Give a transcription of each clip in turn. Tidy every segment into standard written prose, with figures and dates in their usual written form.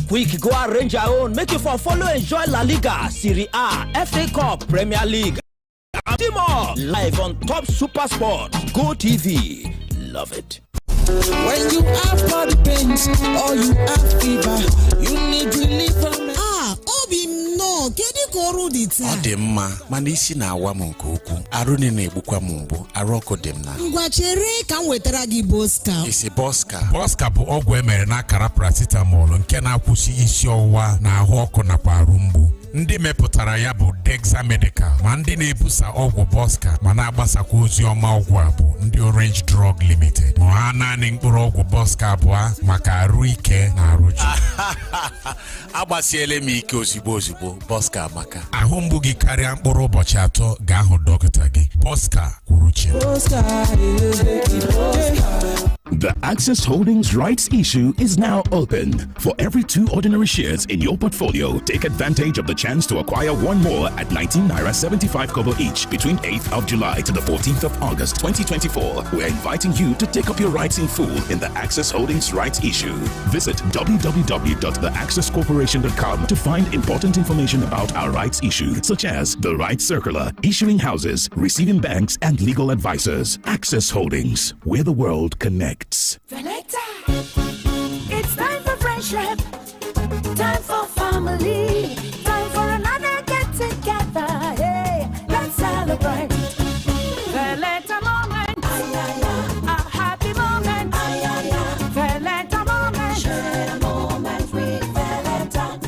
Quick, go arrange your own. Make you for follow enjoy La Liga, Serie A, FA Cup, Premier League. And more live on Top Super Sport. Go TV. Love it. When you have body pains or you have fever, you need relief from Obi no, kedi koru di ta. Odemma, mana isi na awa m nke ukwu. Arụ na egbukwa m mgbu, arụ ọkụ dị m na. Ngwa chere ka m wetara gị Boska. Isi Boska. Boska bụ ọgwụ emere n'akara paracetamol nke na-akwụsị isi ọwụwa na ahụ ọkụ nakwa arụ mgbu. Ndị mepụtara ya bụ Dexa Medical, ma ndị na-ebusa ọgwụ Boska ma na-agbasakwa ozi ọma ọgwụ a bụ ndị Orange Drug Limited. Ma ha naanị mkpụrụ ọgwụ Boska abụọ maka arụ ike na arụju. Agbasiele m ike ozigbo Boska amaka. Ahụ mgbu gị karịa mkpụrụ ụbọchị 3 gaa hụ dọkịta gị. Boska kwuru chi. The Access Holdings rights issue is now open. For every 2 ordinary shares in your portfolio, take advantage of the chance to acquire 1 more at 19 naira 75 kobo each between 8th of July to the 14th of August 2024. We're inviting you to take up your rights in full in the Access Holdings rights issue. Visit www.theaccesscorporation.com to find important information about our rights issue, such as the rights circular, issuing houses, receiving banks, and legal advisors. Access Holdings, where the world connects. Veleta, it's time for friendship, time for family, time for another get together. Hey, let's celebrate. Veleta moment, a happy moment. Veleta moment, share a moment with Veleta.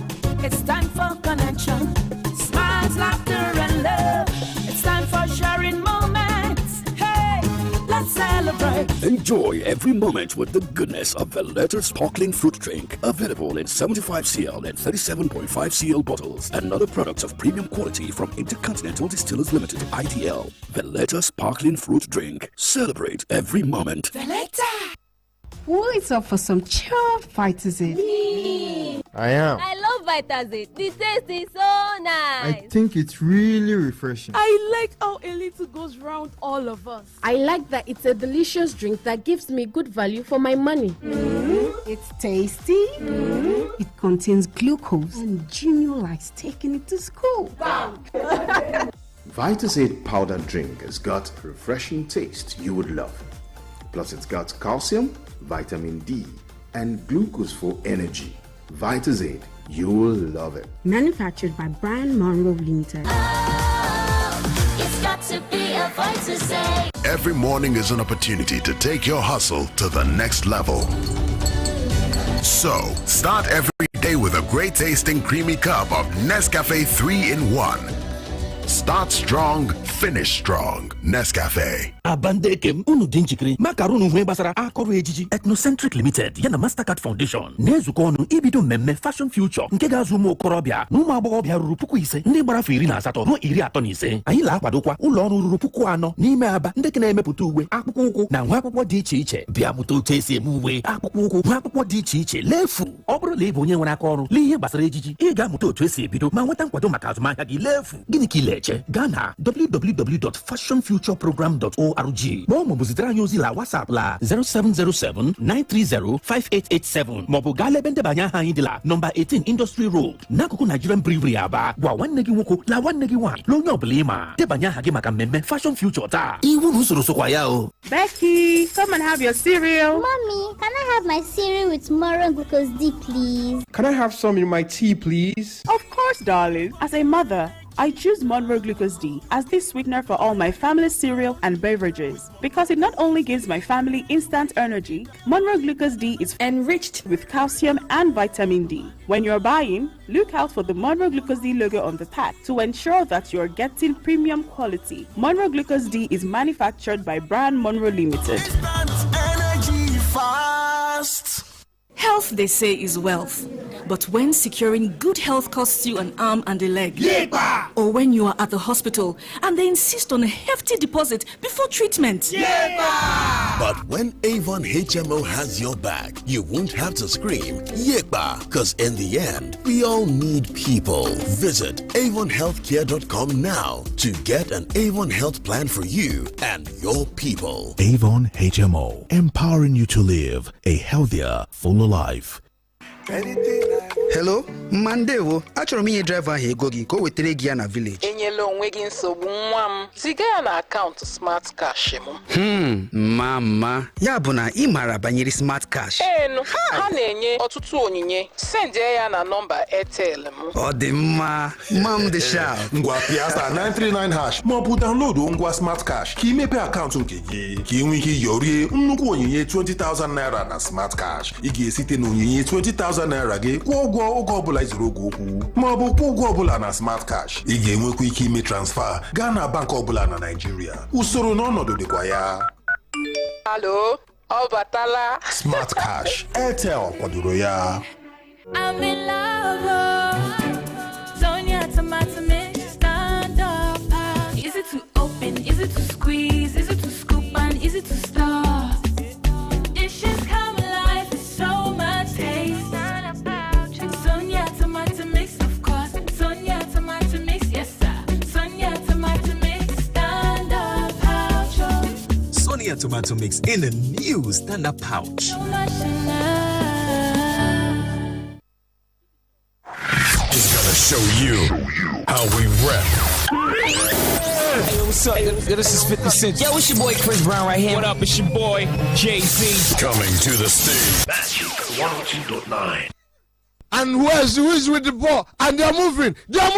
It's time for connection, smiles, laughter, and love. It's time for sharing moments. Hey, let's celebrate. Enjoy every moment with the goodness of Veleta sparkling fruit drink. Available in 75cl and 37.5cl bottles. And other products of premium quality from Intercontinental Distillers Limited, IDL. Veleta sparkling fruit drink. Celebrate every moment. Veleta. Who is up for some chilled Vitazen? Me. I am. I love Vitazen. The taste is so nice. I think it's really refreshing. I like how a little goes round all of us. I like that it's a delicious drink that gives me good value for my money. It's tasty. It contains glucose and Junior likes taking it to school. Wow. Vitazen powder drink has got a refreshing taste you would love. Plus it's got calcium, vitamin D, and glucose for energy. Vitazen, you'll love it. Manufactured by Brian Monroe Limited. It's got to be a Vitazen. Every morning is an opportunity to take your hustle to the next level. So, start every day with a great tasting creamy cup of Nescafe 3-in-1. Start strong, finish strong. Nescafe. Abandekem unu dinchikri makarunu hwe basara akọrọ ejiji Ethnocentric Limited yana Mastercard Foundation na-ezukọ ọnụ ibido mmemme Fashion Future nke ga-azụ ụmụ okorobịa na ụmụ agbọghọbịa ruru 5,000 ndị gbara afọ 18 ruo 35. Anyị na-akwadokwa ụlọ ọrụ ruru 4,000 n'ime Aba ndị na-emepụta uwe, akpụkpọ ụkwụ na nwa akwụkwọ dị iche iche. Bịa mụta otu esi eme uwe, akpụkpọ ụkwụ, nwa akwụkwọ dị iche iche lefu. Ọ bụrụ na ị bụ onye nwere aka ọrụ n'ihe gbasara ejiji, ị ga-amụta otu esi ebido ma nweta nkwado maka azụmahịa gị lefu. Gịnị ka ị leche? Gaa na www.fashionfutureprogram.org ma ọ zitere anyị ozi la WhatsApp la 0707-930-5887 maọbụ gaa lebe ndebanye aha anyị dị la nọmba 18 Industry Road n'akụkụ Nigerian Brewery Aba. Gwa nwanne gị nwoke la nwanne gị nwaanyị na onye ọbụla ịma debanye aha gị maka mmemme Fashion Future taa. Iwu na usoro sokwa ya o. Becky, come and have your cereal. Mommy, can I have my cereal with more glucose D, please? Can I have some in my tea, please? Of course, darling. As a mother, I choose Monroe Glucose D as the sweetener for all my family's cereal and beverages because it not only gives my family instant energy, Monroe Glucose D is enriched with calcium and vitamin D. When you're buying, look out for the Monroe Glucose D logo on the pack to ensure that you're getting premium quality. Monroe Glucose D is manufactured by Brian Monroe Limited. Energy fast. Health, they say, is wealth. But when securing good health costs you an arm and a leg, or when you are at the hospital and they insist on a hefty deposit before treatment, but when Avon HMO has your back, you won't have to scream, Yekba, because in the end, we all need people. Visit avonhealthcare.com now to get an Avon Health plan for you and your people. Avon HMO, empowering you to live a healthier, fuller life. Anything I Hello, Mandewo. Achọrọ m inye driver ahụ ego gị ka o wetere gị ya na village. Enyela onwe gị nsogbu nwa m. Ziga ya na akaụntụ Smart Cash m. Mama. Ya bụ na ị maara banyere Smart Cash. Enu, ha na-enye ọtụtụ onyinye. Sendie ya na nọmba Airtel m. Ọ dị mma. Mam dị sharp. Ngwa Piazza 939 hash ma ọ bụ download ngwa Smart Cash ka imepe akaụntụ nke gị ka ị nwee ike yorie nnukwu onyinye 20,000 naira na Smart Cash. Ị ga-esite na onyinye 20,000 naira gị kwụọ ụgwọ oge ọbụla izuru oge okwu ma ọ bụ kwụọ ụgwọ ọbụla na Smart Cash. Ị ga-enwekwa ike ime transfer gaa na bank ọbụla na Nigeria. Usoro na ọnọdụ dịkwa ya. Alo, ọ batala. Smart Cash, Airtel kwadoro ya. I'm in love. Sonia tomato mix stand up. Easy to open, easy to squeeze, easy to scoop and easy to stir. Dishes come alive with so much taste. Sonia tomato mix, of course. Sonia tomato mix, yes sir. Sonia tomato mix stand up pouch. Sonia tomato mix in a new stand-up pouch. So much in love. It's gonna show you how we rap. Hey, yo, what's up? Yo, this is 50 Cent. Yo, it's your boy Chris Brown right here. What up? It's your boy Jay-Z. Coming to the stage. Magic 102.9. And who is with the ball? And they're moving. They're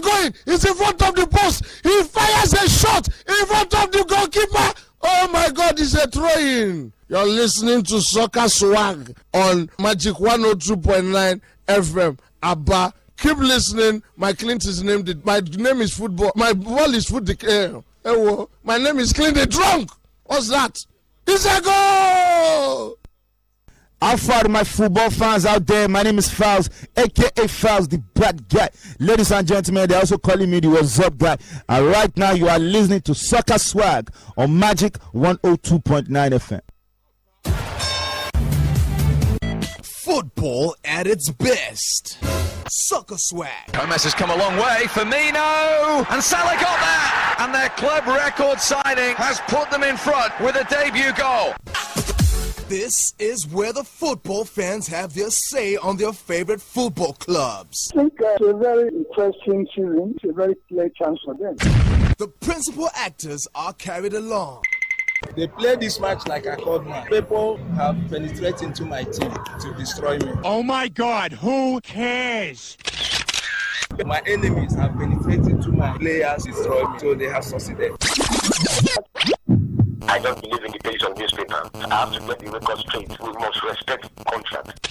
going. It's in front of the post. He fires a shot in front of the goalkeeper. Oh my God, it's a throw-in. You're listening to Soccer Swag on Magic 102.9 FM. Abba. Keep listening. My Clint is named it. My name is football. My ball is foot. My name is Clint the Drunk. What's that? It's a goal! How far my football fans out there? My name is Fouls, aka Fouls, the bad guy. Ladies and gentlemen, they're also calling me the What's Up guy. And right now, you are listening to Soccer Swag on Magic 102.9 FM. Football at its best. Soccer Swag. Gomez has come a long way. Firmino and Salah got that, and their club record signing has put them in front with a debut goal. This is where the football fans have their say on their favorite football clubs. I think it's a very interesting season. It's a very clear chance for them. The principal actors are carried along. They play this match like a cold man. People have penetrated into my team to destroy me. Oh my God, who cares? My enemies have penetrated into my players, destroy me, so they have succeeded. I don't believe in the pace of newspaper. I have to get the record straight. We must respect contract.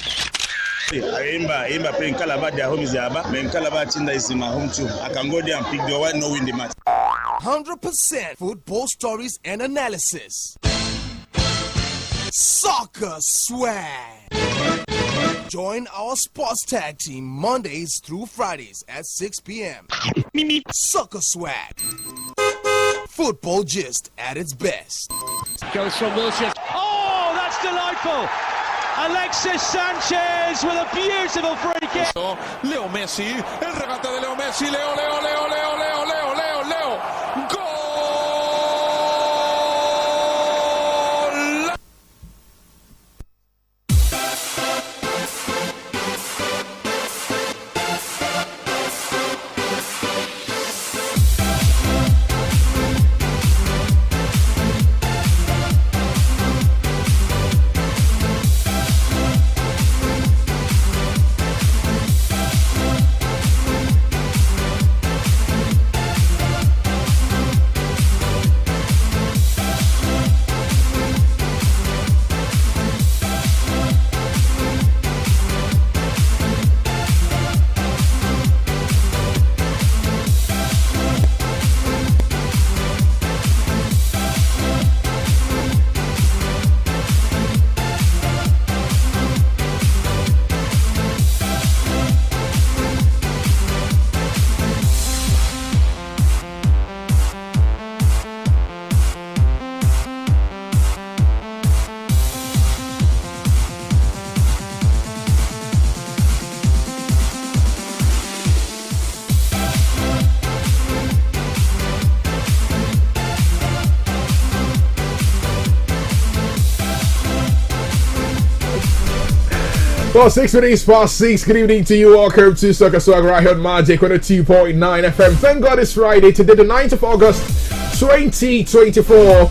Imba playing Calabar, their home is Yaba. When Calabar Chinda is in my home too. I can go there and pick the one, no win the match. 100% football stories and analysis. Soccer Swag. Join our sports tag team Mondays through Fridays at 6 p.m. Soccer Swag. Football gist at its best. Goes from Wilshere. Oh, that's delightful. Alexis Sanchez with a beautiful free kick. Leo Messi, el regate de Leo Messi, Leo. Goal! Well, 6 minutes past 6. Good evening to you. Welcome to Soccer Swag right here on Magic 102.9 FM. Thank God it's Friday. Today, the 9th of August, 2024.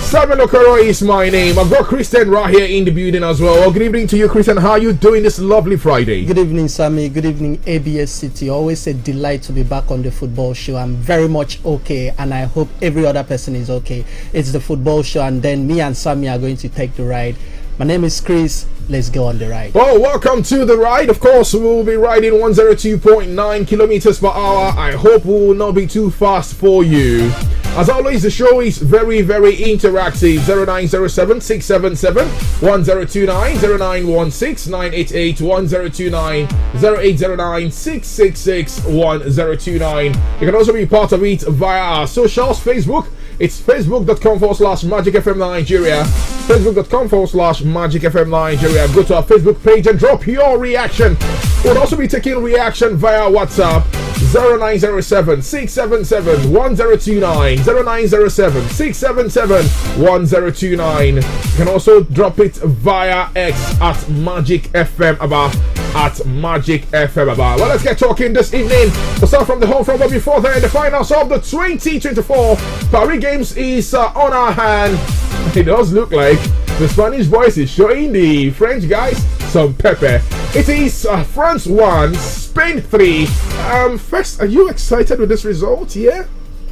Samuel Okoro is my name. I've got Christian right here in the building as well. Well, good evening to you, Christian. How are you doing this lovely Friday? Good evening, Sammy. Good evening, ABS City. Always a delight to be back on the football show. I'm very much okay, and I hope every other person is okay. It's the football show, and then me and Sammy are going to take the ride. My name is Chris. Let's go on the ride. Well, welcome to the ride. Of course, we will be riding 102.9 kilometers per hour. I hope we will not be too fast for you. As always, the show is very, very interactive. 0907 677 1029 0916 988 1029 0809 666 1029. You can also be part of it via our socials. Facebook, it's facebook.com/MagicFM Nigeria. Facebook.com/MagicFM Nigeria. Go to our Facebook page and drop your reaction. We'll also be taking reaction via WhatsApp. 0907 677 1029 0907 677 1029. You can also drop it via X at MagicFmAba at MagicFmAba. Well, let's get talking this evening. We'll start from the home front, but before that, the finals of the 2024 Paris Games is on our hand. It does look like the Spanish boys is showing the French guys some pepper. It is France 1, Spain 3. First, are you excited with this result? Yeah?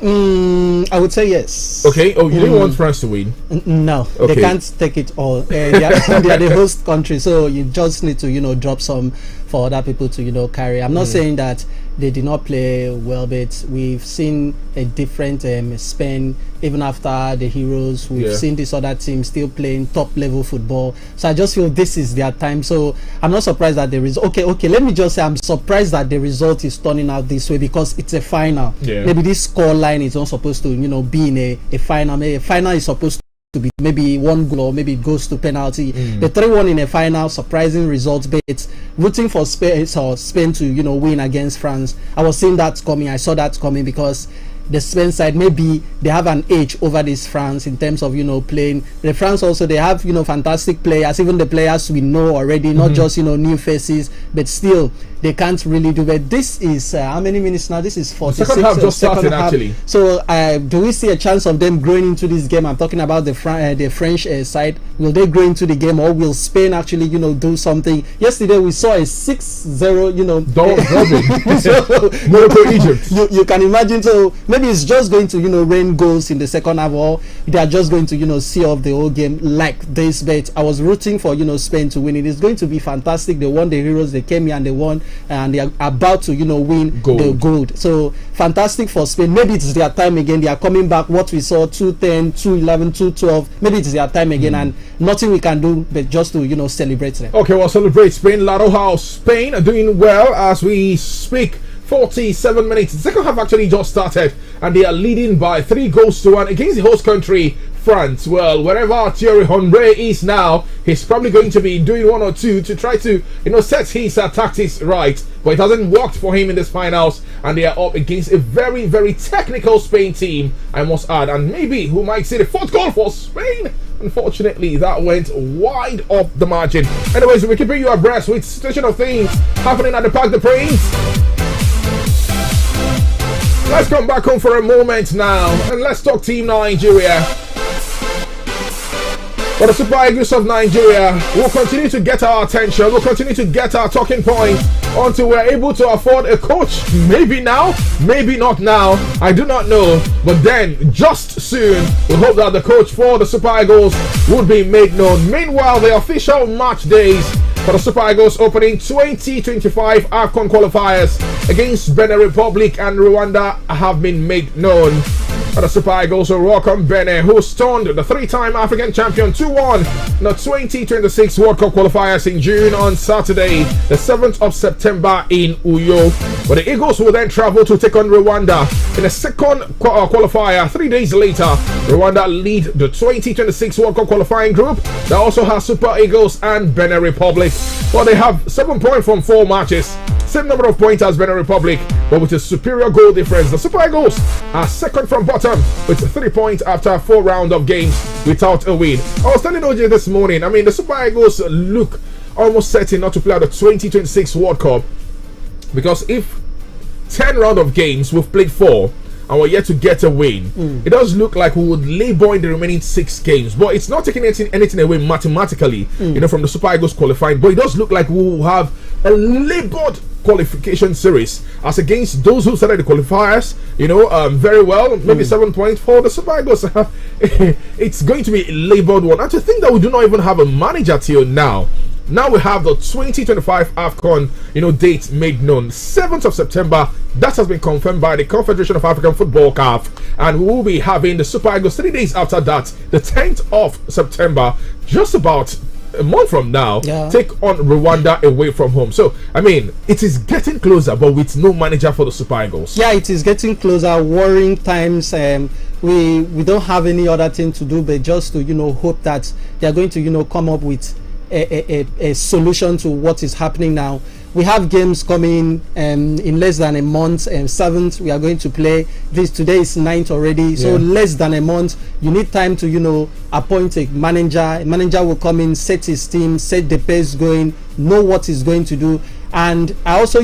I would say yes. Okay. Oh, you didn't want France to win? No, okay. They can't take it all. They are the host country, so you just need to, drop some for other people to, carry. I'm not saying that they did not play well, but we've seen a different Spain even after the Heroes. We've seen this other team still playing top level football. So I just feel this is their time. So I'm not surprised that there is. Okay. Let me just say I'm surprised that the result is turning out this way because it's a final. Yeah. Maybe this score line is not supposed to, be in a final. Maybe a final is supposed to be maybe one goal or maybe it goes to penalty. The 3-1 in a final, surprising result, but rooting for Spain to win against France. I was seeing that coming. I saw that coming because the Spain side, maybe they have an edge over this France in terms of playing. The France also, they have fantastic players, even the players we know already, not just new faces, but still they can't really do it. This is how many minutes now? This is 46. Second half just started actually. So do we see a chance of them growing into this game? I'm talking about the French side. Will they grow into the game, or will Spain actually do something? Yesterday we saw a 6-0 so, Morocco, Egypt. You can imagine. So maybe it's just going to rain goals in the second half, or they are just going to see off the whole game like this. But I was rooting for Spain to win. It is going to be fantastic. They won the Heroes. They came here and they won, and they are about to win the gold. So fantastic for Spain. Maybe it's their time again. They are coming back. What we saw 2-10, 2-11, 2-12. Maybe it's their time again, and nothing we can do but just to celebrate them. Okay, well, celebrate Spain. Lado House, Spain are doing well as we speak. 47 minutes. The second half actually just started, and they are leading by 3-1 against the host country, France. Well, wherever Thierry Henry is now, he's probably going to be doing one or two to try to, set his tactics right. But it hasn't worked for him in this finals, and they are up against a very, very technical Spain team, I must add. And maybe we might see the fourth goal for Spain. Unfortunately, that went wide off the margin. Anyways, we're keeping you abreast with situation of things happening at the Parc des Princes. Let's come back home for a moment now, and let's talk Team Nigeria. But the Super Eagles of Nigeria will continue to get our attention, will continue to get our talking points until we're able to afford a coach. Maybe now, maybe not now, I do not know. But then, just soon, we hope that the coach for the Super Eagles would be made known. Meanwhile, the official match days for the Super Eagles opening 2025 AFCON qualifiers against Benin Republic and Rwanda have been made known. The Super Eagles will welcome Benin, who stunned the 3-time African champion 2-1 in the 2026 World Cup qualifiers in June on Saturday, the 7th of September in Uyo. But the Eagles will then travel to take on Rwanda in a second qualifier 3 days later. Rwanda lead the 2026 World Cup qualifying group that also has Super Eagles and Benin Republic. Well, they have 7 points from 4 matches. Same number of points as Benin Republic, but with a superior goal difference. The Super Eagles are second from bottom with 3 points after 4 rounds of games without a win. I was telling OJ this morning, the Super Eagles look almost certain not to play at the 2026 World Cup, because if 10 round of games we've played 4 and we're yet to get a win, it does look like we would labor in the remaining 6 games. But it's not taking anything away mathematically, from the Super Eagles qualifying. But it does look like we will have a labored qualification series as against those who started the qualifiers, very well. Maybe 7 points for the Super Eagles. It's going to be a labored one. And to think that we do not even have a manager till now. Now we have the 2025 AFCON, date made known, 7th of September. That has been confirmed by the Confederation of African Football (CAF), and we will be having the Super Eagles 3 days after that, the 10th of September, just about a month from now, take on Rwanda away from home. So, it is getting closer, but with no manager for the Super Eagles. Yeah, it is getting closer. Worrying times. We don't have any other thing to do but just to hope that they are going to come up with a solution to what is happening now. We have games coming in less than a month. 7th we are going to play this. Today is 9th already, so less than a month. You need time to appoint a manager. A manager will come in, set his team, set the pace going, know what he's going to do. And I also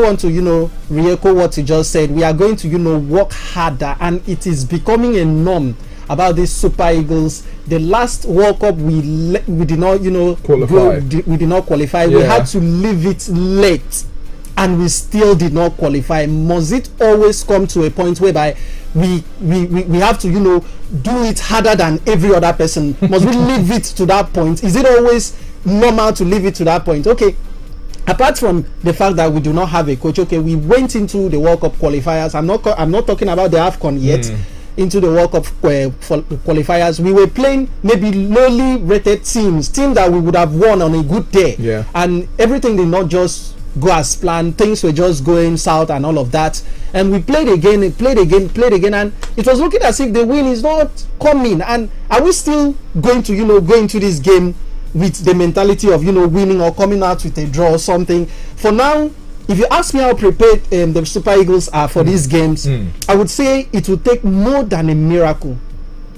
want to re-echo what you just said. We are going to work harder, and it is becoming a norm about these Super Eagles. The last World Cup we did not qualify. We did not qualify. We had to leave it late, and we still did not qualify. Must it always come to a point whereby we have to do it harder than every other person? Must we leave it to that point? Is it always normal to leave it to that point? Okay, apart from the fact that we do not have a coach, okay, we went into the World Cup qualifiers. I'm not talking about the AFCON yet. Into the World Cup qualifiers, we were playing maybe lowly rated teams that we would have won on a good day, and everything did not just go as planned. Things were just going south and all of that, and we played again, and it was looking as if the win is not coming. And are we still going to go into this game with the mentality of winning or coming out with a draw or something? For now, if you ask me how prepared the Super Eagles are for these games, I would say it will take more than a miracle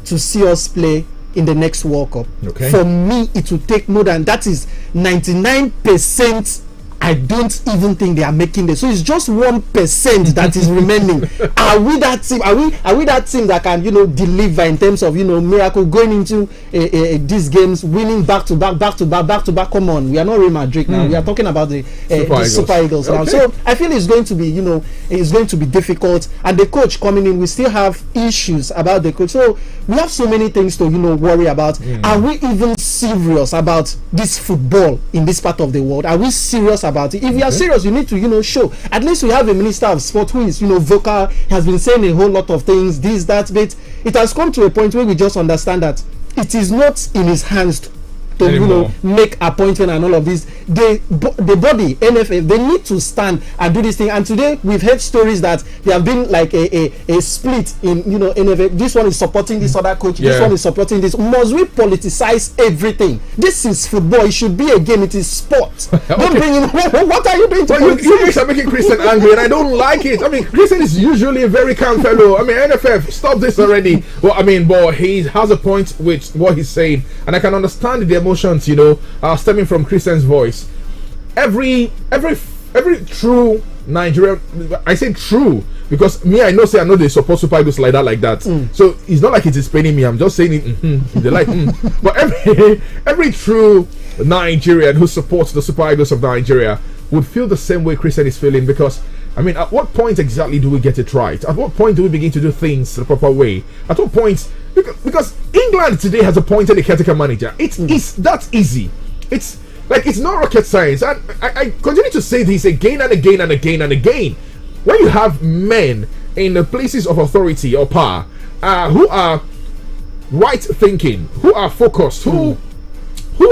to see us play in the next World Cup. Okay. For me, it will take more than that. Is 99%. I don't even think they are making this. So it's just 1% that is remaining. Are we that team? Are we that team that can deliver in terms of miracle going into these games, winning back to back? Come on, we are not Real Madrid now. We are talking about the Super Eagles now. So I feel it's going to be it's going to be difficult. And the coach coming in, we still have issues about the coach. So we have so many things to worry about. Are we even serious about this football in this part of the world? Are we serious about it? If you are serious, you need to show. At least we have a minister of sport who is vocal. He has been saying a whole lot of things, this, that, but it has come to a point where we just understand that it is not in his hands to make appointment and all of this. The body NFF, they need to stand and do this thing. And today we've heard stories that there have been like a split in NFF. This one is supporting this other coach, this one is supporting this. Must we politicize everything? This is football. It should be a game. It is sport. Don't bring in what are you doing to you guys are making Christian angry, and I don't like it. Christian is usually a very calm fellow. NFF, stop this already. Well, but he has a point with what he's saying, and I can understand the emotions, stemming from Christian's voice. Every true Nigerian, I say true because I know they support Super Eagles like that. So it's not like it is paining me. I'm just saying it. They like, but every true Nigerian who supports the Super Eagles of Nigeria would feel the same way Christian is feeling, because at what point exactly do we get it right? At what point do we begin to do things the proper way? At what point? Because England today has appointed a caretaker manager. It's that easy. It's not rocket science. And I continue to say this again and again and again and again. When you have men in the places of authority or power who are right thinking, who are focused, who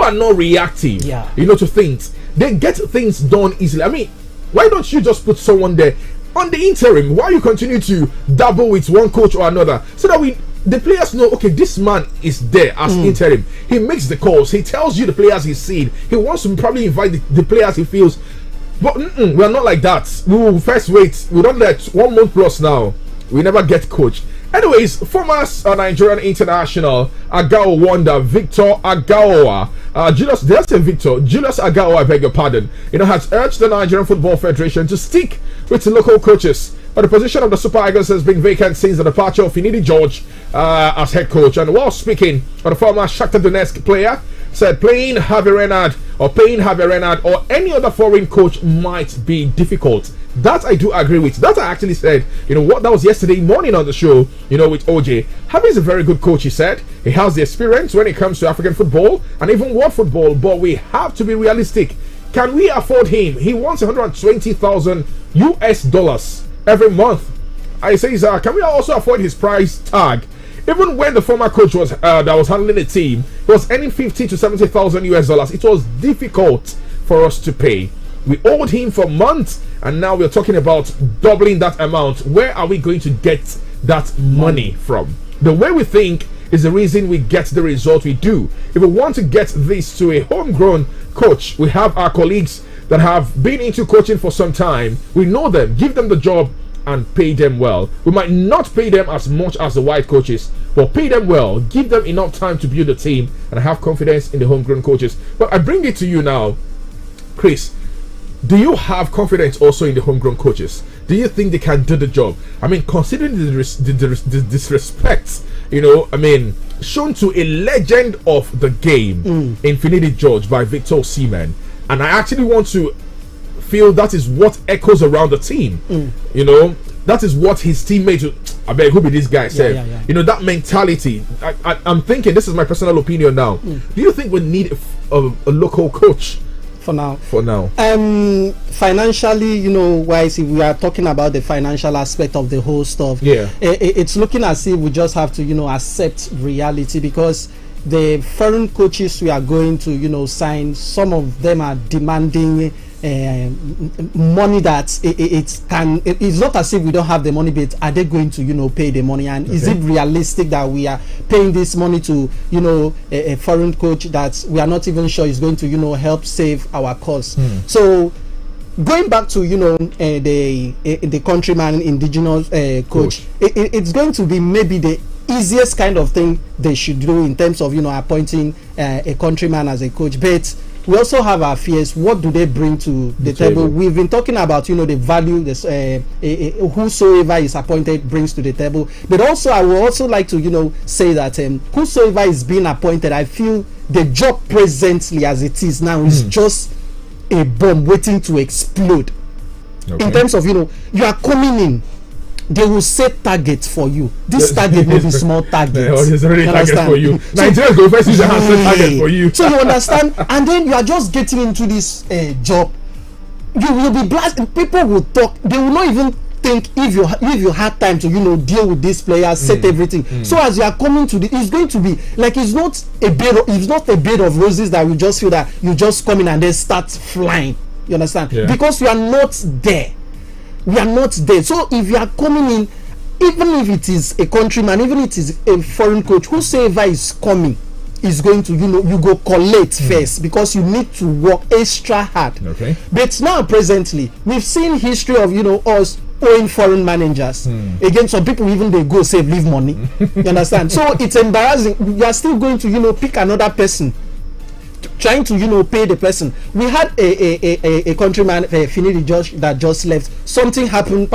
are not reactive, to things, they get things done easily. Why don't you just put someone there on the interim while you continue to dabble with one coach or another, so that the players know, okay, this man is there as interim. He makes the calls. He tells you the players he's seen. He wants to probably invite the players he feels. But we're not like that. We will first wait. We don't let 1 month plus now. We never get coach. Anyways, former Nigerian international Agao Wonder Victor Agaoa, Julius Agaoa, I beg your pardon, has urged the Nigerian Football Federation to stick with the local coaches. But the position of the Super Eagles has been vacant since the departure of Finidi George as head coach. And while speaking, the former Shakhtar Donetsk player said paying Javier Renard or any other foreign coach might be difficult. That I do agree with. That I actually said, what that was yesterday morning on the show, with OJ. Javi is a very good coach, he said. He has the experience when it comes to African football and even world football, but we have to be realistic. Can we afford him? He wants 120,000 US dollars every month. I say, can we also afford his price tag? Even when the former coach was that was handling the team, he was earning 50 to 70,000 US dollars. It was difficult for us to pay. We owed him for months, and now we're talking about doubling that amount. Where are we going to get that money from? The way we think is the reason we get the result we do. If we want to get this to a homegrown coach, we have our colleagues that have been into coaching for some time. We know them, give them the job and pay them well. We might not pay them as much as the white coaches, but pay them well, give them enough time to build a team, and have confidence in the homegrown coaches. But I bring it to you now, Chris. Do you have confidence also in the homegrown coaches? Do you think they can do the job? I mean, considering the disrespect, shown to a legend of the game, Infinity George by Victor Osimhen, and I actually want to feel that is what echoes around the team. That is what his teammates. I bet who be this guy said. That mentality. I'm thinking. This is my personal opinion now. Do you think we need a local coach? For now. Financially, wise, if we are talking about the financial aspect of the whole stuff, it's looking as if we just have to, accept reality, because the foreign coaches we are going to, sign, some of them are demanding money that it's not as if we don't have the money, but are they going to pay the money? And is it realistic that we are paying this money to a foreign coach that we are not even sure is going to help save our cause? So going back to the countryman indigenous coach, it's going to be maybe the easiest kind of thing they should do in terms of appointing a countryman as a coach. But we also have our fears. What do they bring to the table? We've been talking about the value this whosoever is appointed brings to the table. But also I would also like to say that whosoever is being appointed, I feel the job presently as it is now is just a bomb waiting to explode. In terms of you are coming in, they will set targets for you. This target will be small targets. There's already targets for you. Nigerians go first, set target for you. So you understand, and then you are just getting into this job. You will be blasted. People will talk. They will not even think if you had time to deal with these players, set everything. So as you are coming to it's going to be like it's not a bed of roses that we just feel that you just come in and then start flying. You understand? Because you are not there. We are not there. So if you are coming in, even if it is a countryman, even if it is a foreign coach, whosoever is coming is going to you go collect first, because you need to work extra hard. But now presently we've seen history of us owing foreign managers. Again, some people even they go save leave money. You understand? So it's embarrassing. You are still going to pick another person, trying to pay the person. We had a countryman, Finidi George, that just left. Something happened,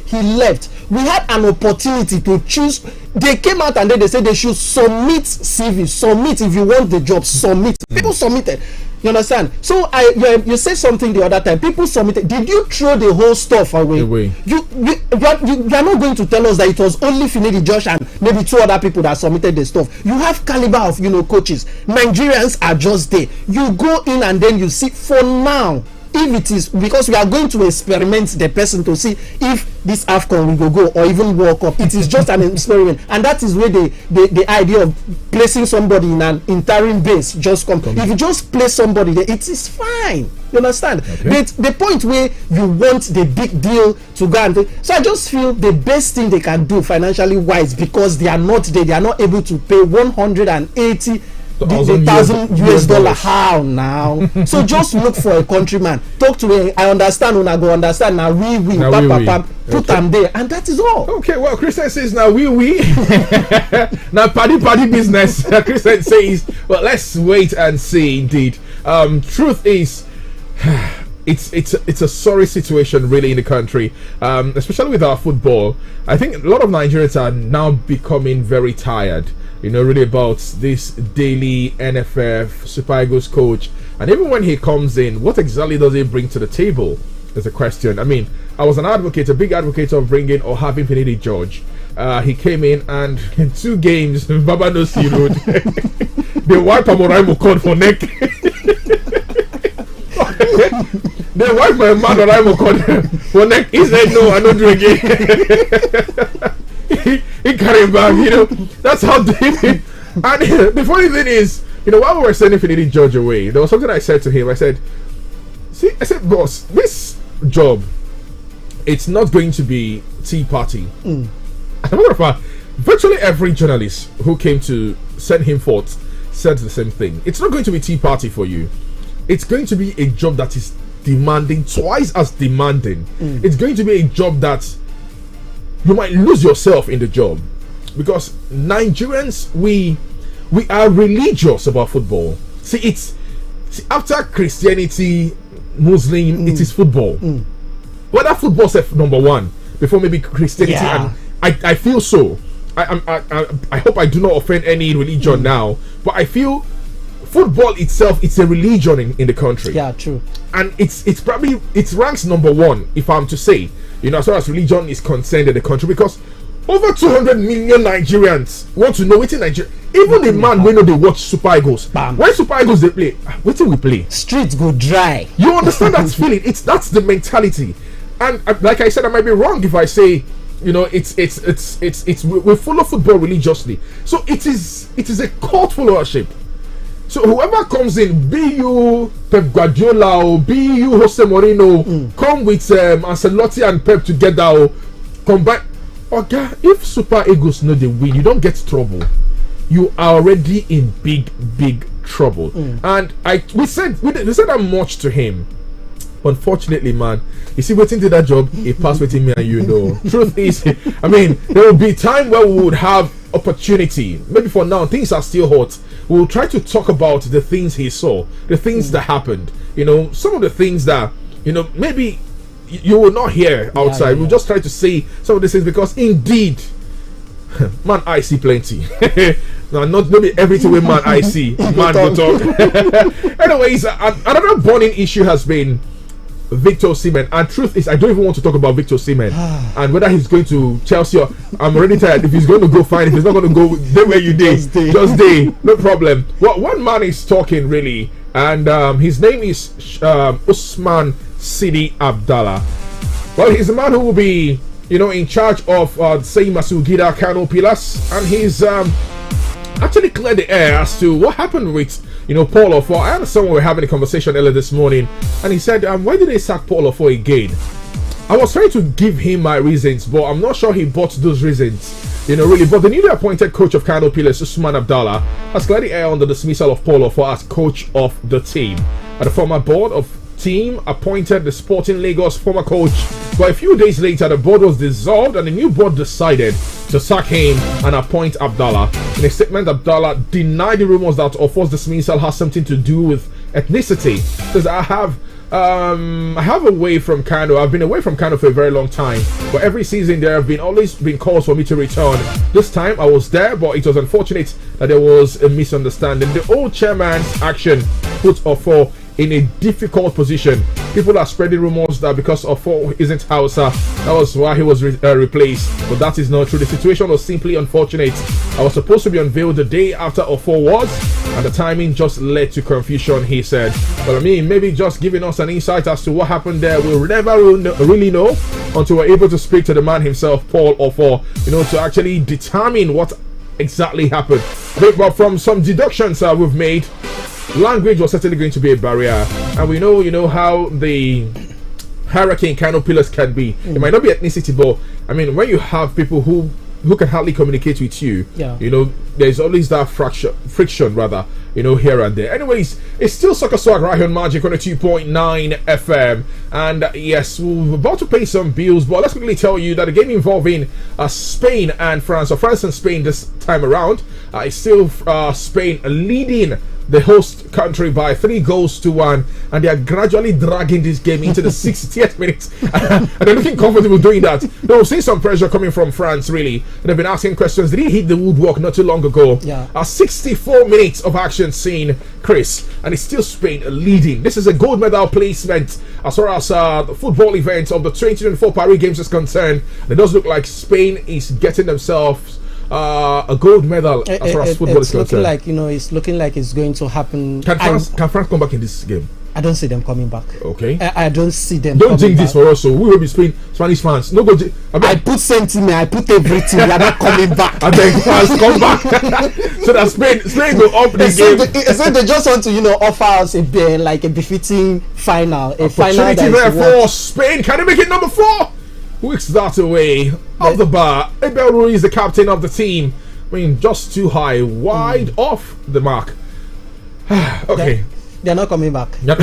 he left. We had an opportunity to choose. They came out and then they said they should submit CV. Submit if you want the job. Submit. People submitted. You understand? So you said something the other time. People submitted. Did you throw the whole stuff away? You are not going to tell us that it was only Finidi Josh and maybe 2 other people that submitted the stuff. You have caliber of coaches. Nigerians are just there. You go in and then you see. For now, if it is because we are going to experiment the person to see if this AFCON will go or even World Cup, it is just an experiment, and that is where the idea of placing somebody in an interim base just come. If you just place somebody there, it is fine. You understand? But the point where you want the big deal to go and so I just feel the best thing they can do financially wise, because they are not there, they are not able to pay 180 the $1,000 how now? So just look for a countryman. Talk to me. I understand when I go understand now. Put them there, and that is all. Okay, well, Christian says now now paddy business. Christian says, well, let's wait and see. Indeed, truth is, it's a sorry situation really in the country, especially with our football. I think a lot of Nigerians are now becoming very tired, really about this daily NFF Super Eagles coach. And even when he comes in, what exactly does he bring to the table is a question. I mean, I was a big advocate of bringing or having Finidi George. He came in and in 2 games, Baba no see road. They wipe Amoraimo code for neck. They wipe my man Amoraimo code for neck. He said, no, I don't do again. he carried back, That's how David. And the funny thing is, while we were sending Finidi George away, there was something I said to him. I said, boss, this job, it's not going to be tea party. As a matter of fact, virtually every journalist who came to send him forth said the same thing. It's not going to be tea party for you. It's going to be a job that is demanding, twice as demanding. It's going to be a job that you might lose yourself in the job, because Nigerians, we are religious about football. See, after Christianity, Muslim, it is football. Whether football is number one before maybe Christianity, and I feel so. I hope I do not offend any religion now, but I feel football itself, it's a religion in the country. Yeah, true. And it's probably, it ranks number one, if I'm to say, as far as religion is concerned in the country, because over 200 million Nigerians want to know what's in Nigeria. Even the man we know they watch Super Eagles. When Super Eagles they play, what do we play? Streets go dry. You understand that feeling? That's the mentality. And like I said, I might be wrong if I say, we follow football religiously. So it is a cult followership. So whoever comes in, be you Pep Guardiola or be you Jose Mourinho, come with Ancelotti and Pep together, or combine. Okay, if Super Eagles know they win, you don't get trouble. You are already in big trouble. And we said that much to him. Unfortunately, man, you see, waiting to that job, he passed waiting me and Truth is, I mean, there will be time where we would have opportunity. Maybe for now, things are still hot. We'll try to talk about the things he saw, the things that happened. Some of the things that, maybe you will not hear outside. We'll just try to say some of these things, because indeed, man, I see plenty. Now, not maybe everything with man I see, man will talk. Anyways, another burning issue has been Victor Osimhen, and truth is, I don't even want to talk about Victor Osimhen and whether he's going to Chelsea. I'm already tired. If he's going to go, fine. If he's not going to go, then where you did, just day, no problem. Well, one man is talking really, and his name is Usman Sidi Abdallah. Well, he's the man who will be, in charge of Sei Masugida Kano Pillars, and he's actually cleared the air as to what happened with Paul Ofo. I understand we were having a conversation earlier this morning, and he said, why did they sack Paul Ofo again? I was trying to give him my reasons, but I'm not sure he bought those reasons, really. But the newly appointed coach of Kano Pillars, Usman Abdallah, has cleared the air on the dismissal of Paul Ofo as coach of the team. And the former board of team appointed the Sporting Lagos former coach, but a few days later the board was dissolved and the new board decided to sack him and appoint Abdallah. In a statement, Abdallah denied the rumors that Ofo's dismissal has something to do with ethnicity. Says, I have away from Kano. I've been away from Kano for a very long time, but every season there have always been calls for me to return. This time I was there, but it was unfortunate that there was a misunderstanding. The old chairman's action put Ofo in a difficult position. People are spreading rumors that because Ofo isn't Hausa, that was why he was replaced, but that is not true. The situation was simply unfortunate. I was supposed to be unveiled the day after Ofo was, and the timing just led to confusion, he said. Well, I mean, maybe just giving us an insight as to what happened there, we'll never really know until we're able to speak to the man himself, Paul Ofo, to actually determine what exactly happened. But from some deductions we've made, language was certainly going to be a barrier, and we know how the hierarchy in Kano Pillars can be. It might not be ethnicity, but I mean, when you have people who can hardly communicate with you, there's always that friction rather. here and there. Anyways, it's still Soccer Swag right here on Magic 2.9 FM. And yes, we're about to pay some bills, but let's quickly tell you that the game involving Spain and France, or France and Spain this time around, is still Spain leading the host country by 3-1, and they are gradually dragging this game into the 60th minute, and they're looking comfortable doing that. They will see some pressure coming from France, really. They've been asking questions. Did he hit the woodwork not too long ago? 64 minutes of action seen, Chris, and it's still Spain leading. This is a gold medal placement as far as the football event of the 2024 Paris Games is concerned. It does look like Spain is getting themselves a gold medal as far as football is concerned. It's looking like it's going to happen. Can France come back in this game? I don't see them coming back. Okay. I don't see them. Don't think this for us. So we will be Spanish fans. No go. I put sentiment. I put everything. They are not coming back. I beg France, come back. So that Spain go up the game. So they just want to offer us a befitting final. A final that for Spain. Can they make it number 4? Weeks that away off the bar. Abel Ruiz, the captain of the team. I mean, just too high, wide off the mark. Okay. They're not coming back. They're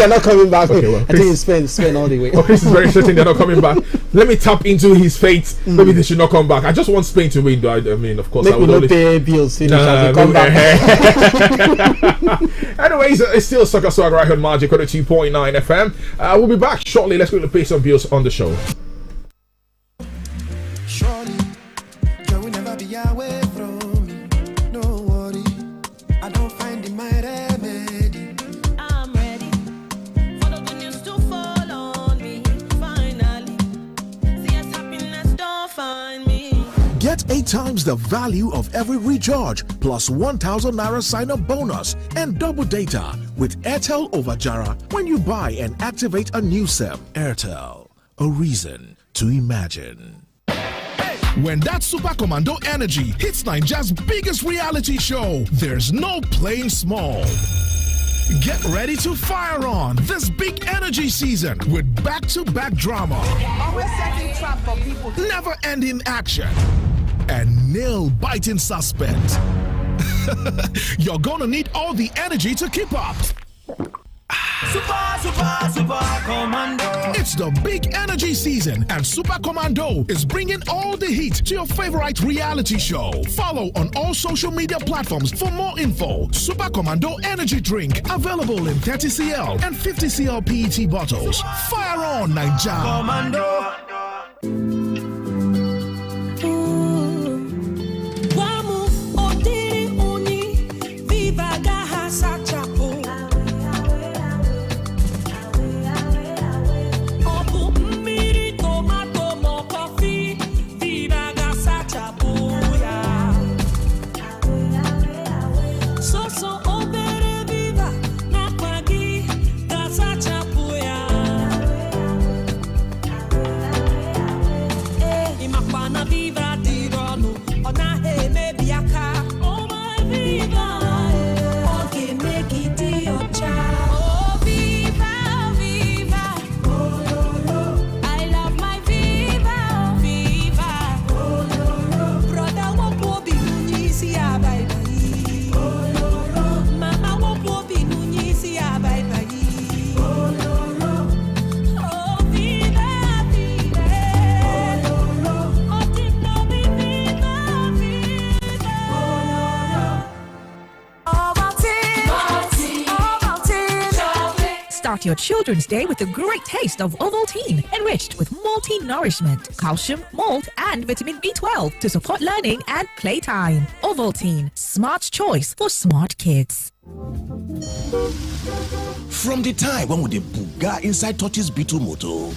not coming back. Okay, well, I think it's Spain all the way. Chris is very certain they're not coming back. Let me tap into his fate. Maybe they should not come back. I just want Spain to win, though. I mean, of course, I would not pay bills. Come back. Anyways, it's still Soccer Swag right here on Magic 2.9 FM. We'll be back shortly. Let's quickly pay some bills on the show. Surely, joy will never be away from me. No worry, I don't find in my remedy. I'm ready for the good news to fall on me. Finally, see as happiness don't find me. Get 8 times the value of every recharge plus 1,000 Naira sign-up bonus and double data with Airtel over Jara when you buy and activate a new SIM. Airtel, a reason to imagine. When that Super Commando energy hits Nigeria's biggest reality show, there's no playing small. Get ready to fire on this big energy season with back-to-back drama, Always setting trap for people. never-ending action, and nail-biting suspense. You're gonna need all the energy to keep up. Super Commando. It's the big energy season, and Super Commando is bringing all the heat to your favorite reality show. Follow on all social media platforms for more info. Super Commando energy drink available in 30cl and 50cl PET bottles. Fire on, Naija. Commando. Start your children's day with a great taste of Ovaltine, enriched with multi-nourishment, calcium, malt, and vitamin B12 to support learning and playtime. Ovaltine, smart choice for smart kids. From the time when we did booga inside Touch's Beetle Moto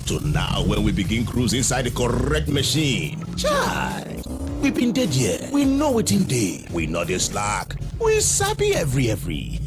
to now when we begin cruise inside the correct machine. Chai, we been dead here. We know it in day. We know the slack. We sabi every.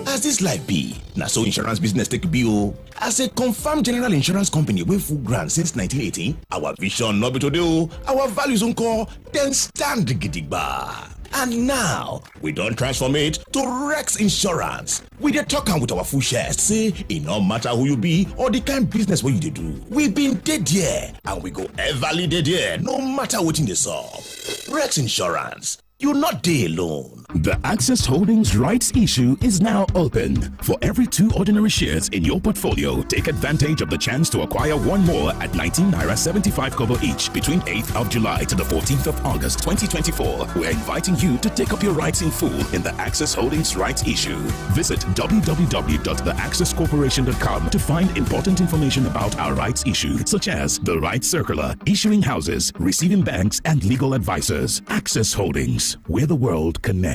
As this life be, now so insurance business take be. As a confirmed general insurance company with full grant since 1980, our vision not be to do, our values on call, then stand gidigba. And now, we don't transform it to Rex Insurance. We dey talk with our full shares, say, it no matter who you be or the kind of business what you dey do. We been dead here, and we go everly dead here, no matter what in the solve. Rex Insurance, you're not there alone. The Access Holdings rights issue is now open. For every 2 ordinary shares in your portfolio, take advantage of the chance to acquire 1 more at 19 naira 75 kobo each between 8th of July to the 14th of August 2024. We're inviting you to take up your rights in full in the Access Holdings rights issue. Visit www.theaccesscorporation.com to find important information about our rights issue, such as the rights circular, issuing houses, receiving banks, and legal advisors. Access Holdings, where the world connects.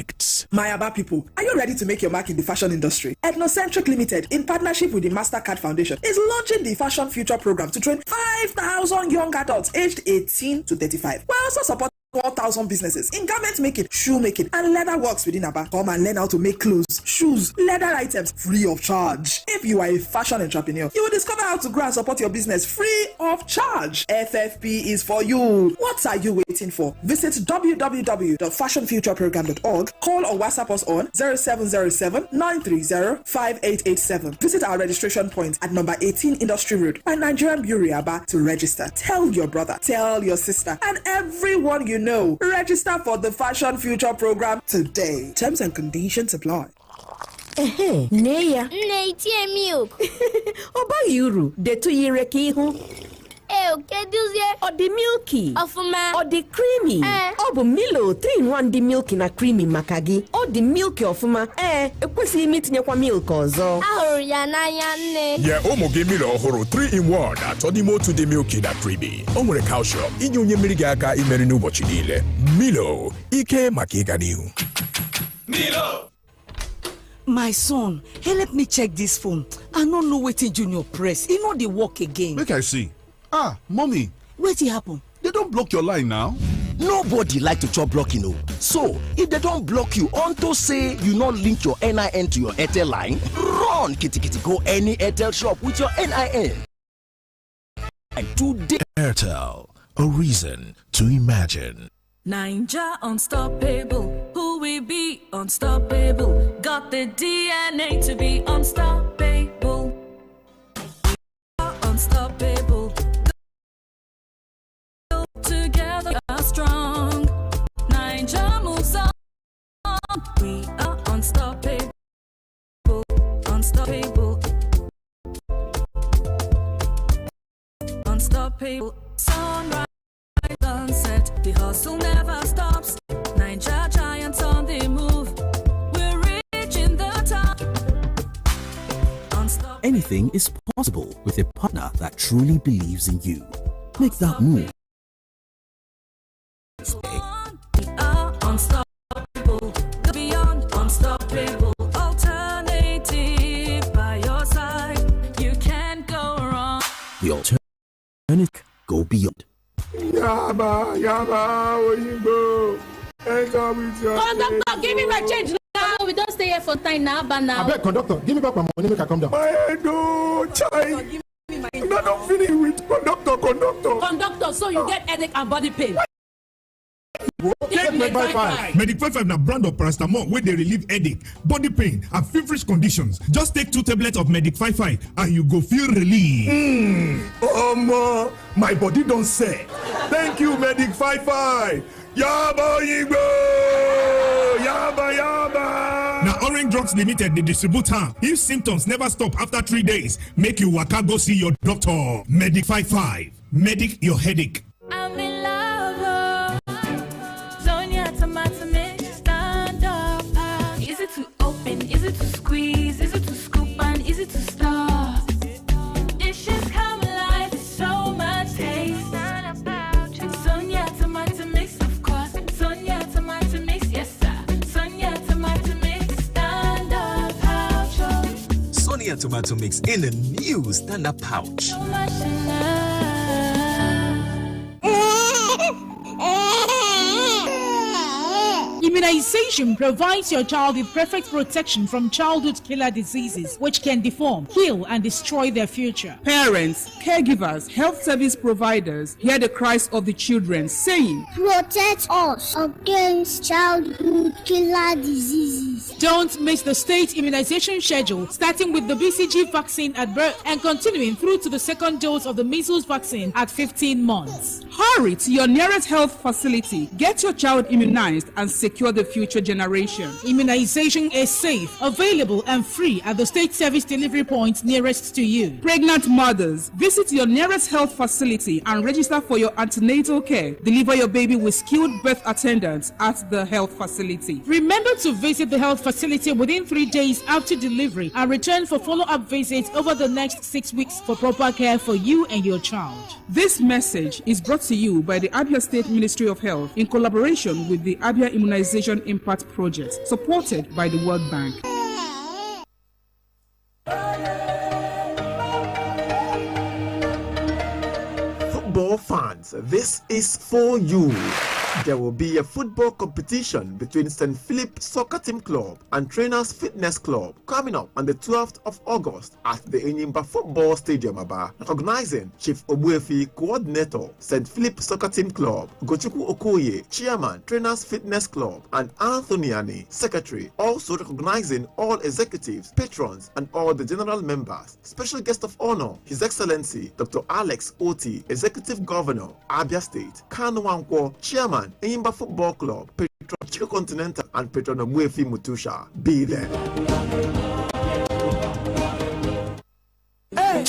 My Aba people, are you ready to make your mark in the fashion industry? Ethnocentric Limited, in partnership with the MasterCard Foundation, is launching the Fashion Future Program to train 5,000 young adults aged 18 to 35. We're also supporting 4,000 businesses in garment making, shoe making, and leather works within Aba. Come and learn how to make clothes, shoes, leather items free of charge. If you are a fashion entrepreneur, you will discover how to grow and support your business free of charge. FFP is for you. What are you waiting for? Visit www.fashionfutureprogram.org. Call or WhatsApp us on 0707-930-5887. Visit our registration point at number 18 Industry Road by Nigerian Bureau Aba to register. Tell your brother, tell your sister, and everyone you know. Register for the Fashion Future Program today. Terms and conditions apply. Neya. Nne milk. Oba yuru detu yireke ihu. Keduzie. O di milky. Ofuma. O di creamy. O bu Milo 3-in-1 di milky na creamy makagi. O di milky ofuma. Ekwesi imi tinyekwa milk ọzọ. Ahụrụ ya n'anya nne. Yeah, ụmụ gị Milo ọhụrụ 3-in-1 atọ n'ime otu dị milky na creamy. O nwere calcium inye onye mmiri gị aka imeri n'ụbọchị niile. Milo, ike maka ịga n'ihu. Milo. My son, help me check this phone. I don't know wetin Junior press. E no dey work again. Make I see. Mommy. Wetin happen? They don't block your line now. Nobody like to chop blocking, no. So, if they don't block you unto say you not link your NIN to your Airtel line, run kitty go any Airtel shop with your NIN. And today, Airtel, a reason to imagine. Ninja unstoppable, who will be unstoppable? Got the DNA to be unstoppable. Unstoppable. Together we are strong. Ninja moves on. We are unstoppable. Unstoppable. Unstoppable. Sunrise, sunset. The hustle never stops. Ninja giants on the move. We're reaching the top. Unstoppable. Anything is possible with a partner that truly believes in you. Make that move. Unstoppable, beyond unstoppable. Alternative by your side, you can't go wrong. The alternative go beyond. Yaba, where you go? Enter with your Conductor, give me my change now. We don't stay here for time now, but now. I beg, conductor, give me back my money, make I come down. My head, child. I don't finish with conductor. Conductor, so you get headache and body pain. Take MagicFmAba. MagicFmAba na brand of paracetamol where they relieve headache, body pain, and feverish conditions. Just take 2 tablets of MagicFmAba and you go feel relief. My body don't say. Thank you, MagicFmAba. Yaba Igbo! Yaba! Now Orange Drugs Limited, they distribute her. If symptoms never stop after 3 days, make you waka go see your doctor. MagicFmAba. Medic your headache. I'm in love. Sonia tomato mix, stand up. Easy to open, easy to squeeze, easy to scoop, and easy to stir. Dishes come alive, so much taste. Sonia tomato mix, of course. Sonia tomato mix, yes sir. Sonia tomato mix, stand up pouch. Sonia tomato mix in the new stand up pouch. So much in love. Immunization provides your child with perfect protection from childhood killer diseases, which can deform, kill, and destroy their future. Parents, caregivers, health service providers hear the cries of the children saying, "Protect us against childhood killer diseases." Don't miss the state immunization schedule, starting with the BCG vaccine at birth and continuing through to the second dose of the measles vaccine at 15 months. Hurry to your nearest health facility. Get your child immunized and secure the future generation. Immunization is safe, available, and free at the state service delivery points nearest to you. Pregnant mothers, visit your nearest health facility and register for your antenatal care. Deliver your baby with skilled birth attendants at the health facility. Remember to visit the health facility within 3 days after delivery and return for follow-up visits over the next 6 weeks for proper care for you and your child. This message is brought to you by the Abia State Ministry of Health in collaboration with the Abia Immunization Impact Project, supported by the World Bank. Football fans, this is for you. There will be a football competition between St. Philip Soccer Team Club and Trainers Fitness Club coming up on the 12th of August at the Enyimba Football Stadium, Aba. Recognizing Chief Obuefi, Coordinator, St. Philip Soccer Team Club, Gochuku Okoye, Chairman, Trainers Fitness Club, and Anthony Ani, Secretary. Also recognizing all executives, patrons, and all the general members. Special guest of honor, His Excellency Dr. Alex Oti, Executive Governor, Abia State, Kanu Wankwo, Chairman, Enyimba Football Club, Patron Chico Continental, and Patron Obuefi Mutusha. Be there. Hey.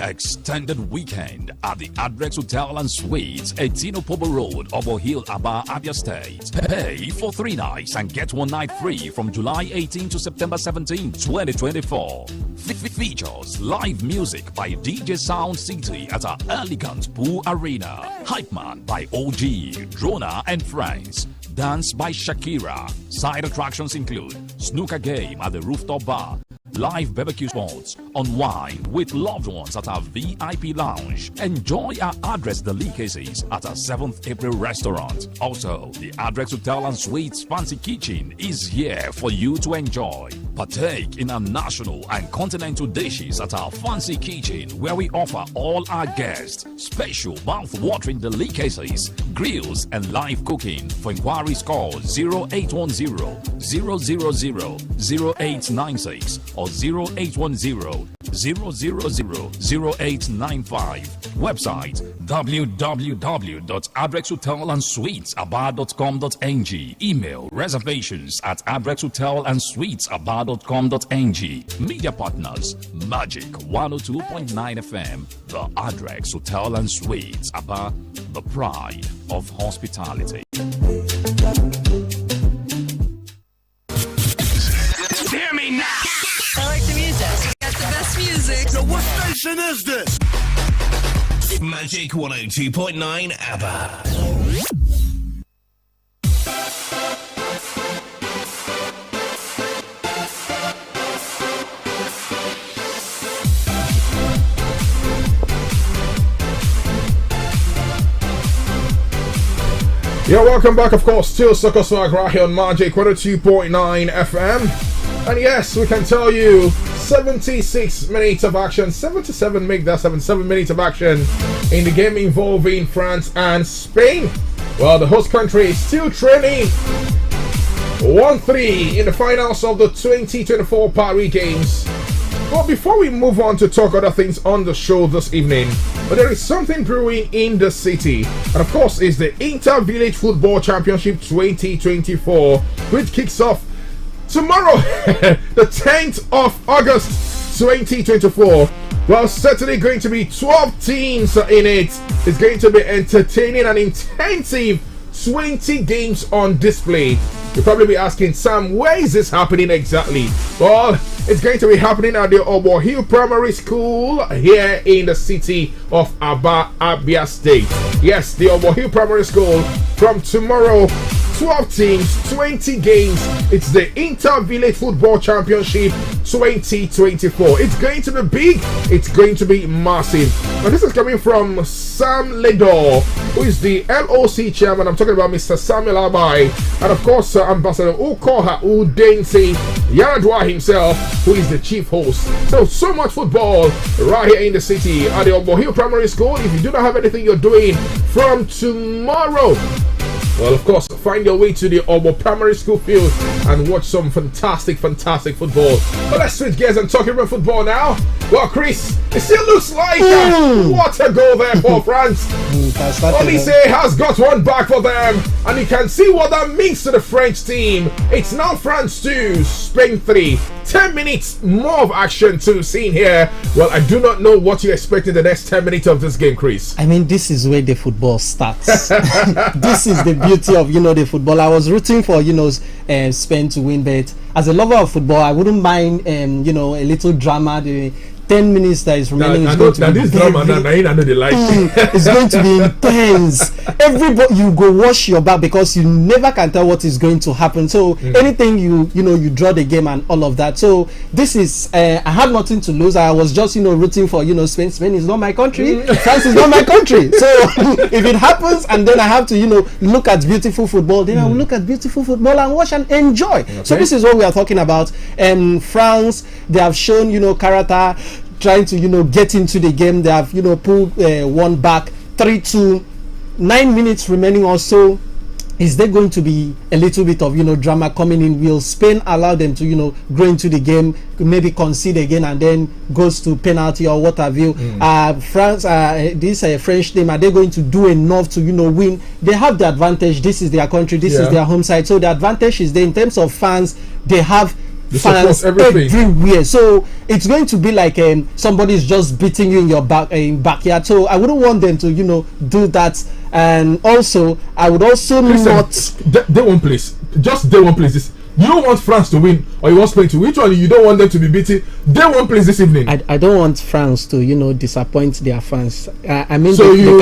Extended weekend at the Adrex Hotel and Suites, 18 Opobo Road, Obo Hill, Aba, Abia State. Pay for 3 nights and get 1 night free from July 18 to September 17, 2024. Features live music by DJ Sound City at our elegant pool arena. Hype Man by OG, Drona and Friends. Dance by Shakira. Side attractions include snooker game at the rooftop bar, live barbecue spots, unwind with loved ones at our VIP lounge. Enjoy our Address Delicacies at our 7th April restaurant. Also, the Address Hotel and Suites Fancy Kitchen is here for you to enjoy. Partake in our national and continental dishes at our Fancy Kitchen, where we offer all our guests special mouth-watering delicacies, grills, and live cooking. For inquiries, call 0810-000-0896 or 0810-000-0895. Website www.adrexhotelandsuitesaba.com.ng. Email reservations at adrexhotelandsuitesaba.com.ng. Media partners, Magic 102.9 FM, the Adrex Hotel and Suites Aba, the pride of hospitality. Hear me now. I like the music. Got the best music. So what station is this? Magic 102.9 ABBA. Yeah, welcome back, of course, to Soccer Swag right here on Magic 102.9 FM. And yes, we can tell you 76 minutes of action, 77 make that 77 minutes of action in the game involving France and Spain. Well, the host country is still trailing 1-3 in the finals of the 2024 Paris Games. But before we move on to talk other things on the show this evening, but there is something brewing in the city, and of course it's the Inter-Village Football Championship 2024, which kicks off tomorrow, the 10th of August 2024. Well, certainly going to be 12 teams in it. It's going to be entertaining and intensive 20 games on display. You'll probably be asking, Sam, where is this happening exactly? Well, it's going to be happening at the Obo Hill Primary School here in the city of Aba, Abia State. Yes, the Obo Hill Primary School from tomorrow 12 teams, 20 games. It's the Inter-Village Football Championship 2024. It's going to be big. It's going to be massive. And this is coming from Sam Ledor, who is the LOC chairman. I'm talking about Mr. Samuel Abai. And of course, Ambassador Ukoha Udense Yaradwa himself, who is the chief host. So much football right here in the city at the Obo Hill Primary School. If you do not have anything you're doing from tomorrow, well, of course, find your way to the Obo Primary School field and watch some fantastic football. But let's switch gears and talk about football now. Well, Chris, it still looks like what a goal there for France. Olise has got one back for them, and you can see what that means to the French team. It's now France 2, Spain 3. 10 minutes more of action to be seen here. Well, I do not know what you expect in the next 10 minutes of this game, Chris. I mean, this is where the football starts. This is the beauty of, the football. I was rooting for, Spain to win, but as a lover of football, I wouldn't mind, a little drama. The 10 minutes that is remaining is going to be it's going to be intense. Everybody, you go wash your back because you never can tell what is going to happen. So anything you draw the game and all of that. So this is I had nothing to lose. I was just rooting for Spain. Spain is not my country. France is not my country. So if it happens and then I have to look at beautiful football, then I will look at beautiful football and watch and enjoy. Okay. So this is what we are talking about. France, they have shown character, trying to get into the game. They have pulled one back, 3-2, 9 minutes remaining or so. Is there going to be a little bit of drama coming in? Will Spain allow them to go into the game, maybe concede again and then goes to penalty or what have you? France, this French team, are they going to do enough to win? They have the advantage. This is their country, this is their home side, so the advantage is there. In terms of fans, they have fans everywhere, so it's going to be like somebody's just beating you in your backyard. So I wouldn't want them to do that. And also I would also not they won't place, just they won't place this. You don't want France to win, or you want Spain to win? Which one? You don't want them to be beaten? They won't play this evening. I don't want France to disappoint their fans. I mean, so they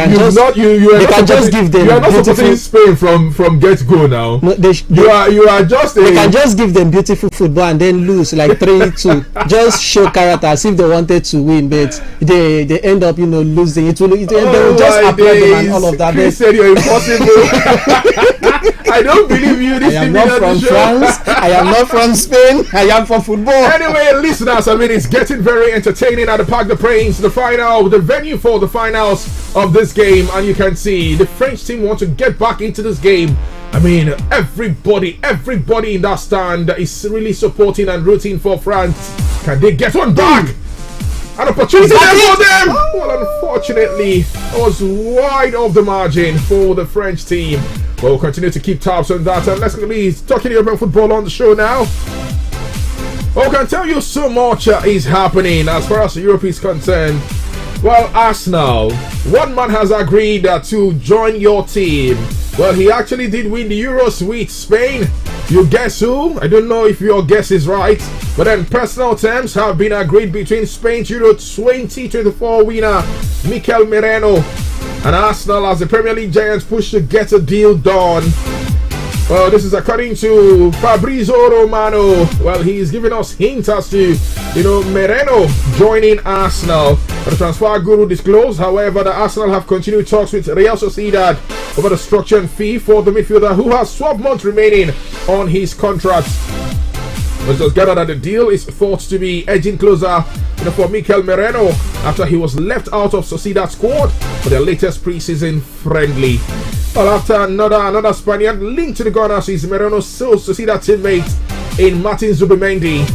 can just give them. You are not supporting Spain from get go now. No, you are just. They can just give them beautiful football and then lose like 3-2. Just show character as if they wanted to win, but they end up losing. They will just applaud them and all of that. Chris said you're impossible. I don't believe you. I am not from France. I am not from Spain. I am from football. Anyway, listeners, I mean, it's getting very entertaining at the Parc des Princes, the venue for the finals of this game, and you can see the French team want to get back into this game. I mean, everybody in that stand is really supporting and rooting for France. Can they get one back? An opportunity there for them. Well, unfortunately, it was wide off the margin for the French team. We'll continue to keep tabs on that, and let's be talking European football on the show now. I can tell you so much is happening as far as Europe is concerned. Well, Arsenal, one man has agreed to join your team. Well, he actually did win the Euros with Spain. You guess who? I don't know if your guess is right, but then personal terms have been agreed between Spain's Euro 2024 winner Mikel Merino and Arsenal as the Premier League giants push to get a deal done. Well, this is according to Fabrizio Romano. Well, he's giving us hints as to, Merino joining Arsenal. The transfer guru disclosed, however, that Arsenal have continued talks with Real Sociedad over the structure and fee for the midfielder who has 12 months remaining on his contract. It was gathered that the deal is thought to be edging closer for Mikel Merino after he was left out of Sociedad squad for their latest preseason friendly. Well, after another Spaniard linked to the Gunners is Merino's Sociedad teammate in Martin Zubimendi,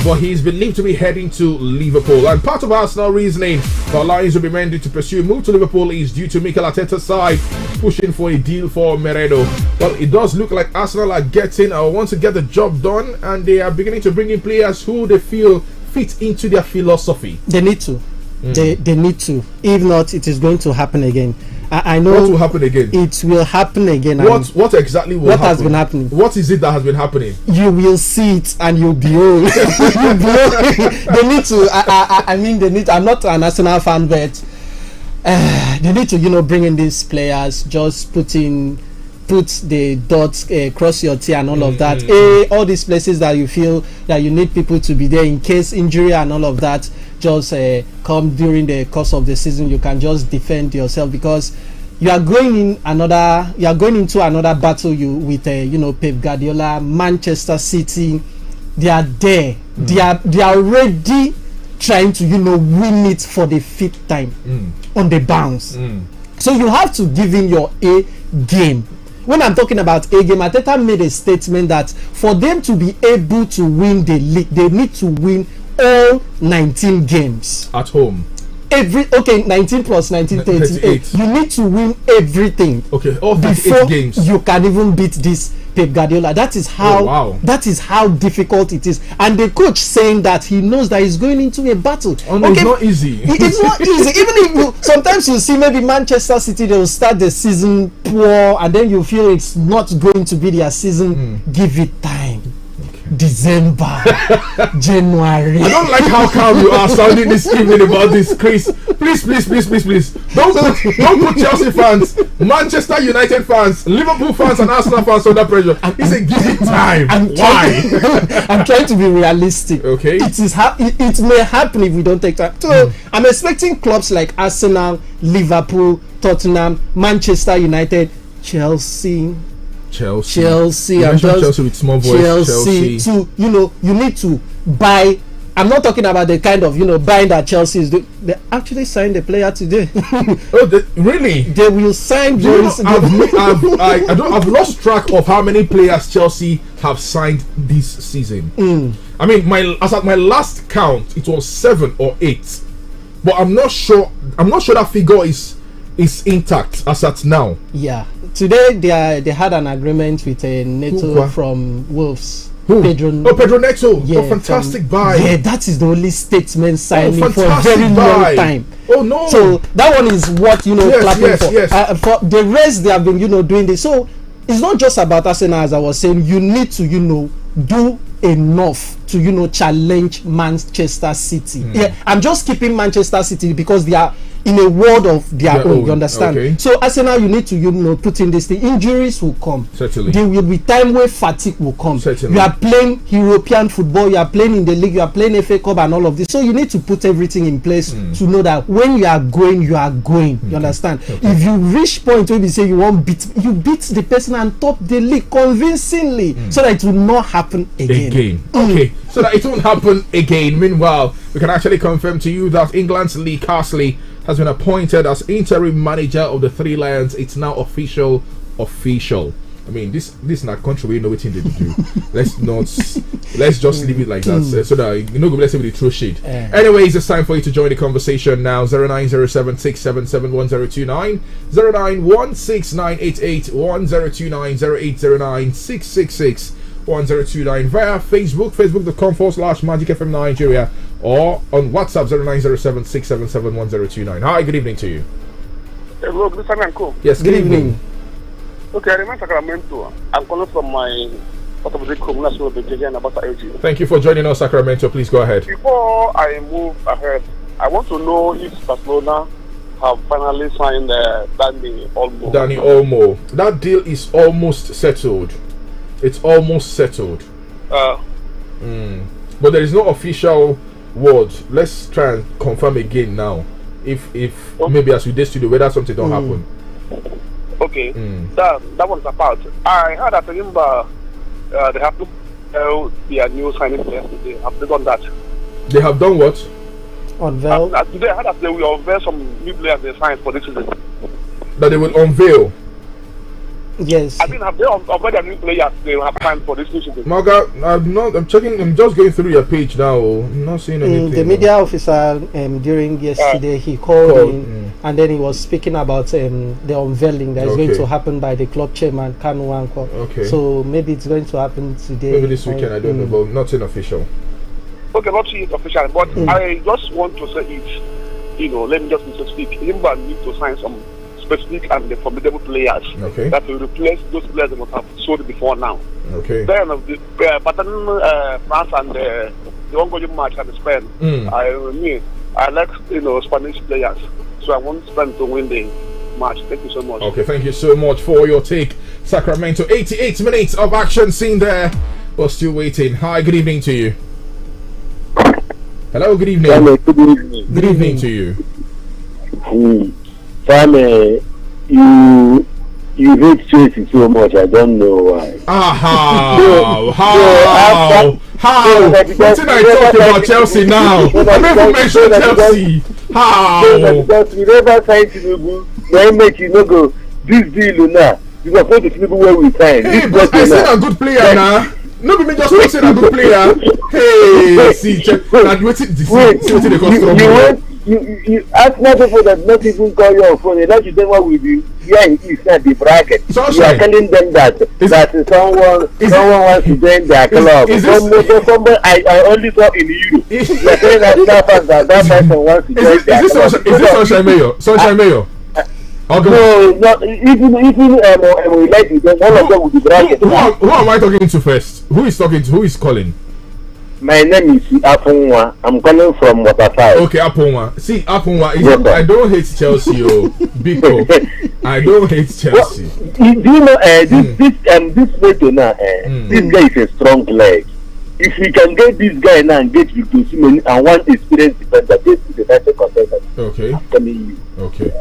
but he's believed to be heading to Liverpool. And part of Arsenal reasoning for allowing Zubimendi to pursue a move to Liverpool is due to Mikel Arteta's side pushing for a deal for Merino. Well, it does look like Arsenal are getting or want to get the job done, and they are beginning to bring in players who they feel fit into their philosophy. They need to. They need to. If not, it is going to happen again. I know what will happen again. It will happen again. What exactly will happen? What has been happening? What is it that has been happening? You will see it and you'll be old. They need to. I mean, they need. I'm not an Arsenal fan, but they need to, bring in these players. Just put in put the dots, cross your T and all of that. All these places that you feel that you need people to be there in case injury and all of that just come during the course of the season. You can just defend yourself because you are going into another battle with Pep Guardiola, Manchester City. They are there. They are already trying to win it for the 5th time on the bounce. So you have to give in your A game. When I'm talking about A game, Arteta made a statement that for them to be able to win the league, they need to win all 19 games at home. 19 plus 19, 38. You need to win everything. Okay, all 38 before games. You can even beat this Pep Guardiola. That is how difficult it is. And the coach saying that he knows that he's going into a battle. It's not easy. It's not easy. Even if sometimes you see maybe Manchester City, they will start the season poor, and then you feel it's not going to be their season. Give it time. December, January. I don't like how calm you are sounding this evening about this, Chris. Please. Don't put Chelsea fans, Manchester United fans, Liverpool fans, and Arsenal fans under pressure. He said, give it time. Why? I'm trying to be realistic. Okay. It may happen if we don't take time. So I'm expecting clubs like Arsenal, Liverpool, Tottenham, Manchester United, Chelsea. I'm Chelsea with small voice. Chelsea. To you need to buy. I'm not talking about the kind of buying that Chelsea is doing. They actually signed the player today. Really? They will sign. I've lost track of how many players Chelsea have signed this season. I mean, as at my last count, it was 7 or 8, but I'm not sure that figure is intact as at now. Yeah. Today they had an agreement with a Neto from Wolves. Pedro Neto. Yeah, fantastic buy. Yeah, that is the only statement signing for a very long time. Oh no. So that one is what clapping for. Yes. For the rest, they have been doing this. So it's not just about Arsenal, as I was saying. You need to do enough to challenge Manchester City. Yeah, I'm just keeping Manchester City because they are in a world of their own. You understand? Okay. So Arsenal, you need to put in this thing. Injuries will come. Certainly. There will be time where fatigue will come. Certainly. You are playing European football. You are playing in the league. You are playing FA Cup and all of this. So you need to put everything in place to know that when you are going, you are going. You understand? Okay. If you reach point where you say you beat the person and top the league convincingly, so that it will not happen again. Okay, so that it won't happen again. Meanwhile, we can actually confirm to you that England's Lee Carsley has been appointed as interim manager of the Three Lions. It's now official. I mean, this is not country we know what they do. Let's just leave it like that, so that go bless it with the true shit. Anyways, it's time for you to join the conversation now. 0907-677-1029, 0916-988-1029, 0809-666-1029 via facebook.com/MagicFM Nigeria, or on WhatsApp 0907-677-1029. Hi, good evening to you. Hello, good evening, Uncle. Yes, good evening. Okay, I remember Sacramento. I'm calling from my Thank you for joining us, Sacramento. Please go ahead. Before I move ahead, I want to know if Barcelona have finally signed Dani Olmo. That deal is almost settled. It's almost settled. But there is no official word. Let's try and confirm again now. If maybe as we did to the whether something don't happen. Okay. That one's apart. I heard that they have to tell their new signing yesterday. Have they done that? They have done what? Unveil. Today I heard that they will unveil some new players they signed for this season. That they will unveil. Yes. I mean, have they unveiled their new players they have signed for this season? Marga, I'm checking. I'm just going through your page now. I'm not seeing anything. The media officer during yesterday he called in and then he was speaking about the unveiling that is going to happen by the club chairman Kanu Wanko. Okay. So maybe it's going to happen today. Maybe this weekend. I don't know, but nothing official. Okay, not yet official, but I just want to say it. Let me just be specific. Limba need to sign some specific and the formidable players that will replace those players that must have sold before now. Okay. Then but then France and the ongoing match and Spain. I like Spanish players, so I want Spain to win the match. Thank you so much. Okay, thank you so much for your take. Sacramento. 88 minutes of action seen there. We're still waiting. Hi, good evening to you. Hello, good evening. Hello, good evening. Good evening to you. Family, you hate Chelsea so much. I don't know why. How? What did I talk about Chelsea now? I never mentioned Chelsea. How? Because we never signed Tinubu. Then make you no go this deal now. You are supposed to Tinubu where we sign. Hey, but I said a good player now. No, be me just saying a good player. Hey, see, you ask not people that not even call your phone. They let you tell what we do. Yeah, it's not the bracket. You are telling them that someone wants to join their club. Somebody I only saw in Europe. You are saying that person wants to join their club. Is this Sunshine Mayor? Sunshine Mayor? Okay. No, not even we like it. One of them will be bracket. Who am I talking to first? Who is talking to? Who is calling? My name is Apunwa. I'm calling from Waterfall. Okay, Apunwa. See, Apunwa, I don't hate Chelsea, because I don't hate Chelsea. Do you know this Neto now? This guy is a strong leg. If we can get this guy now and get Victor Osimhen and one experienced defender, this is the better contender. Okay. I'm telling you. Okay.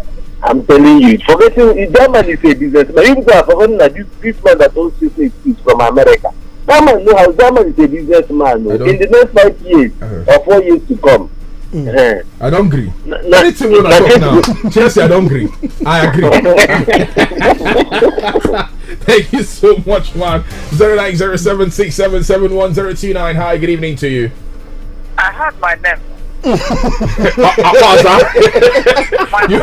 I'm telling you. Forgetting German is a businessman. Even though I've forgotten that this man that owns this is from America. German know how German is a businessman. In the next 5 years or 4 years to come. I don't agree. Anything when I talk now, Chelsea, I don't agree. I agree. Thank you so much, man. 0907677129. Hi, good evening to you. I heard my name. My you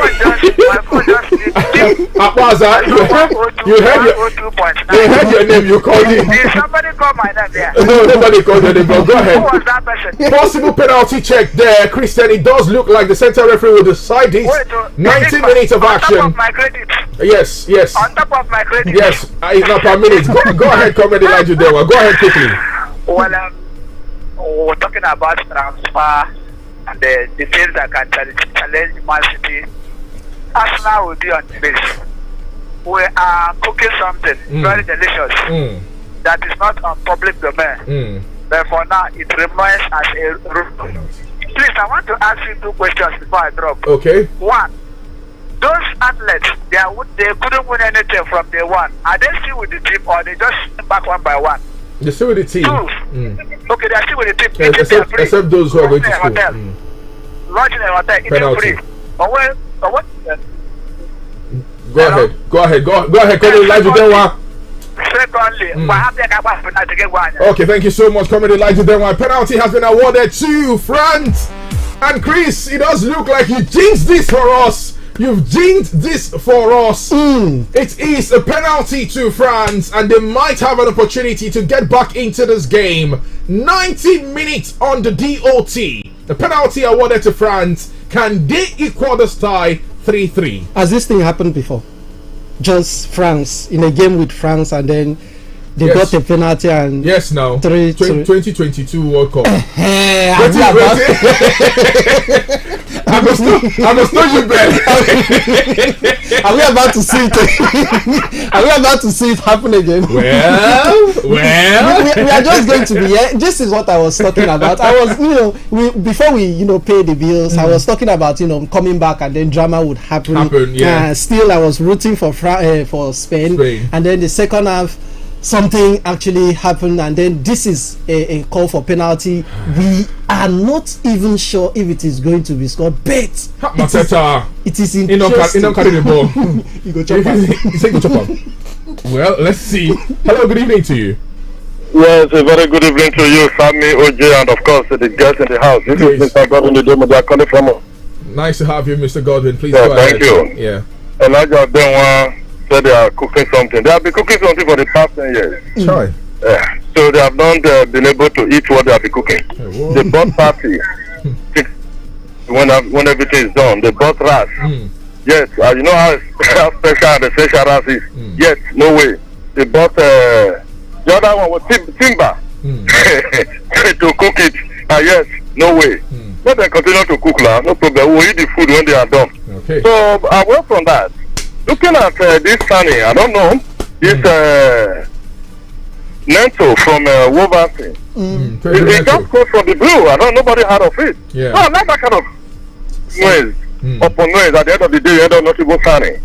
heard your name, you called in. Did somebody call my name there? No, nobody called your name, but go ahead. Who was that person? Possible penalty check there, Christian. It does look like the center referee will decide this. 90 minutes of action. On top of my credit. Yes. On top of my credit. Yes, it's not per minute. Go ahead, comment Elijah there. Go ahead quickly. Well, we're talking about transfer and the teams that can challenge Man City. Arsenal will be on the base. We are cooking something very delicious that is not on public domain. Therefore, now it remains as a rule. Please, I want to ask you 2 questions before I drop. Okay. One, those athletes, they couldn't win anything from day one. Are they still with the team or they just back one by one? They're still with the team. 2. Okay, they're still with the team. Except those who are going to school. Lodging in a hotel, eating free. But what? Go ahead. Come Elijah Denwa. Secondly, okay, thank you so much. Coming Elijah Denwa. Penalty has been awarded to France. And Chris, it does look like you jinxed this for us. You've jinxed this for us. It is a penalty to France, and they might have an opportunity to get back into this game. 90 minutes on the DOT. The penalty awarded to France. Can they equal the tie 3-3? Has this thing happened before? Just France in a game with France, and then they got a penalty and 2022 World Cup. I must know you better. Are we about to see it? Are we about to see it happen again? Well, we are just going to be here. This is what I was talking about. I was, before we, pay the bills, I was talking about, coming back and then drama would happen. Still, I was rooting for Spain, and then the second half, something actually happened, and then this is a call for penalty. We are not even sure if it is going to be scored, but it is interesting. Carry the ball. You go chop up. Well, let's see. Hello, good evening to you. Yes, a very good evening to you, Sammy, OJ, and of course the guests in the house. This is Mr. Godwin, the demo. They are calling from. Nice to have you, Mr. Godwin. Please go ahead. Thank you. Yeah. Elijah Denwa said they are cooking something. They have been cooking something for the past 10 years. Try. So they have not been able to eat what they have been cooking. They bought party. when everything is done, they bought rice. Yes, you know how special the special rice is. Yes, no way. They bought the other one was timber to cook it. Yes, no way. Let them continue to cook now. No problem. We'll eat the food when they are done. Okay. So away from that, looking at this signing, I don't know. This Neto from Wolverhampton. He just scored from the blue. I don't. Nobody heard of it. Yeah. No, not that kind of noise. Upon noise. At the end of the day, you end up not even signing.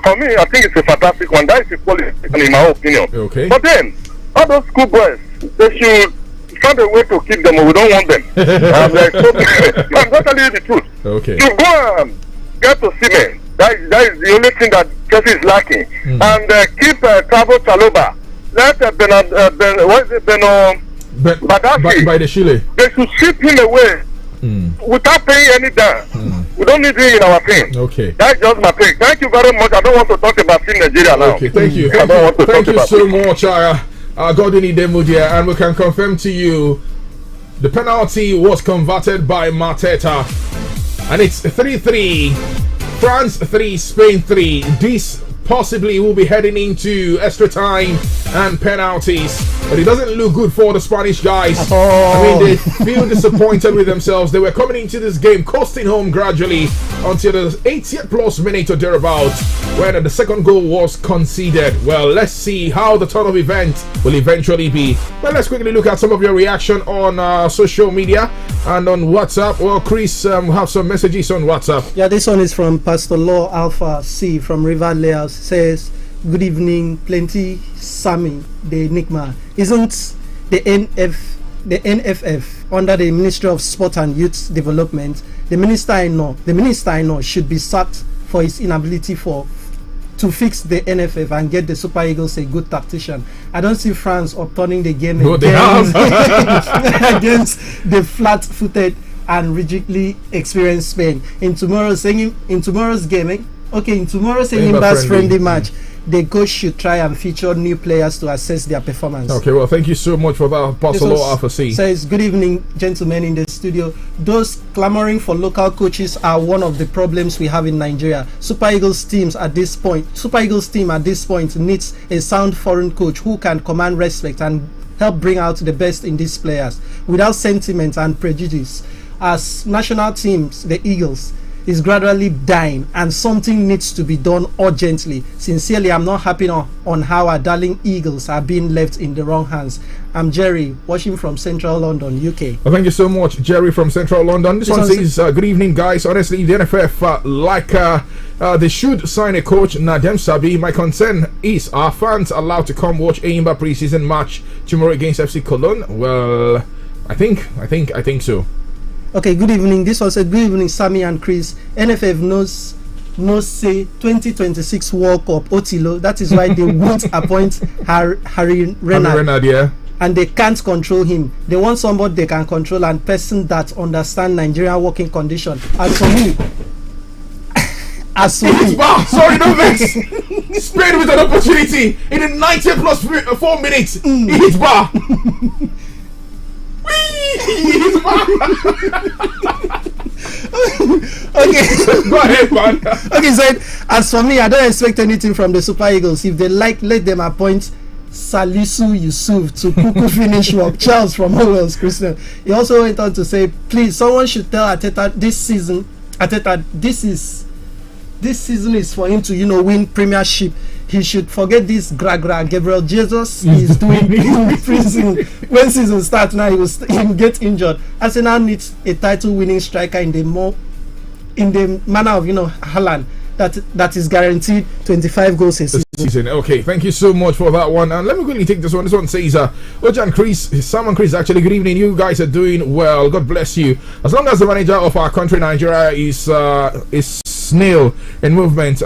For me, I think it's a fantastic one. That is a quality, in my opinion. Okay. But then, all those schoolboys, they should find a way to keep them, or we don't want them. I'm just telling you the truth. Okay. You go and get to cement. That is the only thing that Chelsea is lacking. And keep Travo Chaloba. Let Badashi. By the Chile. They should ship him away without paying any dime. We don't need him in our team. Okay. That's just my thing. Thank you very much. I don't want to talk about Team Nigeria now. Okay, thank you. Thank you so much, Godwin Idemudia, and we can confirm to you the penalty was converted by Mateta, and it's 3-3. France 3, Spain 3. This possibly will be heading into extra time and penalties, but it doesn't look good for the Spanish guys. I mean, they feel disappointed with themselves. They were coming into this game coasting home gradually until the 80th plus minute or thereabouts, when the second goal was conceded. Well, let's see how the turn of events will eventually be. Well, let's quickly look at some of your reaction on social media and on WhatsApp. Well, Chris, we have some messages on WhatsApp. Yeah, this one is from Pastor Law Alpha C from River Layout. Says, good evening, plenty Sammy, the Enigma. Isn't the NFF under the Ministry of Sport and Youth Development? The minister I know should be sacked for his inability to fix the NFF and get the Super Eagles a good tactician. I don't see France upturning the game against the flat-footed and rigidly experienced Spain in tomorrow's gaming. Okay, in tomorrow's Imbas friendly match, the coach should try and feature new players to assess their performance. Okay, well, thank you so much for that, Pastor Alpha C. Says, good evening, gentlemen in the studio. Those clamoring for local coaches are one of the problems we have in Nigeria. Super Eagles team at this point needs a sound foreign coach who can command respect and help bring out the best in these players without sentiment and prejudice. As national teams, the Eagles is gradually dying and something needs to be done urgently. Sincerely, I'm not happy on how our darling Eagles are being left in the wrong hands. I'm Jerry, watching from Central London, UK. Well, thank you so much, Jerry from Central London. This one says, good evening, guys. Honestly, the NFF, they should sign a coach, Nadem Sabi. My concern is, are fans allowed to come watch Aimba preseason match tomorrow against FC Cologne? Well, I think so. Okay, good evening. This was a good evening, Sammy and Chris. NFF knows say 2026 World Cup Otilo. That is why they won't appoint Harry Renard. Yeah. And they can't control him. They want somebody they can control and person that understand Nigerian working condition. As for me, sorry, no vex. Spain with an opportunity in the 90 plus 4 minutes. He hits bar. Okay, go ahead, man. Okay, so as for me, I don't expect anything from the Super Eagles. If they like, let them appoint Salisu Yusuf to Kuku finish work. Charles from Howells Christian. He also went on to say, please, someone should tell Arteta this season is for him to win Premiership. He should forget this Gragra. Gabriel Jesus is doing in prison. When season starts now, he will get injured. Arsenal needs a title-winning striker in the manner of Haaland. That is guaranteed 25 goals a season. Okay, thank you so much for that one. And let me quickly take this one. This one says, Ojan Chris, Sam and Chris, actually, good evening. You guys are doing well. God bless you. As long as the manager of our country, Nigeria, is snail in movement,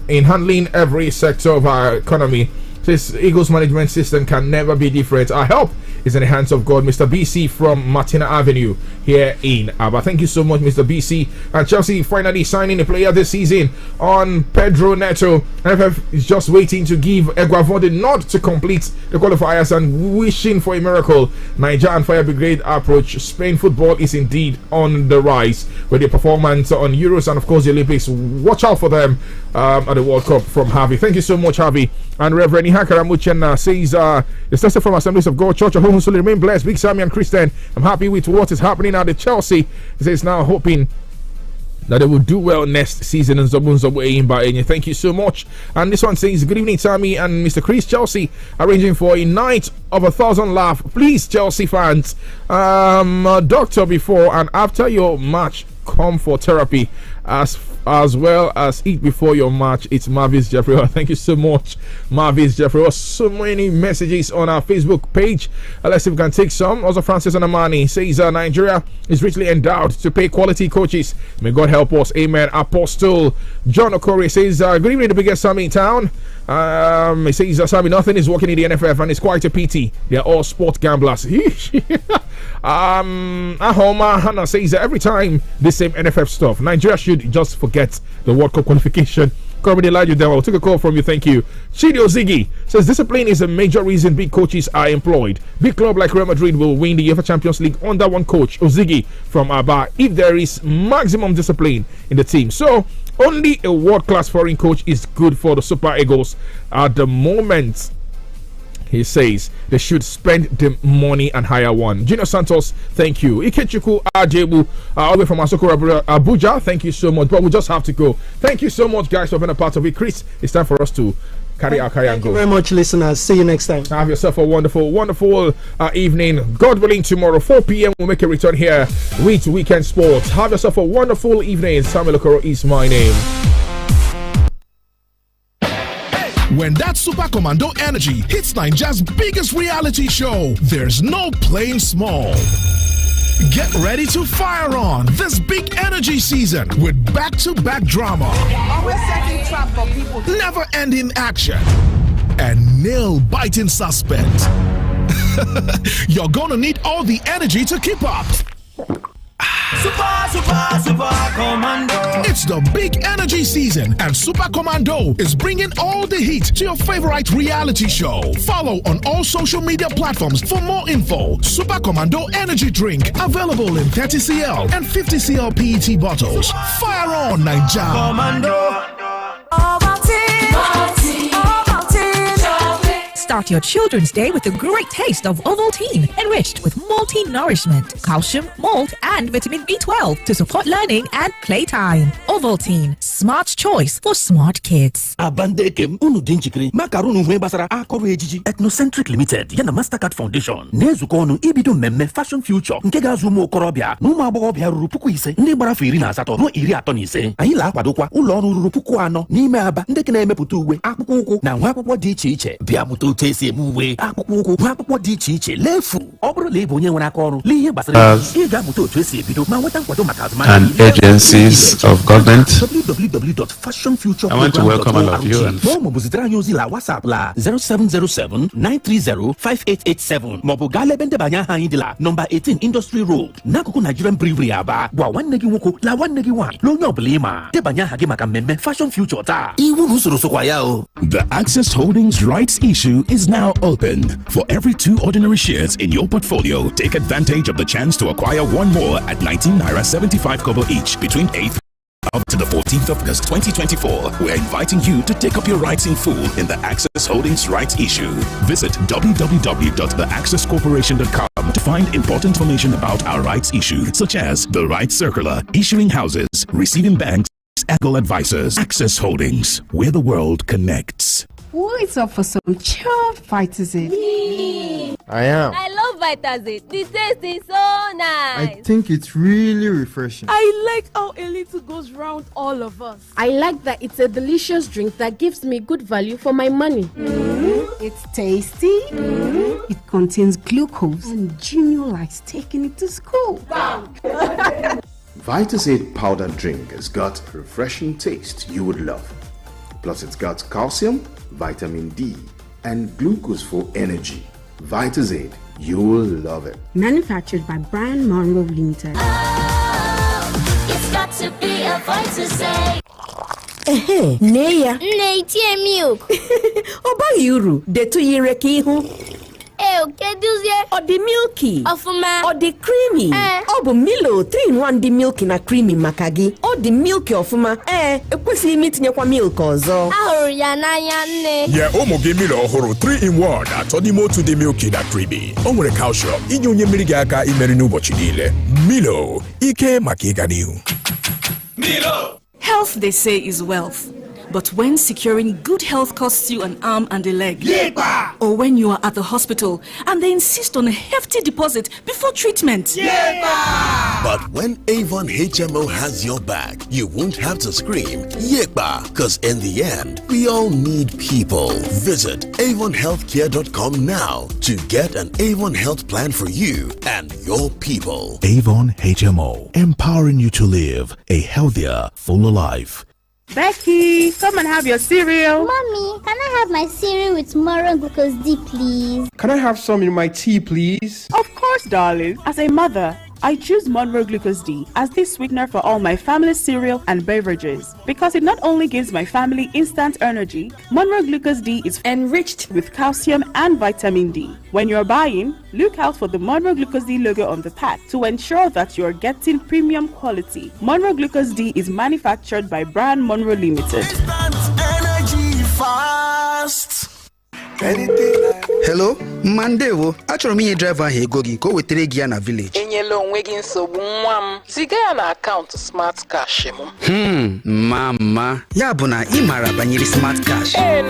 in handling every sector of our economy, this Eagles management system can never be different. Our help is in the hands of God. Mr. BC from Martina Avenue here in Aba. Thank you so much, Mr. BC. And Chelsea finally signing a player this season on Pedro Neto. NFF is just waiting to give Eguavon the nod to complete the qualifiers and wishing for a miracle. Niger and Fire Brigade approach. Spain football is indeed on the rise with their performance on Euros and of course the Olympics. Watch out for them at the World Cup from Harvey. Thank you so much, Harvey. And Reverend Ihakaramuchen says, the sister from Assemblies of God Church of Home Soul remain blessed. Big Sammy and Christian, I'm happy with what is happening at the Chelsea. He says now hoping that they will do well next season in Zobu. Thank you so much. And this one says, good evening, Tammy and Mr. Chris. Chelsea arranging for a night of 1,000 laugh. Please, Chelsea fans, doctor before and after your match, come for therapy as well as eat before your match. It's Marvis Jeffrey. Thank you so much, Marvis Jeffrey. So many messages on our Facebook page. Let's see if we can take some. Also, Francis Anamani says Nigeria is richly endowed to pay quality coaches. May God help us. Amen. Apostle John Okori says good evening, the biggest Sammy in town. He says Sammy, nothing is working in the NFF and it's quite a pity. They're all sport gamblers. Ahoma Hannah says every time the same NFF stuff. Nigeria should just forget the World Cup qualification. Comedy Elijah Demo, I'll take a call from you. Thank you. Chidio Ziggy says discipline is a major reason big coaches are employed. Big club like Real Madrid will win the UEFA Champions League under one coach, Ozigi from Aba, if there is maximum discipline in the team. So only a world-class foreign coach is good for the Super Eagles at the moment. He says they should spend the money and hire one. Gino Santos, thank you. Ikechukwu Ajebu, all the way from Asoko Abuja, thank you so much. But we just have to go. Thank you so much, guys, for being a part of it. Chris, it's time for us to carry and go. Thank you very much, listeners. See you next time. Have yourself a wonderful evening. God willing, tomorrow 4 p.m. we'll make a return here with Weekend Sports. Have yourself a wonderful evening. Samuel Okoro is my name. When that Super Commando energy hits Nigeria's biggest reality show, there's no playing small. Get ready to fire on this big energy season with back-to-back drama, always setting trap for people, never-ending action, and nail-biting suspense. You're gonna need all the energy to keep up. Super Commando. It's the big energy season, and Super Commando is bringing all the heat to your favorite reality show. Follow on all social media platforms for more info. Super Commando energy drink available in 30cl and 50cl PET bottles. Fire on, Nigeria. Commando. Start your children's day with a great taste of Ovaltine, enriched with multi-nourishment, calcium, malt, and vitamin B12 to support learning and playtime. Ovaltine, smart choice for smart kids. Abandekem unu dinjikiri makarunu hwe basara akọrọ ejiji Ethnocentric Limited yana Mastercard Foundation na-ezukọ ọnụ ibido mmemme Fashion Future nke ga-azụ ụmụ okorobịa na ụmụ agbọghọbịa ruru 5,000 ndị gbara afọ 18 ruo 35. Anyị na-akwadokwa ụlọ ọrụ ruru 4,000 n'ime Aba ndị ka na-emepụta uwe, akpụkpọ ụkwụ na nwa akwụkwọ dị iche iche. Bịa mụta otu esi eme uwe, akpụkpọ ụkwụ, nwa akwụkwọ dị iche iche lefu. Ọ bụrụ na ị bụ onye nwere aka ọrụ n'ihe gbasara ị ga-amụta otu esi ebido ma nweta nkwado maka azụmahịa and agencies of government. www.fashionfuture.org. I want to welcome all of you. Maọbụ zitere anyị ozi la WhatsApp la 0707-930-5887 maọbụ gaa lebe ndebanye aha anyị dị la nọmba 18 Industry Road n'akụkụ Nigerian Brewery Aba. Gwa nwanne gị nwoke la nwanne gị nwaanyị na onye ọbụla ịma debanye aha gị maka mmemme Fashion Future taa. Iwu na usoro sokwa ya o. The Access Holdings rights issue is now open. For every 2 ordinary shares in your portfolio, take advantage of the chance to acquire one more at 19 naira 75 kobo each between 8th up to the 14th of August 2024. We're inviting you to take up your rights in full in the Access Holdings rights issue. Visit www.theaccesscorporation.com to find important information about our rights issue, such as the rights circular, issuing houses, receiving banks, legal advisors. Access Holdings, where the world connects. Who is up for some chilled Vitazen? Me. I am. I love Vitazen. The taste is so nice. I think it's really refreshing. I like how a little goes round all of us. I like that it's a delicious drink that gives me good value for my money. It's tasty. It contains glucose and Junior likes taking it to school. Vitazen powder drink has got a refreshing taste you would love. Plus it's got calcium, vitamin D, and glucose for energy. Vitazen, you'll love it. Manufactured by Brian Monroe Limited. It's got to be a Vitazen. Neya. Neitie milk. Oba yuru, detu yireke ihu. Ọ dị milky ọfụma, ọ dị creamy, ọ bụ Milo 3-in-1 dị milky na creamy maka gị. Ọ dị milky ọfụma, ekwesịghị m itinyekwa milk ọzọ. Ahụrụ ya n'anya nne. Nye ụmụ gị Milo ọhụrụ 3-in-1 atọ n'ime otu dị milky na creamy. O nwere calcium inye onye mmiri gị aka imeri n'ụbọchị niile. Milo, ike maka ịga n'ihu. Milo! Health, they say, is wealth. But when securing good health costs you an arm and a leg, Yepa! Or when you are at the hospital and they insist on a hefty deposit before treatment, Yepa! But when Avon HMO has your back, you won't have to scream Yepa, because in the end, we all need people. Visit avonhealthcare.com now to get an Avon health plan for you and your people. Avon HMO, empowering you to live a healthier, fuller life. Becky, come and have your cereal. Mommy, can I have my cereal with moral glucose D, please? Can I have some in my tea, please? Of course, darling. As a mother, I choose Monroe Glucose D as the sweetener for all my family's cereal and beverages because it not only gives my family instant energy, Monroe Glucose D is enriched with calcium and vitamin D. When you're buying, look out for the Monroe Glucose D logo on the pack to ensure that you're getting premium quality. Monroe Glucose D is manufactured by Brand Monroe Limited. Energy fast. Hello, Mandewo. Achọrọ m inye driver ahụ ego gị ka o wetere gị ya na village. Enyela onwe gị nsogbu nwa m. Ziga ya na akaụntụ Smart Cash m. Mama. Ya bụ na ị maara banyere Smart Cash. Ha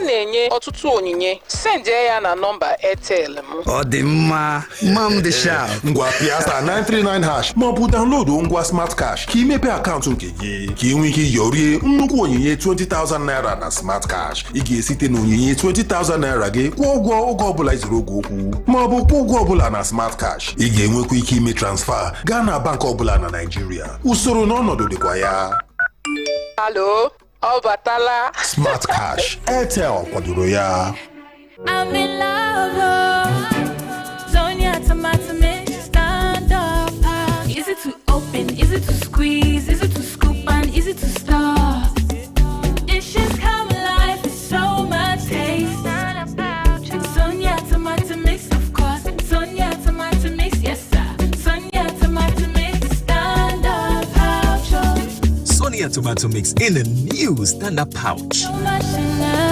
na-enye ọtụtụ onyinye. Send ya na nọmba Airtel m. Ọ dị mma. Mam dị sharp. Ngwa Piasta 939 hash ma ọ bụ download ngwa Smart Cash ka imepe akaụntụ nke gị ka ị nwee ike yorie nnukwu onyinye 20,000 naira na Smart Cash. Ị ga-esite na onyinye 20,000 naira gị kwụọ ụgwọ oge ọbụla izuru oge okwu ma ọ bụ kwụọ ụgwọ ọbụla na Smart Cash. Ị ga-enwekwa ike ime transfer gaa na bank ọbụla na Nigeria. Usoro na ọnọdụ dịkwa ya. Hello, ọ batala. Smart Cash, Airtel kwadoro ya. I'm in love. Sonia tomato mix, stand up. Easy to open, easy to squeeze, easy to scoop and easy to stir. Dishes come alive with so much taste. Sonia tomato mix, of course. Sonia tomato mix, yes sir. Sonia tomato mix, stand up pouch. Sonia tomato mix in a new stand-up pouch. So much in love.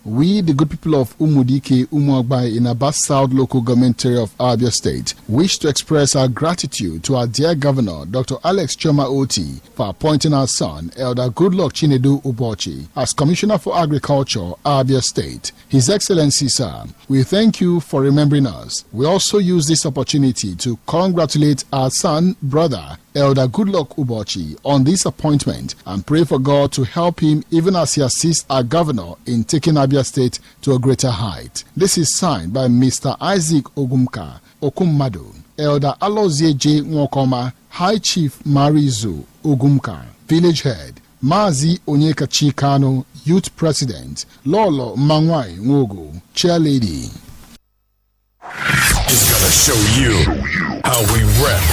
We, the good people of Umudike, Umuagbai in Aba South local government area of Abia State, wish to express our gratitude to our dear Governor, Dr. Alex Choma Oti, for appointing our son, Elder Goodluck Chinedu Ubochi, as Commissioner for Agriculture, Abia State. His Excellency, sir, we thank you for remembering us. We also use this opportunity to congratulate our son, brother, Elder Goodluck Ubochi, on this appointment and pray for God to help him even as he assists our governor in taking Abia State to a greater height. This is signed by Mr. Isaac Ogumka Okummadu, Elder Alozie J. Nwokoma, High Chief Marizu Ogumka, Village Head, Mazi Onyeka Chikano, Youth President, Lolo Mangwai Nwogo, Chair Lady. It's gonna show you how we rap.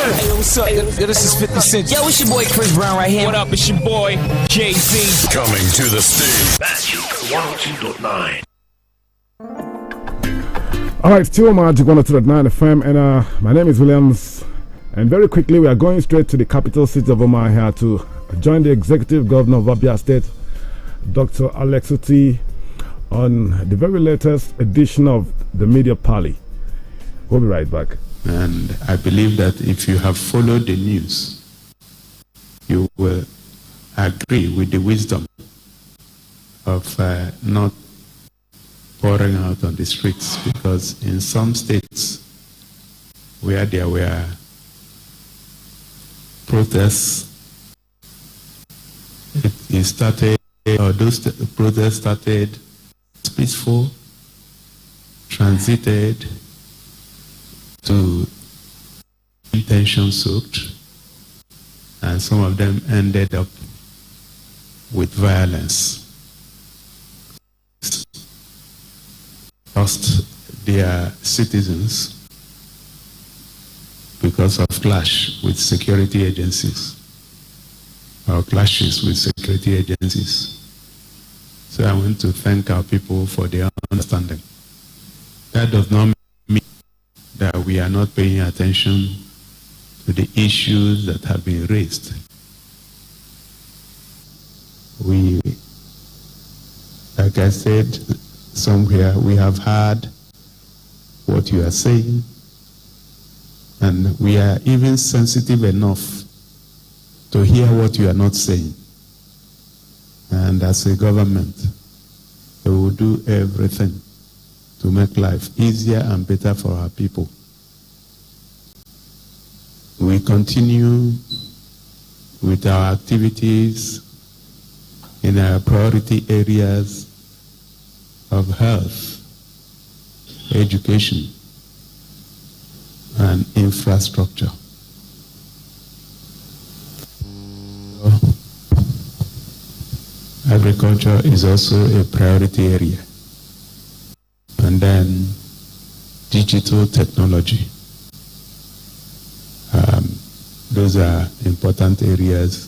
Hey, what's up? Yo, this is 50 Cent. Yo, it's your boy Chris Brown right here. What up? It's your boy Jay-Z. Coming to the stage. Magic 102.9. All right, still on Magic 102.9 FM, and my name is Williams. And very quickly, we are going straight to the capital city of Omar here to join the executive governor of Abia State, Dr. Alex Oti, on the very latest edition of the Media Parley. We'll be right back. And I believe that if you have followed the news, you will agree with the wisdom of not pouring out on the streets, because in some states where there were protests, it started, or those protests started peaceful, transited to tension soaked, and some of them ended up with violence. Lost their citizens because of clash with security agencies or clashes with security agencies. So I want to thank our people for their understanding. That does not mean that we are not paying attention to the issues that have been raised. We, like I said somewhere, we have heard what you are saying, And we are even sensitive enough to hear what you are not saying. And as a government, we will do everything to make life easier and better for our people. We continue with our activities in our priority areas of health, education, and infrastructure. Agriculture is also a priority area. And then digital technology. Those are important areas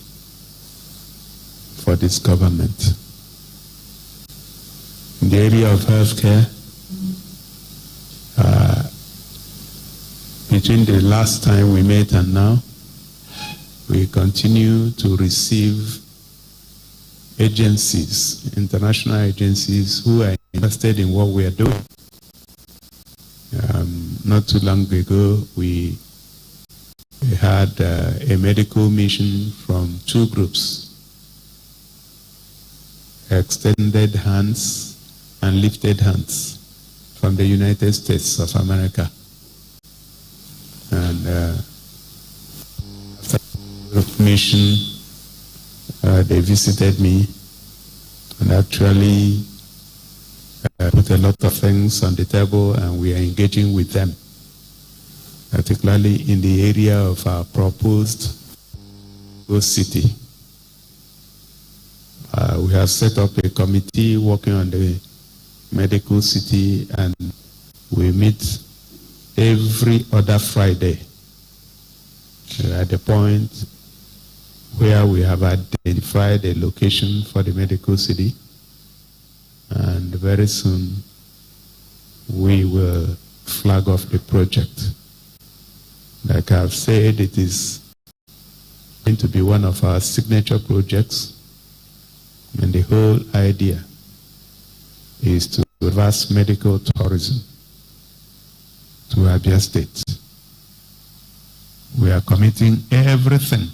for this government. In the area of healthcare, between the last time we met and now, we continue to receive agencies, international agencies, who are interested in what we are doing. Not too long ago, we had a medical mission from two groups, Extended Hands and Lifted Hands, from the United States of America. And after the mission, they visited me and actually put a lot of things on the table, and we are engaging with them, particularly in the area of our proposed city. We have set up a committee working on the medical city, and we meet every other Friday at the point where we have identified a location for the medical city, and very soon we will flag off the project. Like I've said, it is going to be one of our signature projects, and the whole idea is to reverse medical tourism to Abia State. We are committing everything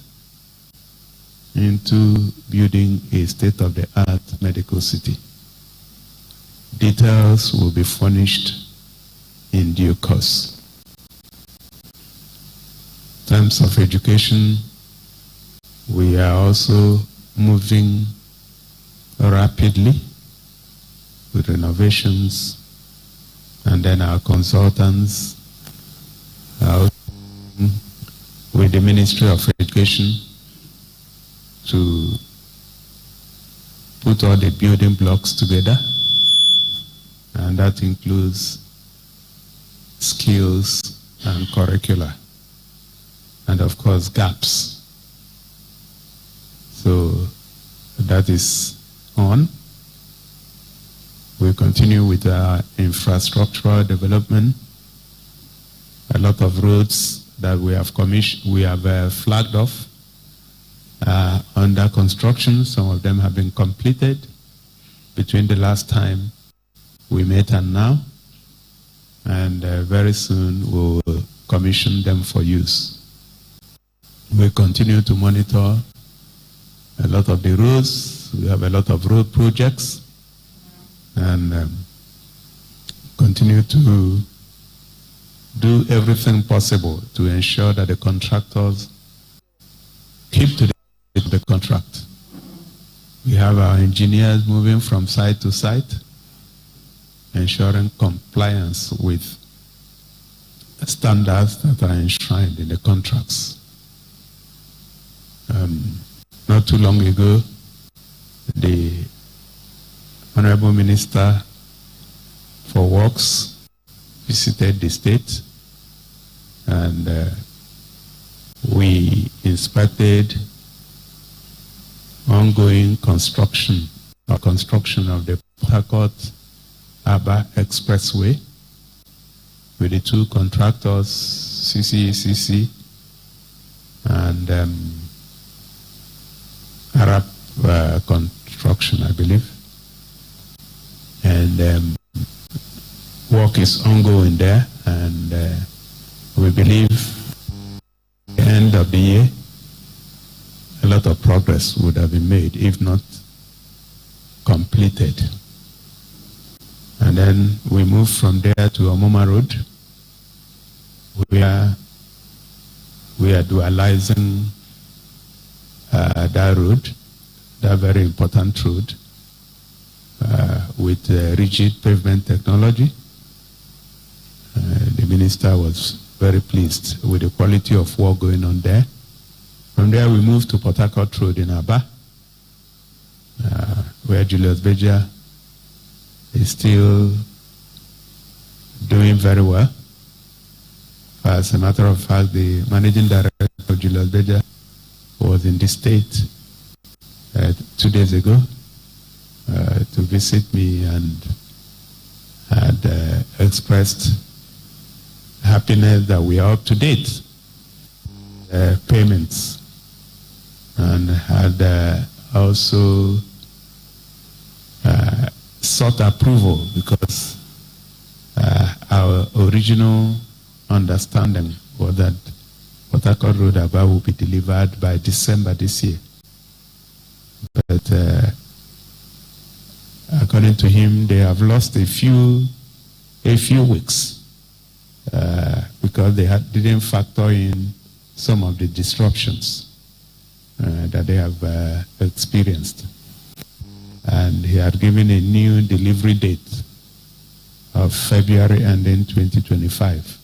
into building a state-of-the-art medical city. Details will be furnished in due course. In terms of education, we are also moving rapidly with renovations, and then our consultants are with the Ministry of Education to put all the building blocks together, and that includes skills and curricula, and of course gaps. So that is on. We continue with our infrastructural development. A lot of roads that we have flagged off under construction. Some of them have been completed between the last time we met and now, and very soon we'll commission them for use. We continue to monitor a lot of the roads. We have a lot of road projects, and continue to do everything possible to ensure that the contractors keep to the contract. We have our engineers moving from site to site, ensuring compliance with standards that are enshrined in the contracts. Not too long ago, the Honorable Minister for Works visited the state, and we inspected ongoing construction of the Port Harcourt-Aba Expressway with the two contractors, CCECC and Arab Construction, I believe. And work is ongoing there, and we believe of the year, a lot of progress would have been made, if not completed. And then we moved from there to Omoma Road, where we are dualizing that road, that very important road, with rigid pavement technology. The minister was very pleased with the quality of work going on there. From there, we moved to Port Harcourt Road in Aba, where Julius Berger is still doing very well. As a matter of fact, the managing director of Julius Berger was in this state 2 days ago to visit me and had expressed happiness that we are up to date payments, and had also sought approval because our original understanding was that Port Harcourt Road Aba will be delivered by December this year. But according to him, they have lost a few weeks because they didn't factor in some of the disruptions that they have experienced. And he had given a new delivery date of February ending 2025.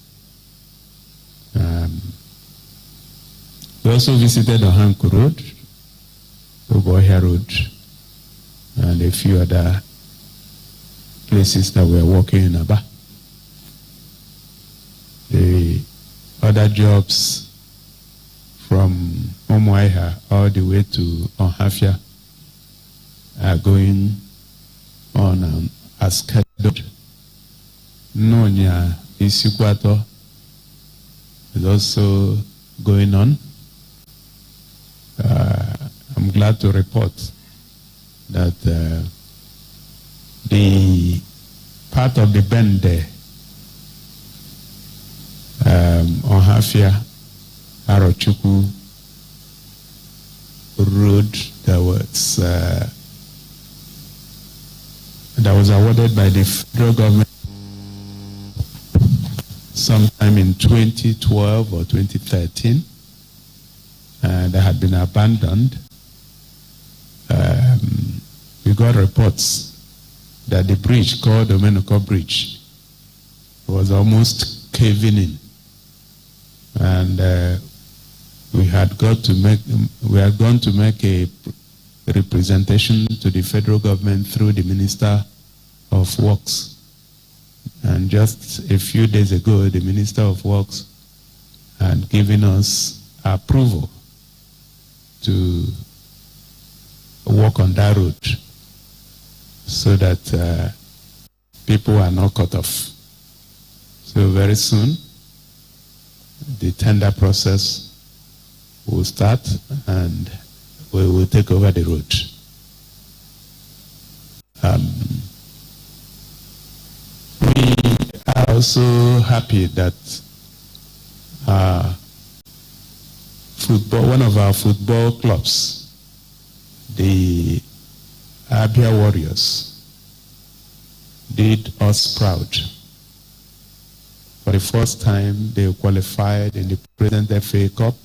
We also visited Ohanku Road, Obohia Road, and a few other places that we are working in Aba. The other jobs from Omoaiha all the way to Onhafia are going on as scheduled. Nonya Isikwato is also going on. I'm glad to report that the part of the bend there, Onhafia, Arochukwu Road, that was awarded by the federal government sometime in 2012 or 2013, that had been abandoned. We got reports that the bridge called Omenuko Bridge was almost caving in, and we had gone to make a representation to the federal government through the Minister of Works. And just a few days ago, the Minister of Works had given us approval to work on that road so that people are not cut off. So very soon, the tender process will start and we will take over the road. We are also happy that one of our football clubs, the Abia Warriors, did us proud. For the first time, they qualified in the present FA Cup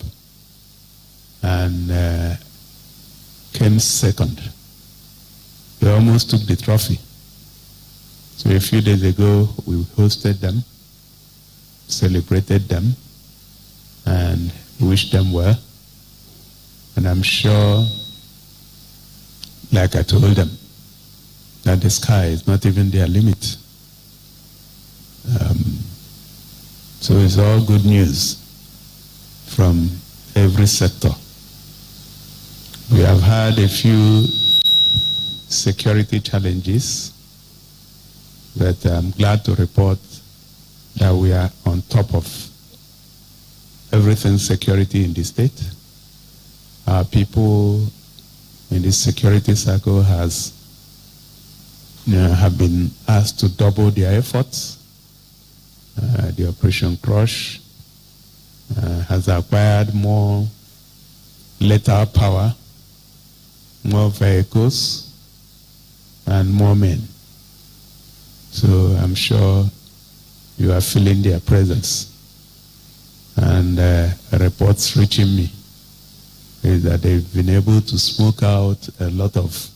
and came second. They almost took the trophy. So a few days ago, we hosted them, celebrated them, and wished them well. And I'm sure, like I told them, that the sky is not even their limit. So it's all good news from every sector. We have had a few security challenges, but I'm glad to report that we are on top of everything security in the state. Our people in this security circle have been asked to double their efforts. The Operation Crush has acquired more lethal power, more vehicles, and more men. So I'm sure you are feeling their presence. And reports reaching me is that they've been able to smoke out a lot of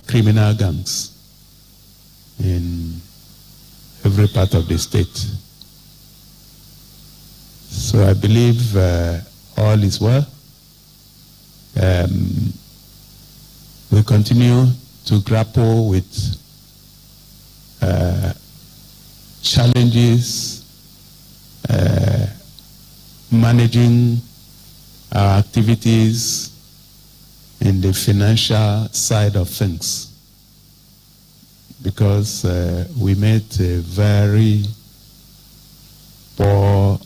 criminal gangs in every part of the state. So I believe all is well. We continue to grapple with challenges, managing our activities in the financial side of things, because we made a very poor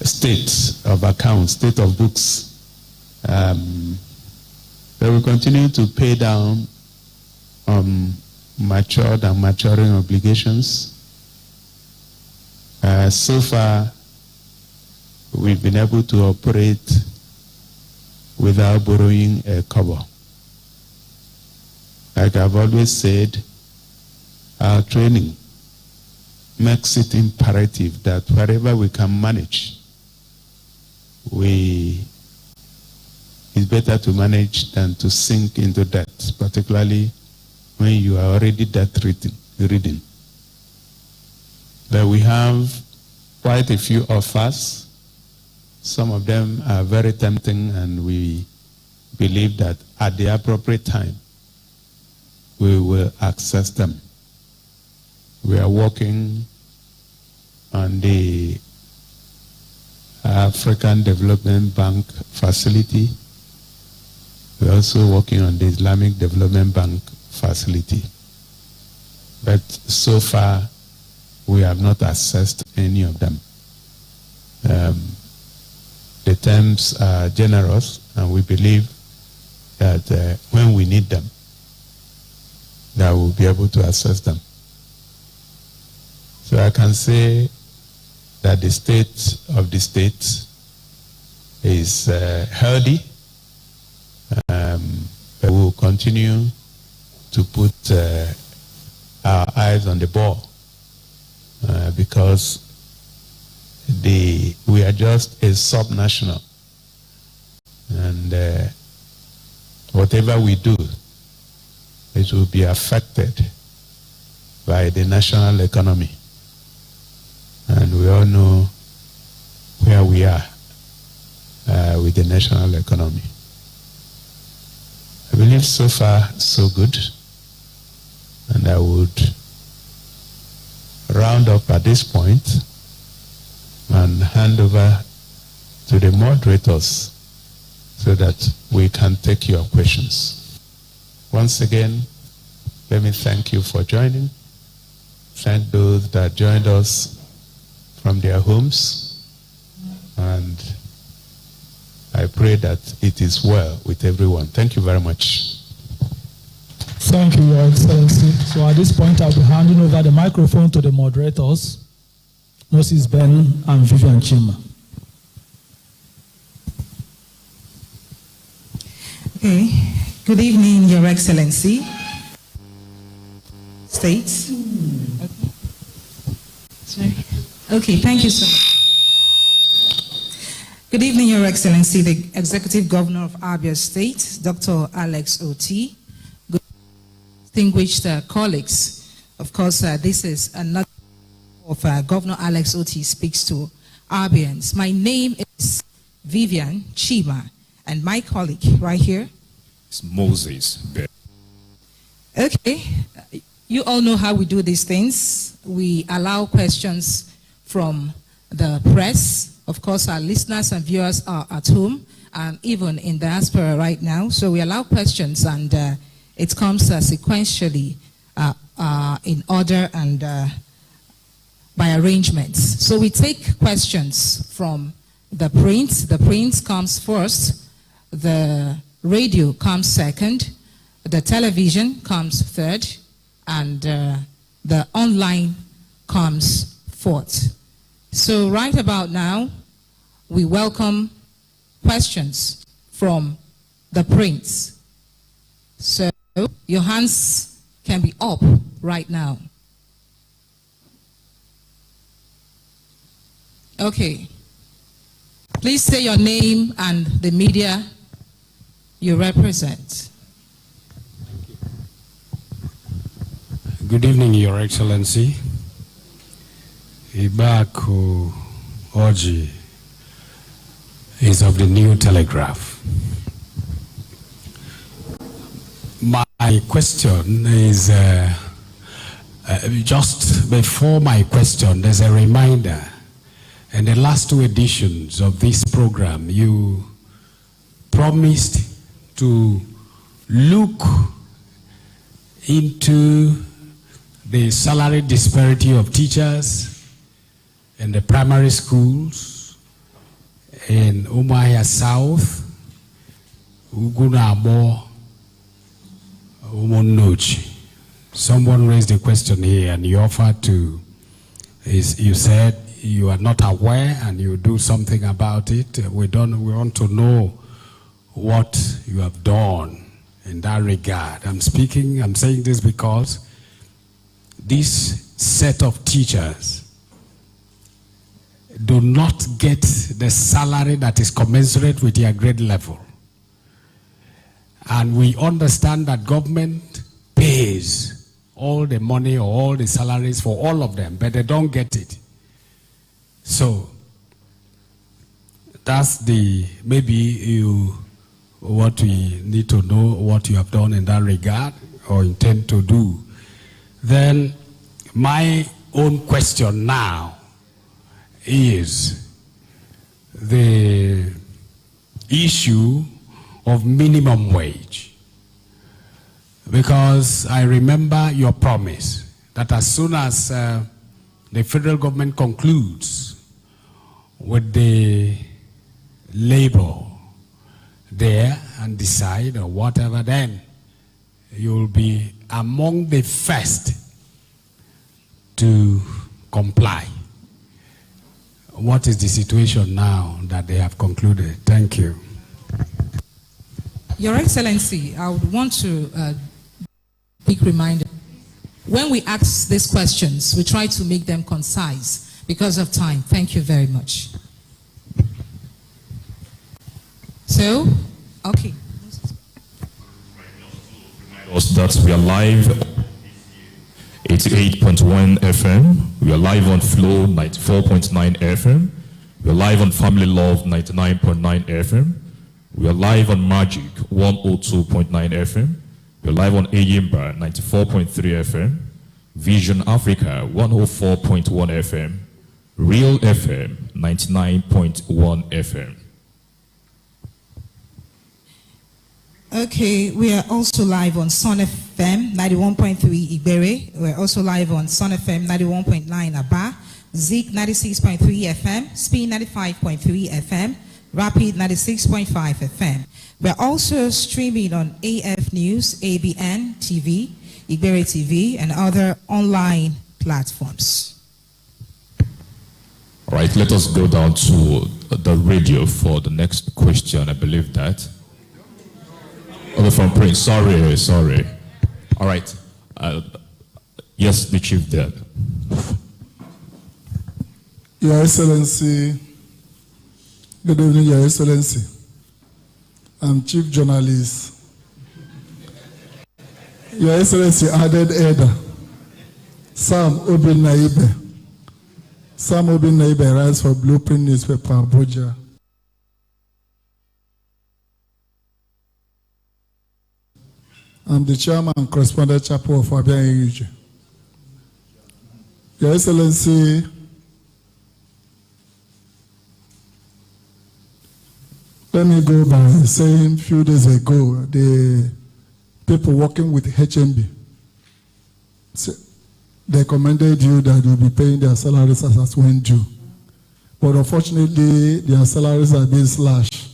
state of accounts, state of books. But we continue to pay down on matured and maturing obligations. So far, we've been able to operate without borrowing a kobo. Like I've always said, our training makes it imperative that wherever we can manage, it's better to manage than to sink into debt, particularly when you are already debt-ridden. But we have quite a few offers. Some of them are very tempting, and we believe that at the appropriate time, we will access them. We are working on the African Development Bank facility. We're also working on the Islamic Development Bank facility. But so far, we have not accessed any of them. The terms are generous, and we believe that when we need them, that we'll be able to access them. So I can say that the state of the state is healthy. We will continue to put our eyes on the ball because we are just a sub-national, and whatever we do, it will be affected by the national economy. And we all know where we are with the national economy. I believe so far, so good. And I would round up at this point and hand over to the moderators so that we can take your questions. Once again, let me thank you for joining. Thank those that joined us from their homes, and I pray that it is well with everyone. Thank you very much. Thank you, Your Excellency. So at this point, I'll be handing over the microphone to the moderators, Moses Ben and Vivian Chima. Okay. Good evening, Your Excellency. States. Okay. Sorry. Okay, thank you so much. Good evening, Your Excellency, the Executive Governor of Abia State, Dr. Alex Oti. Good distinguished colleagues. Of course, this is another of Governor Alex Oti speaks to Abians. My name is Vivian Chima, and my colleague right here is Moses. Okay, you all know how we do these things. We allow questions from the press. Of course, our listeners and viewers are at home and even in diaspora right now. So we allow questions, and it comes sequentially in order and by arrangements. So we take questions from the print. The print comes first. The radio comes second. The television comes third. And the online comes forth. So right about now, we welcome questions from the Prince. So your hands can be up right now. Okay. Please say your name and the media you represent. Good evening, Your Excellency. Ibaku Oji is of the New Telegraph. My question is, just before my question, there's a reminder. In the last 2 editions of this program, you promised to look into the salary disparity of teachers in the primary schools in Umuahia South, Ugunabo, Umunochi. Someone raised a question here and you offered to, you said you are not aware and you do something about it. We want to know what you have done in that regard. I'm saying this because this set of teachers do not get the salary that is commensurate with their grade level. And we understand that government pays all the money or all the salaries for all of them, but they don't get it. So that's maybe what we need to know, what you have done in that regard or intend to do. Then my own question now is the issue of minimum wage. Because I remember your promise that as soon as the federal government concludes with the labor there and decide or whatever, then you'll be among the first to comply. What is the situation now that they have concluded? Thank you. Your Excellency, I would want to quick reminder. When we ask these questions, we try to make them concise because of time. Thank you very much. So, okay. That we are live 88.1 FM. We are live on Flow 94.9 FM. We are live on Family Love 99.9 FM. We are live on Magic 102.9 FM. We are live on Ayimba 94.3 FM. Vision Africa 104.1 FM. Real FM 99.1 FM. Okay, we are also live on Sun FM 91.3 Ibere. We're also live on Sun FM 91.9 Aba, Zik 96.3 FM, Speed 95.3 FM, Rapid 96.5 FM. We're also streaming on AF News, ABN TV, Ibere TV, and other online platforms. All right, let us go down to the radio for the next question. I believe that. Oh, from Prince. Sorry. All right. Yes, the chief there. Your Excellency, good evening, Your Excellency. I'm Chief Journalist. Your Excellency added Eda, Sam Obin Naibe. Sam Obin Naibe writes for Blueprint Newspaper, Abuja. I'm the chairman and correspondent chapel of Abia region. Your Excellency, let me go by saying a few days ago, the people working with HMB, they commended you that you'll be paying their salaries as when due. But unfortunately, their salaries are being slashed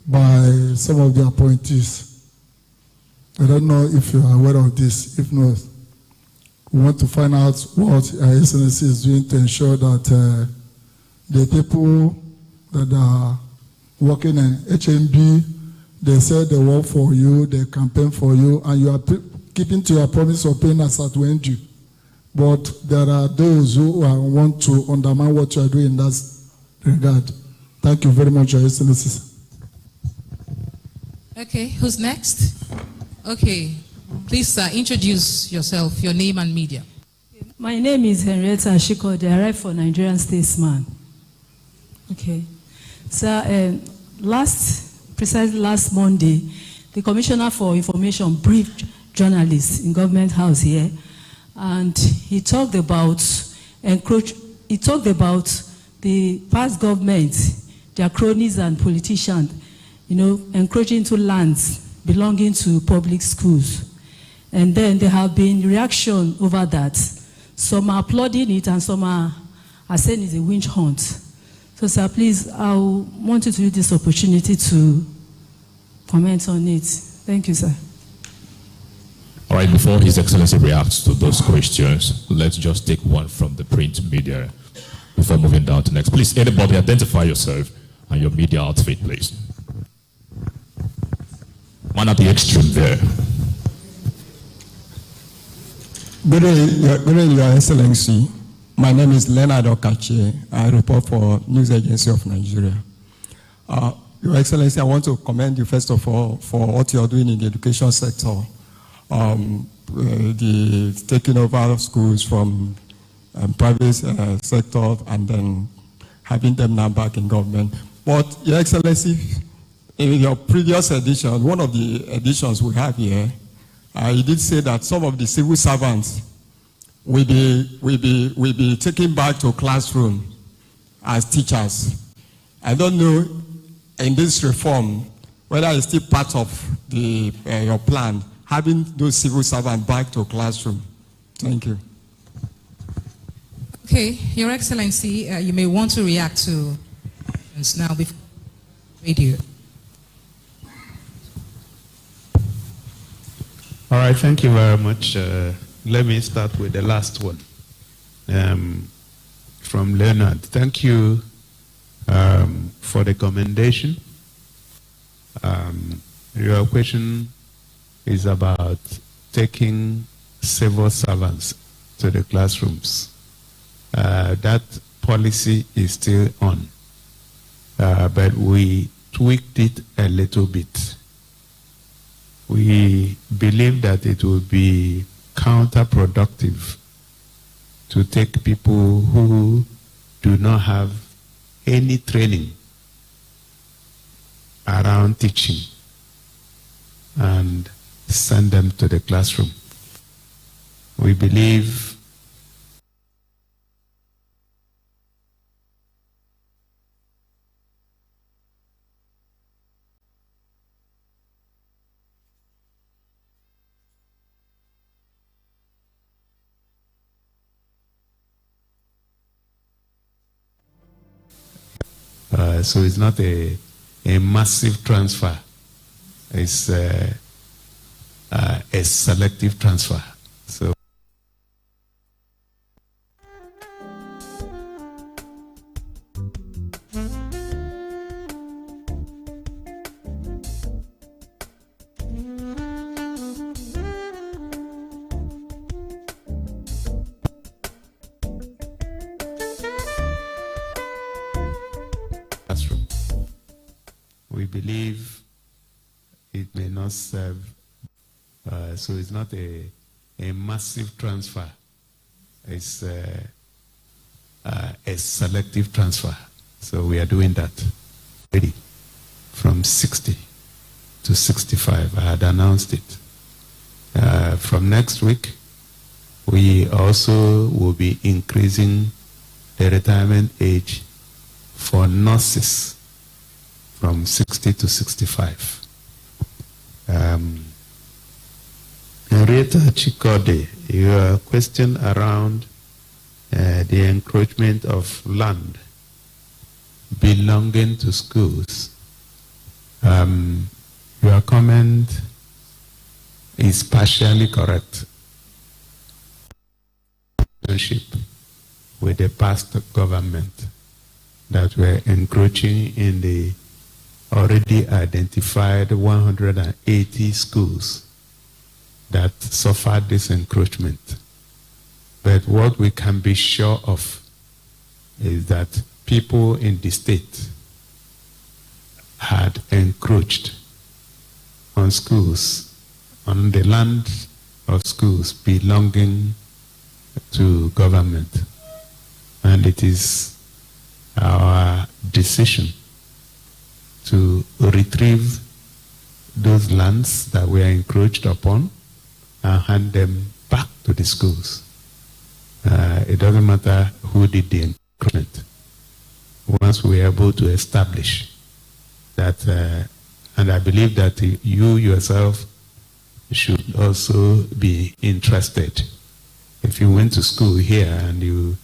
by some of the appointees. I don't know if you are aware of this. If not, We want to find out what Her Excellency is doing to ensure that the people that are working in HMB, they say they work for you, they campaign for you, and you are keeping to your promise of paying us at when due. But there are those who want to undermine what you are doing in that regard. Thank you very much, Your Excellency. Okay, who's next? Okay, please introduce yourself, your name and media. My name is Henrietta Ashikode. I write for Nigerian Statesman. Okay. So, precisely last Monday, the Commissioner for Information briefed journalists in Government House here, and he talked about the past government, their cronies and politicians, encroaching into lands belonging to public schools. And then there have been reaction over that. Some are applauding it and some are saying it's a witch hunt. So, sir, please, I want you to use this opportunity to comment on it. Thank you, sir. All right, before His Excellency reacts to those questions, let's just take one from the print media before moving down to next. Please, anybody identify yourself and your media outfit, please. One at the extreme there. Good day, Your Excellency. My name is Leonard Okache. I report for News Agency of Nigeria. Your Excellency, I want to commend you first of all for what you are doing in the education sector. The taking over schools from private sector and then having them now back in government. But Your Excellency, in your previous edition, one of the editions we have here, you did say that some of the civil servants will be taken back to classroom as teachers. I don't know in this reform whether it's still part of your plan, having those civil servants back to classroom. Thank you. Okay, Your Excellency, you may want to react to now before radio. All right, thank you very much. Let me start with the last one from Leonard. Thank you for the commendation. Your question is about taking civil servants to the classrooms. That policy is still on, but we tweaked it a little bit. We believe that it will be counterproductive to take people who do not have any training around teaching and send them to the classroom. We believe so it's not a massive transfer. It's a selective transfer. So we believe it may not serve, so it's not a massive transfer. It's a selective transfer. So we are doing that already from 60 to 65. I had announced it. From next week, we also will be increasing the retirement age for nurses from 60 to 65. Henrietta Chikode, your question around the encroachment of land belonging to schools. Your comment is partially correct. relationship with the past government that were encroaching in the already identified 180 schools that suffered this encroachment. But what we can be sure of is that people in the state had encroached on schools, on the land of schools belonging to government. And it is our decision to retrieve those lands that were encroached upon and hand them back to the schools. It doesn't matter who did the encroachment. Once we are able to establish that, and I believe that you yourself should also be interested. If you went to school here and you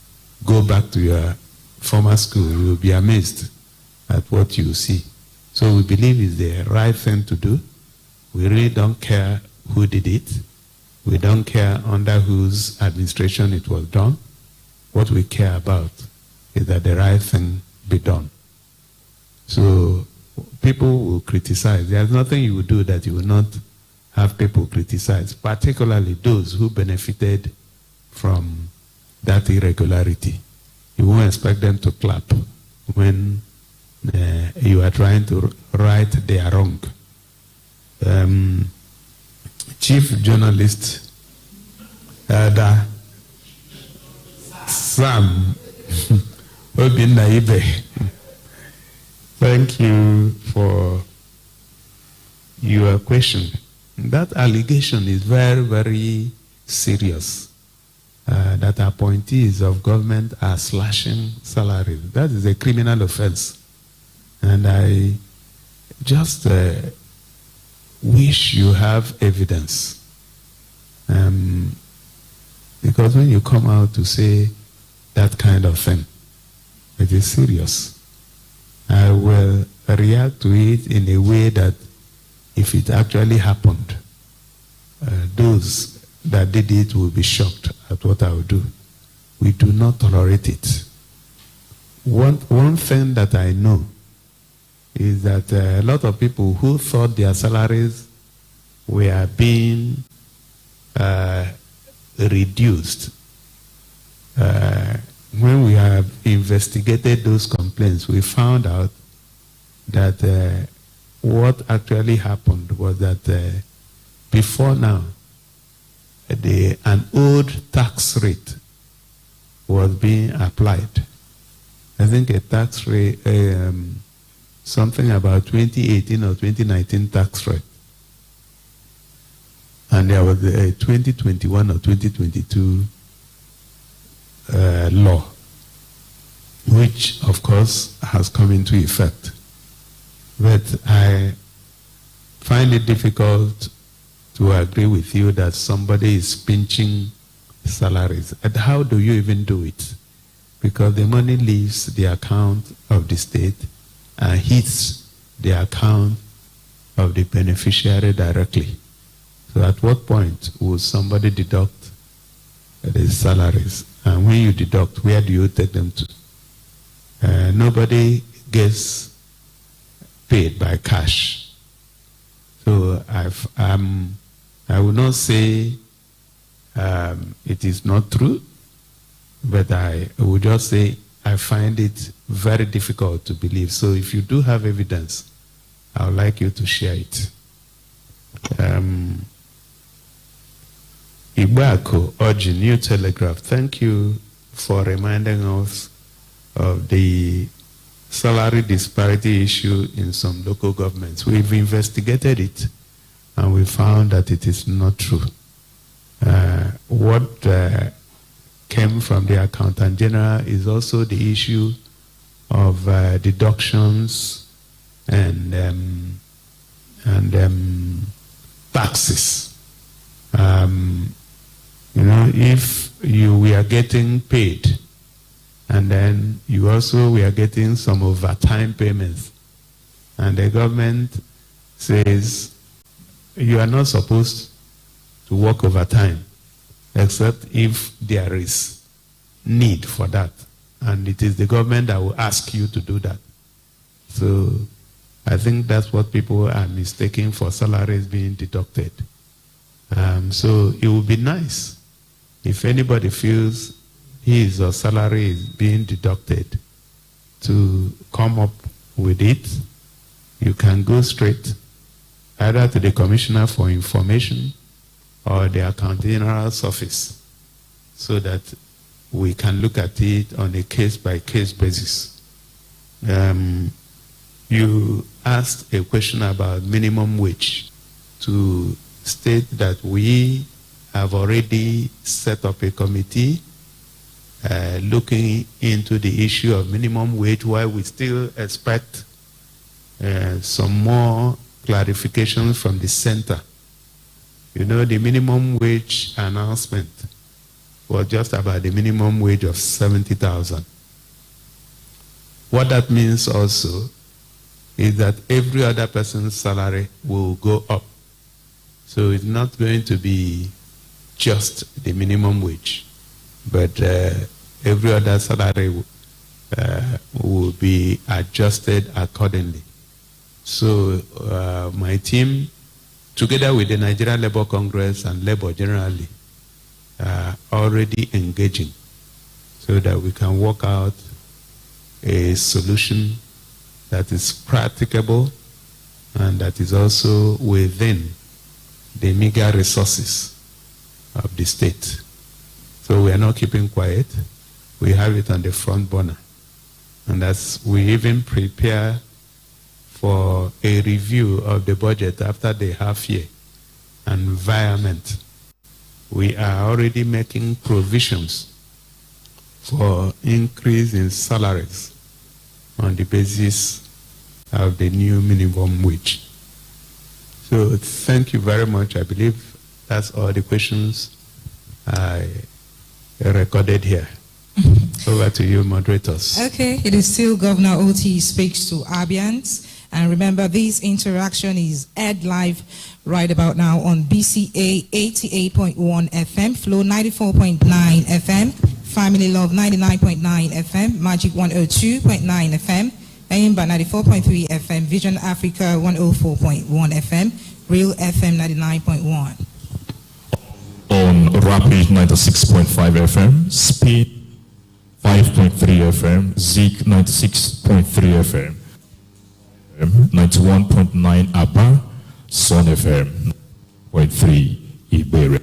go back to your former school, you will be amazed at what you see. So we believe it's the right thing to do. We really don't care who did it. We don't care under whose administration it was done. What we care about is that the right thing be done. So people will criticize. There's nothing you will do that you will not have people criticize, particularly those who benefited from that irregularity. You won't expect them to clap when you are trying to right their wrong. Chief journalist Elder Sam Obinaibe, thank you for your question. That allegation is very, very serious. That appointees of government are slashing salaries. That is a criminal offense. And I just wish you have evidence. Because when you come out to say that kind of thing, it is serious. I will react to it in a way that if it actually happened, those that did it will be shocked at what I will do. We do not tolerate it. One thing that I know is that a lot of people who thought their salaries were being reduced, when we have investigated those complaints, we found out that what actually happened was that before now, an old tax rate was being applied. I think a tax rate, something about 2018 or 2019 tax rate. And there was a 2021 or 2022 law, which of course has come into effect. But I find it difficult to agree with you that somebody is pinching salaries. And how do you even do it? Because the money leaves the account of the state and hits the account of the beneficiary directly. So at what point will somebody deduct the salaries? And when you deduct, where do you take them to? Nobody gets paid by cash. So I will not say it is not true, but I will just say I find it very difficult to believe. So if you do have evidence, I would like you to share it. Ibako Oji, New Telegraph, thank you for reminding us of the salary disparity issue in some local governments. We've investigated it and we found that it is not true. What came from the Accountant General is also the issue of deductions and taxes. If you were getting paid and then you also were getting some overtime payments and the government says you are not supposed to work overtime except if there is need for that. And it is the government that will ask you to do that. So I think that's what people are mistaking for salaries being deducted. So it would be nice if anybody feels his or salary is being deducted to come up with it. You can go straight either to the Commissioner for Information or the Accounting General's office so that we can look at it on a case-by-case basis. You asked a question about minimum wage to state that we have already set up a committee looking into the issue of minimum wage, while we still expect some more clarifications from the center. You know, the minimum wage announcement was just about the minimum wage of 70,000. What that means also is that every other person's salary will go up. So it's not going to be just the minimum wage, but every other salary will be adjusted accordingly. So my team, together with the Nigerian Labour Congress and Labour generally, are already engaging so that we can work out a solution that is practicable and that is also within the meager resources of the state. So we are not keeping quiet. We have it on the front burner. And as we even prepare for a review of the budget after the half-year environment, we are already making provisions for increase in salaries on the basis of the new minimum wage. So thank you very much. I believe that's all the questions I recorded here. Over to you, moderators. Okay, it is still Governor Oti speaks to Abians. And remember, this interaction is aired live right about now on BCA 88.1 FM, Flow 94.9 FM, Family Love 99.9 FM, Magic 102.9 FM, Aimba 94.3 FM, Vision Africa 104.1 FM, Real FM 99.1. On Rapid 96.5 FM, Speed 5.3 FM, Zeke 96.3 FM, 91.9 ABBA, Sun FM 0.3 Ibere.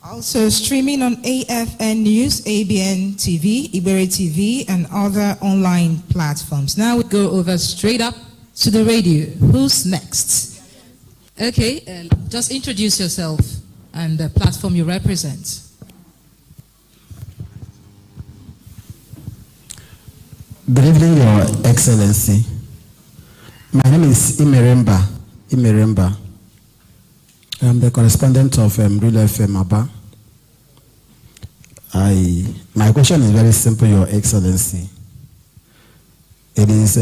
Also streaming on AFN News, ABN TV, Ibere TV, and other online platforms. Now we go over straight up to the radio. Who's next? Okay, just introduce yourself and the platform you represent. Good evening, Your Excellency. My name is Imeremba. I'm the correspondent of MagicFmAba. My question is very simple, Your Excellency. It is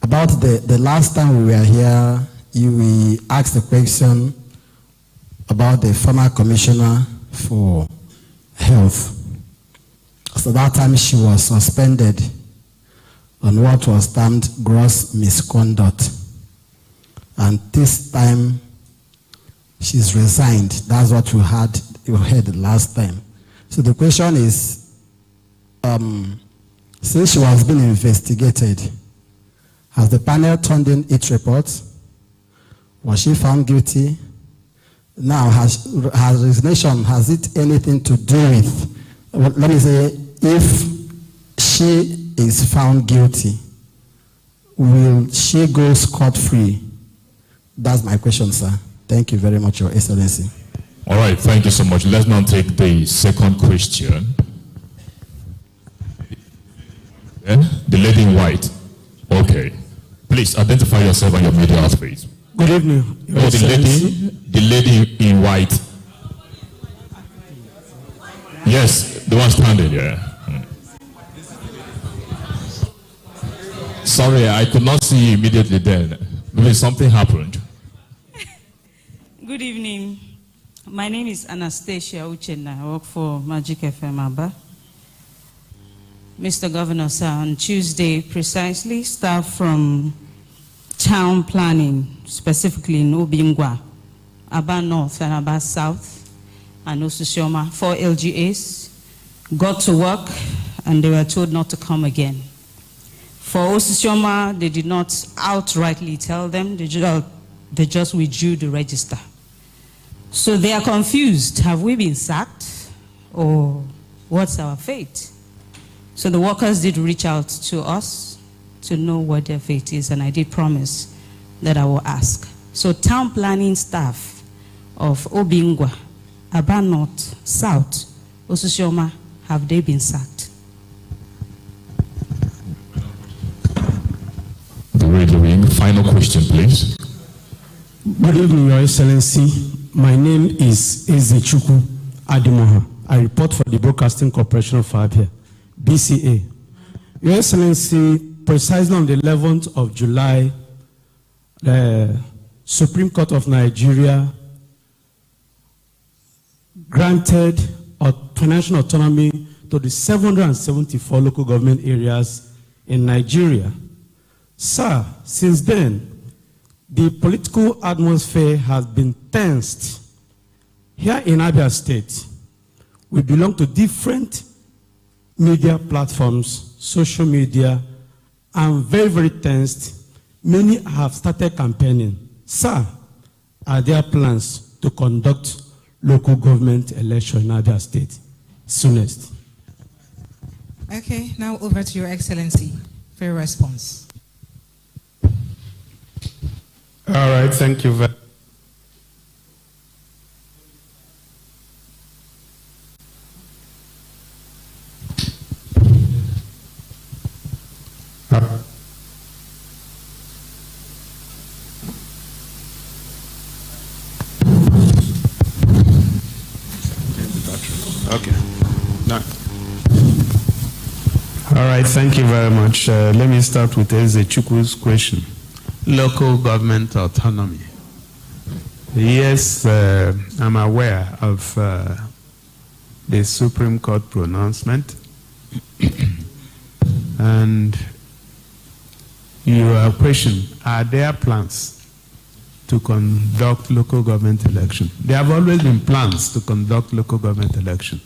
about the last time we were here, we asked the question about the former commissioner for health. So that time she was suspended on what was termed gross misconduct. And this time she's resigned. That's what you heard last time. So the question is, since she was being investigated, has the panel turned in its report? Was she found guilty? Now, her resignation, has it anything to do with, let me say, if she is found guilty, will she go scot-free? That's my question, sir. Thank you very much, Your Excellency. All right, thank you so much. Let's now take the second question. The lady in white. Okay. Please identify yourself and your media outfit. Good evening. Oh, the lady in white. Yes, the one standing there. Sorry, I could not see you immediately then. Maybe something happened. Good evening. My name is Anastasia Uchenna. I work for MagicFmAba. Mr. Governor, sir, on Tuesday, precisely, staff from town planning, specifically in Obingwa, Aba North and Aba South, and Osusioma, 4 LGAs, got to work and they were told not to come again. For Osusioma, they did not outrightly tell them, they just withdrew the register. So they are confused. Have we been sacked? Or what's our fate? So the workers did reach out to us to know what their fate is, and I did promise that I will ask. So town planning staff of Obingwa, Aba North, South, Osusioma, have they been sacked? The radio wing. Final question, please. Good evening, Your Excellency. My name is Ezechukwu Adimoha. I report for the Broadcasting Corporation of Abia, BCA. Your Excellency, precisely on the 11th of July, the Supreme Court of Nigeria granted financial autonomy to the 774 local government areas in Nigeria. Sir, since then, the political atmosphere has been tensed. Here in Abia State, we belong to different media platforms, social media, and very, very tensed. Many have started campaigning. Sir, are there plans to conduct local government election in Abia State soonest? Okay, now over to Your Excellency for your response. All right, thank you very much. Okay. No. All right, thank you very much. Let me start with Ezechukwu's question. Local government autonomy. Yes, I'm aware of the Supreme Court pronouncement. And your question, are there plans to conduct local government election? There have always been plans to conduct local government election.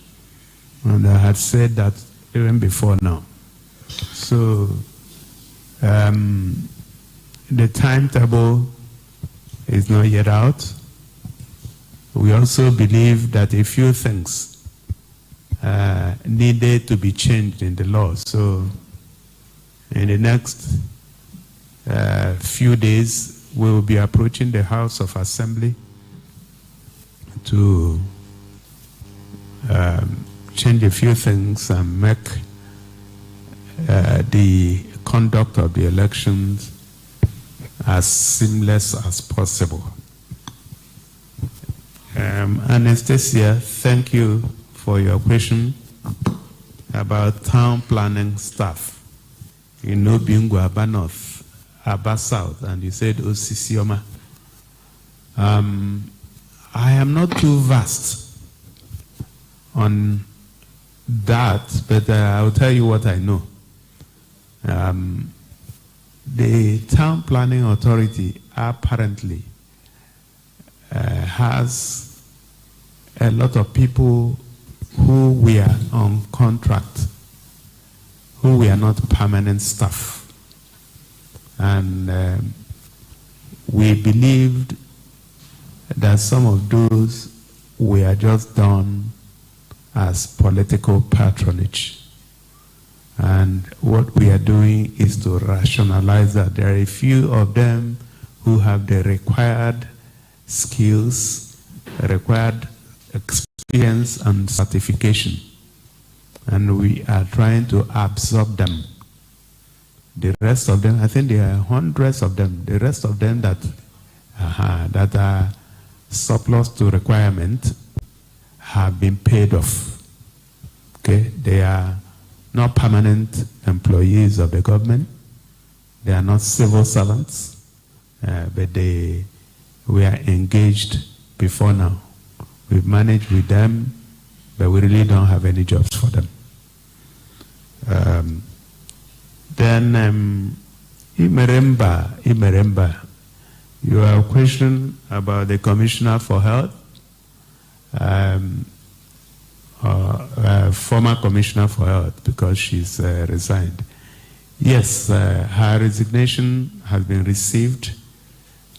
And I had said that even before now. So, the timetable is not yet out. We also believe that a few things needed to be changed in the law. So in the next few days, we will be approaching the House of Assembly to change a few things and make the conduct of the elections as seamless as possible. Anastasia, thank you for your question about town planning staff in Obingwa, Aba North, Aba South, and you said Osisioma. I am not too vast on that, but I'll tell you what I know. The Town Planning Authority apparently has a lot of people who were on contract, who were not permanent staff. And we believed that some of those were just done as political patronage. And what we are doing is to rationalize that. There are a few of them who have the required skills, required experience and certification. And we are trying to absorb them. The rest of them, I think there are hundreds of them, the rest of them that are surplus to requirement have been paid off. Okay, they are not permanent employees of the government. They are not civil servants, but they were engaged before now. We've managed with them, but we really don't have any jobs for them. Then, Imeremba, you have a question about the Commissioner for Health, former Commissioner for Health, because she's resigned. Yes, her resignation has been received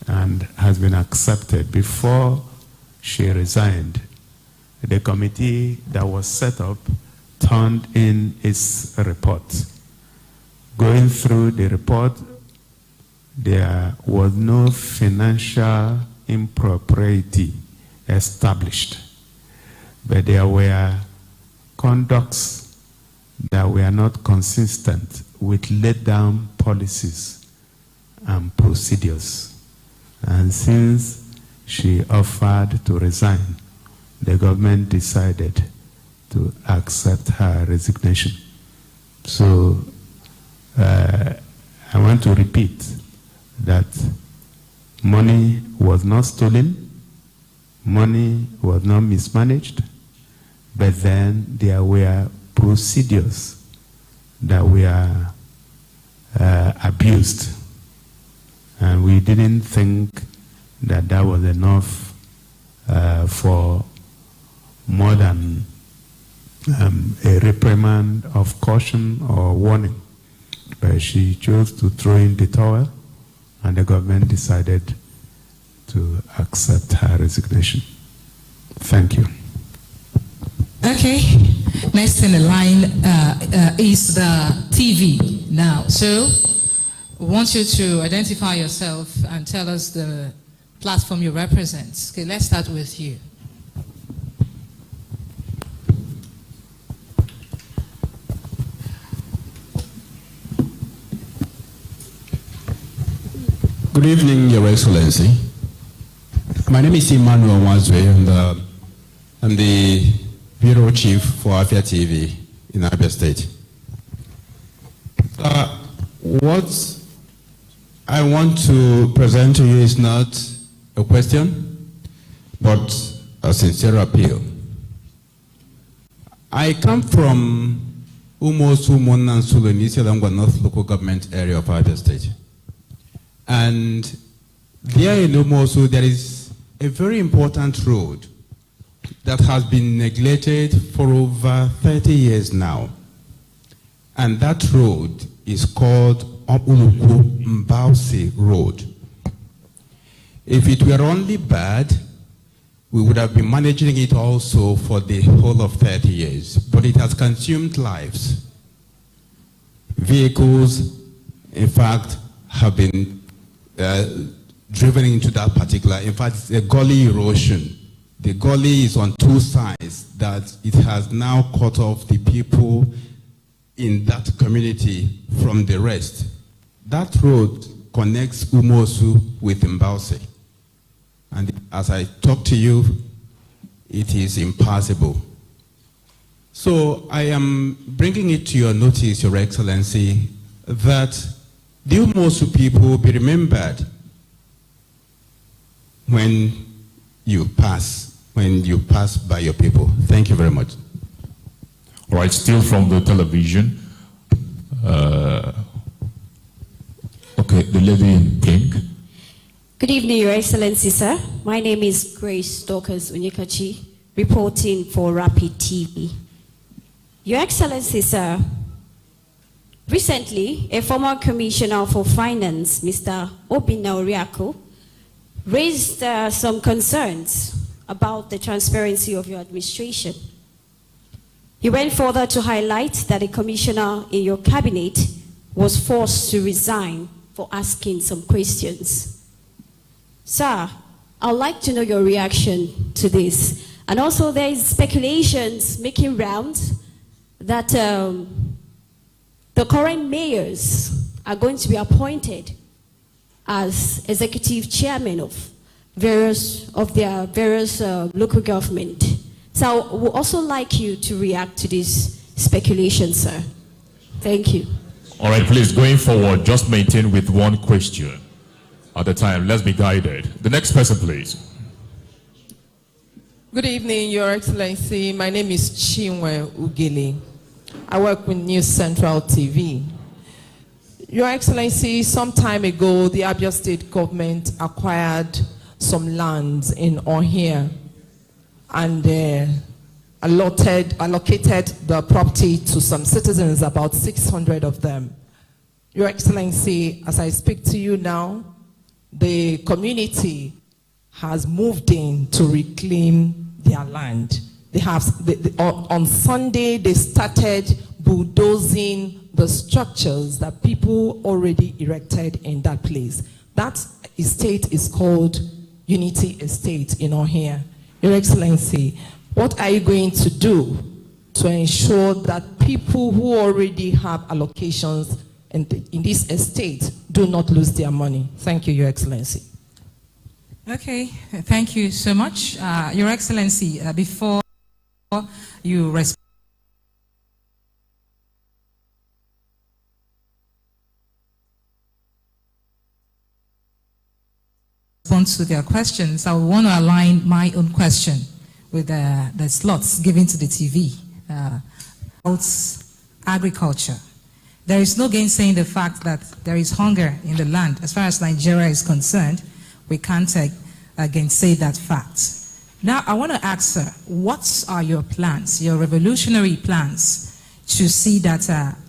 and has been accepted. Before she resigned, the committee that was set up turned in its report. Going through the report, there was no financial impropriety established, but there were conducts that were not consistent with laid down policies and procedures. And since she offered to resign, the government decided to accept her resignation. So I want to repeat that money was not stolen, money was not mismanaged, but then there were procedures that were abused. And we didn't think that that was enough for more than a reprimand of caution or warning. But she chose to throw in the towel, and the government decided to accept her resignation. Thank you. Okay, next in the line is the TV now. So, we want you to identify yourself and tell us the platform you represent. Okay, let's start with you. Good evening, Your Excellency. My name is Emmanuel Wazwe, and I'm the Bureau Chief for Afia TV in Abia State. What I want to present to you is not a question, but a sincere appeal. I come from Umosu, Mona, Sulu, Nisialangwa North Local Government Area of Abia State. And there in Umosu, there is a very important road that has been neglected for over 30 years now. And that road is called Opuluku Mbausi Road. If it were only bad, we would have been managing it also for the whole of 30 years. But it has consumed lives. Vehicles, in fact, have been driven into that particular, in fact, it's a gully erosion. The gully is on two sides, that it has now cut off the people in that community from the rest. That road connects Umosu with Mbausi. And as I talk to you, it is impassable. So I am bringing it to your notice, Your Excellency, that the Umosu people be remembered when you pass by your people. Thank you very much. All right, still from the television. Okay, the lady in pink. Good evening, Your Excellency, sir. My name is Grace Dorcas Unyekachi, reporting for Rapid TV. Your Excellency, sir, recently, a former Commissioner for Finance, Mr. Obinna Oriako, raised some concerns about the transparency of your administration. He went further to highlight that a commissioner in your cabinet was forced to resign for asking some questions. Sir, I'd like to know your reaction to this. And also there is speculations making rounds that the current mayors are going to be appointed as executive chairman of their various local government. So I would also like you to react to this speculation, sir. Thank you. All right, please, going forward, just maintain with one question at a time. Let's be guided. The next person, please. Good evening, Your Excellency. My name is Chinwe Ugili. I work with News Central TV. Your Excellency, some time ago, the Abia State government acquired some lands in Ohia and allocated the property to some citizens, about 600 of them. Your Excellency, as I speak to you now, the community has moved in to reclaim their land. They have, on Sunday, they started bulldozing the structures that people already erected in that place. That estate is called Unity Estate in Ohia. Your Excellency, what are you going to do to ensure that people who already have allocations in this estate do not lose their money? Thank you, Your Excellency. Okay, thank you so much. Your Excellency, before you respond to their questions, I want to align my own question with the slots given to the TV about agriculture. There is no gainsaying the fact that there is hunger in the land. As far as Nigeria is concerned, we can't gainsay that fact. Now, I want to ask her, what are your plans, your revolutionary plans, to see that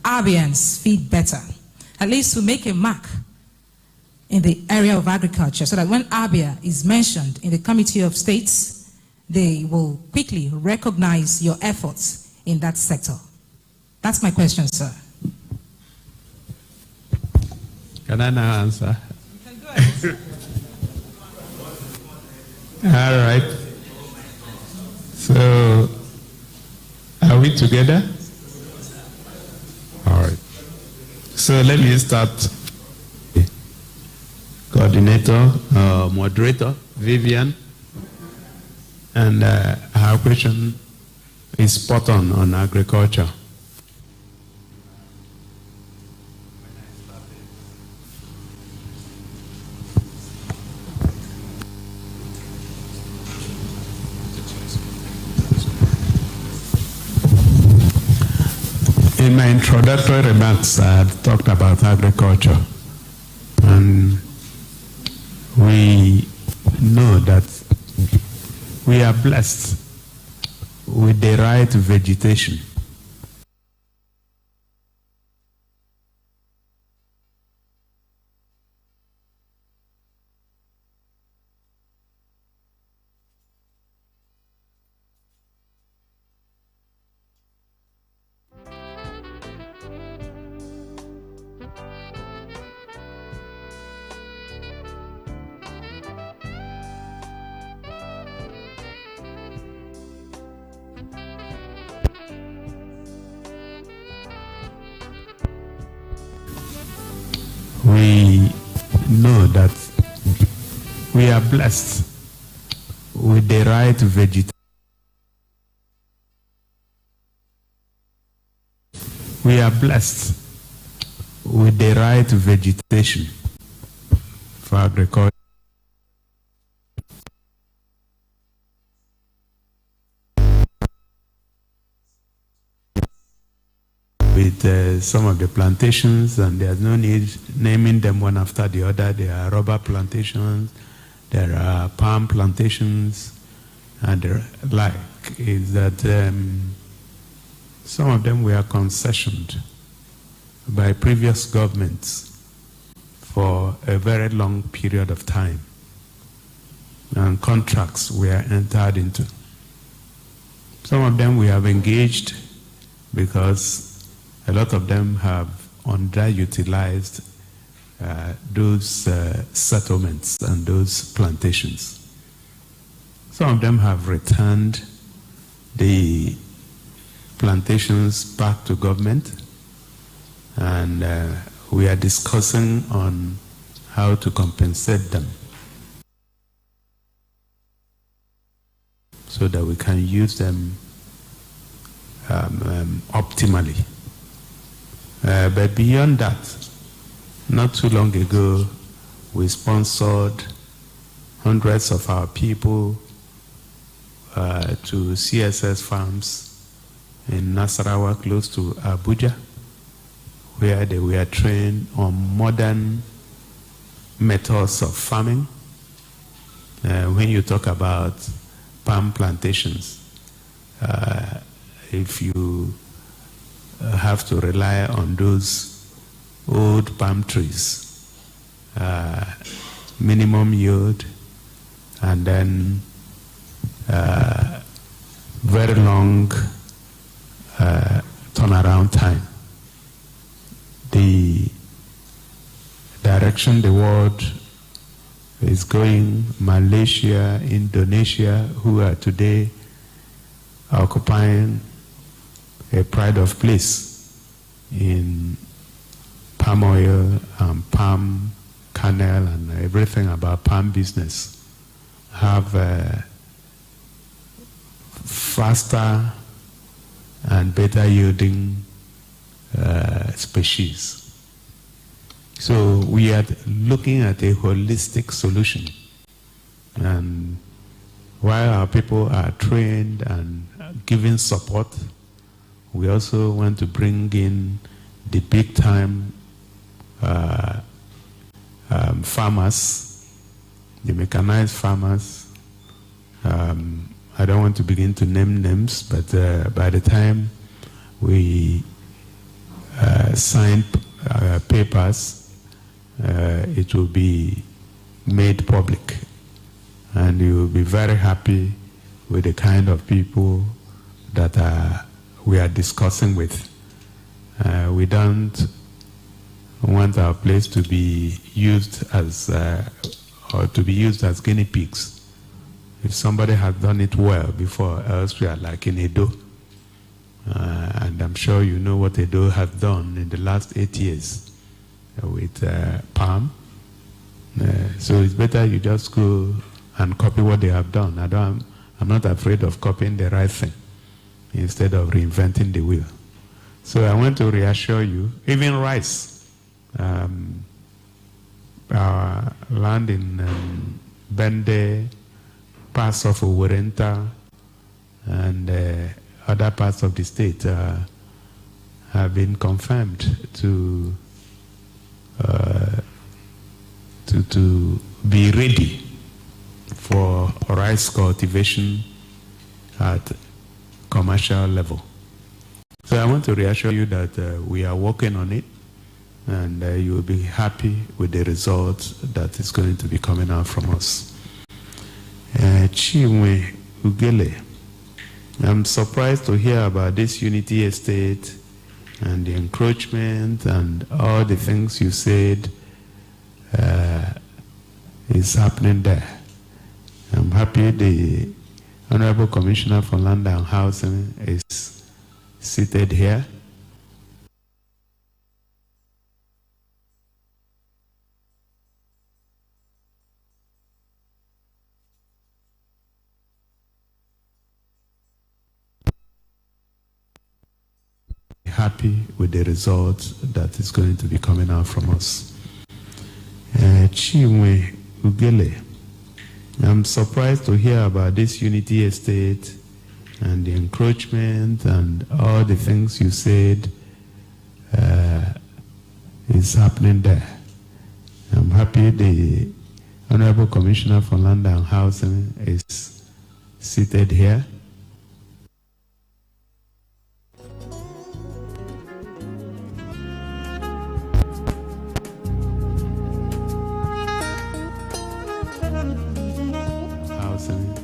Abians feed better, at least to make a mark in the area of agriculture, so that when Abia is mentioned in the Committee of States, they will quickly recognize your efforts in that sector? That's my question, sir. Can I now answer? You can go ahead. All right. So, are we together? All right. So let me start. Coordinator, moderator, Vivian, and her question is spot on agriculture. In my introductory remarks, I had talked about agriculture, and we know that we are blessed with the right vegetation. We know that we are blessed with the right vegetation. We are blessed with the right vegetation for agriculture. With some of the plantations, and there's no need naming them one after the other. There are rubber plantations, there are palm plantations, and the like. Is that some of them were concessioned by previous governments for a very long period of time, and contracts were entered into. Some of them we have engaged because a lot of them have underutilized those settlements and those plantations. Some of them have returned the plantations back to government, and we are discussing on how to compensate them so that we can use them optimally. But beyond that, not too long ago, we sponsored hundreds of our people to CSS farms in Nasarawa, close to Abuja, where they were trained on modern methods of farming. When you talk about palm plantations, if you have to rely on those old palm trees, minimum yield, and then very long turnaround time. The direction the world is going, Malaysia, Indonesia, who are today occupying a pride of place in palm oil and palm kernel and everything about palm business, have faster and better yielding species. So we are looking at a holistic solution. And while our people are trained and given support, we also want to bring in the big time farmers, the mechanized farmers. I don't want to begin to name names, but by the time we sign papers, it will be made public, and you will be very happy with the kind of people that we are discussing with. We don't want our place to be used as guinea pigs. If somebody has done it well before, else we are like in Edo. And I'm sure you know what Edo has done in the last 8 years with palm. So it's better you just go and copy what they have done. I'm not afraid of copying the right thing instead of reinventing the wheel. So I want to reassure you, even rice, our land in Bende, parts of Uwerenta, and other parts of the state have been confirmed to be ready for rice cultivation at commercial level. So I want to reassure you that we are working on it, and you will be happy with the results that is going to be coming out from us. Chinwe Ugele, I'm surprised to hear about this Unity Estate and the encroachment and all the things you said is happening there. I'm happy the Honorable Commissioner for Land and Housing is seated here. Happy with the results that is going to be coming out from us. Chinwe Ugele, I'm surprised to hear about this Unity Estate and the encroachment and all the things you said is happening there. I'm happy the Honorable Commissioner for Land and Housing is seated here.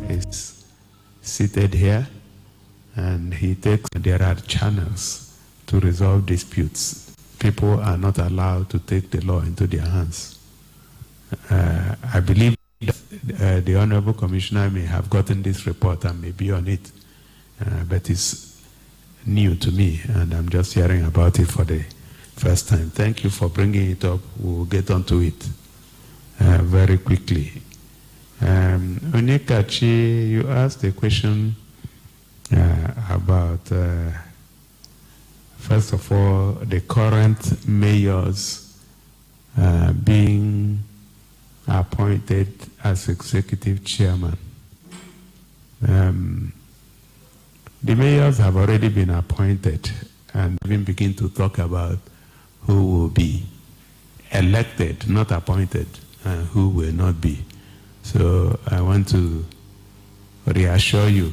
Is seated here, and he takes, there are channels to resolve disputes. People are not allowed to take the law into their hands. I believe the Honorable Commissioner may have gotten this report and may be on it, but it's new to me, and I'm just hearing about it for the first time. Thank you for bringing it up. We'll get onto it very quickly. Onikachi, you asked a question about, first of all, the current mayors being appointed as executive chairman. The mayors have already been appointed and even begin to talk about who will be elected, not appointed, and who will not be. So I want to reassure you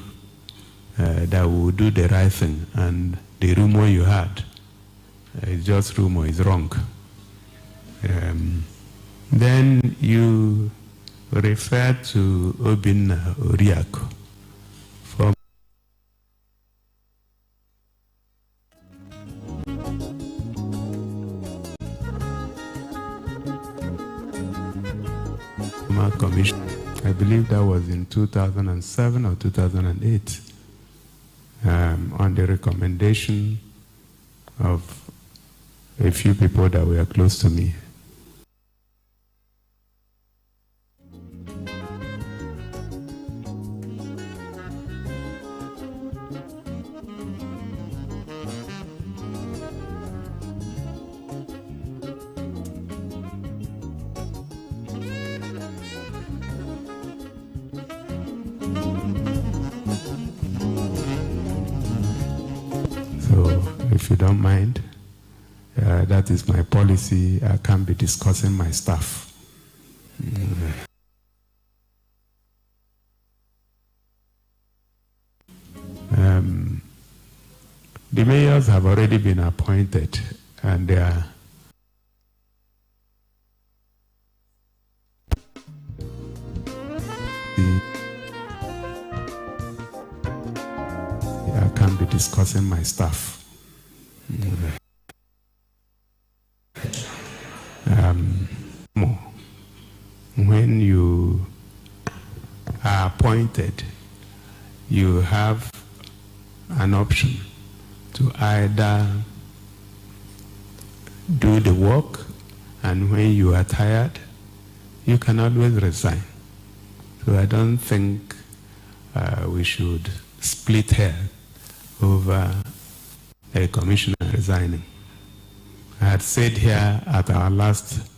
that we will do the right thing, and the rumor you had is just rumor, is wrong. Then you referred to Obinna Oriakụ from Commission. I believe that was in 2007 or 2008, on the recommendation of a few people that were close to me. If you don't mind, that is my policy. I can't be discussing my staff. The mayors have already been appointed, and they are I can't be discussing my staff. When you are appointed, you have an option to either do the work, and when you are tired, you can always resign. So I don't think we should split hair over a commissioner resigning. I had said here at our last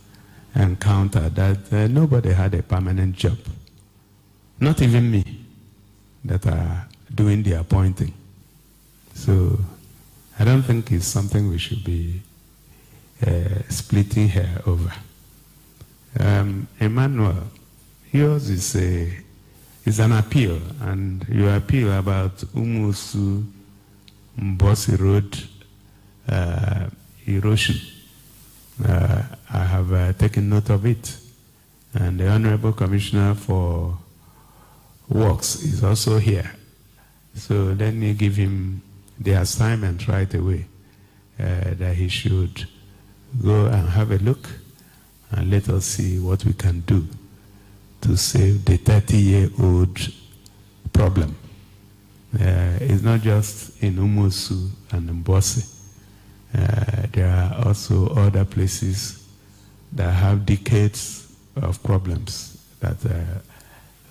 encounter that nobody had a permanent job, not even me, that are doing the appointing. So I don't think it's something we should be splitting hair over. Emmanuel, yours is an appeal, and you appeal about Umusu Mbosi Road erosion. I have taken note of it, and the Honorable Commissioner for Works is also here. So then you give him the assignment right away, that he should go and have a look, and let us see what we can do to save the 30-year-old problem. It's not just in Umusu and Mbosi. There are also other places that have decades of problems that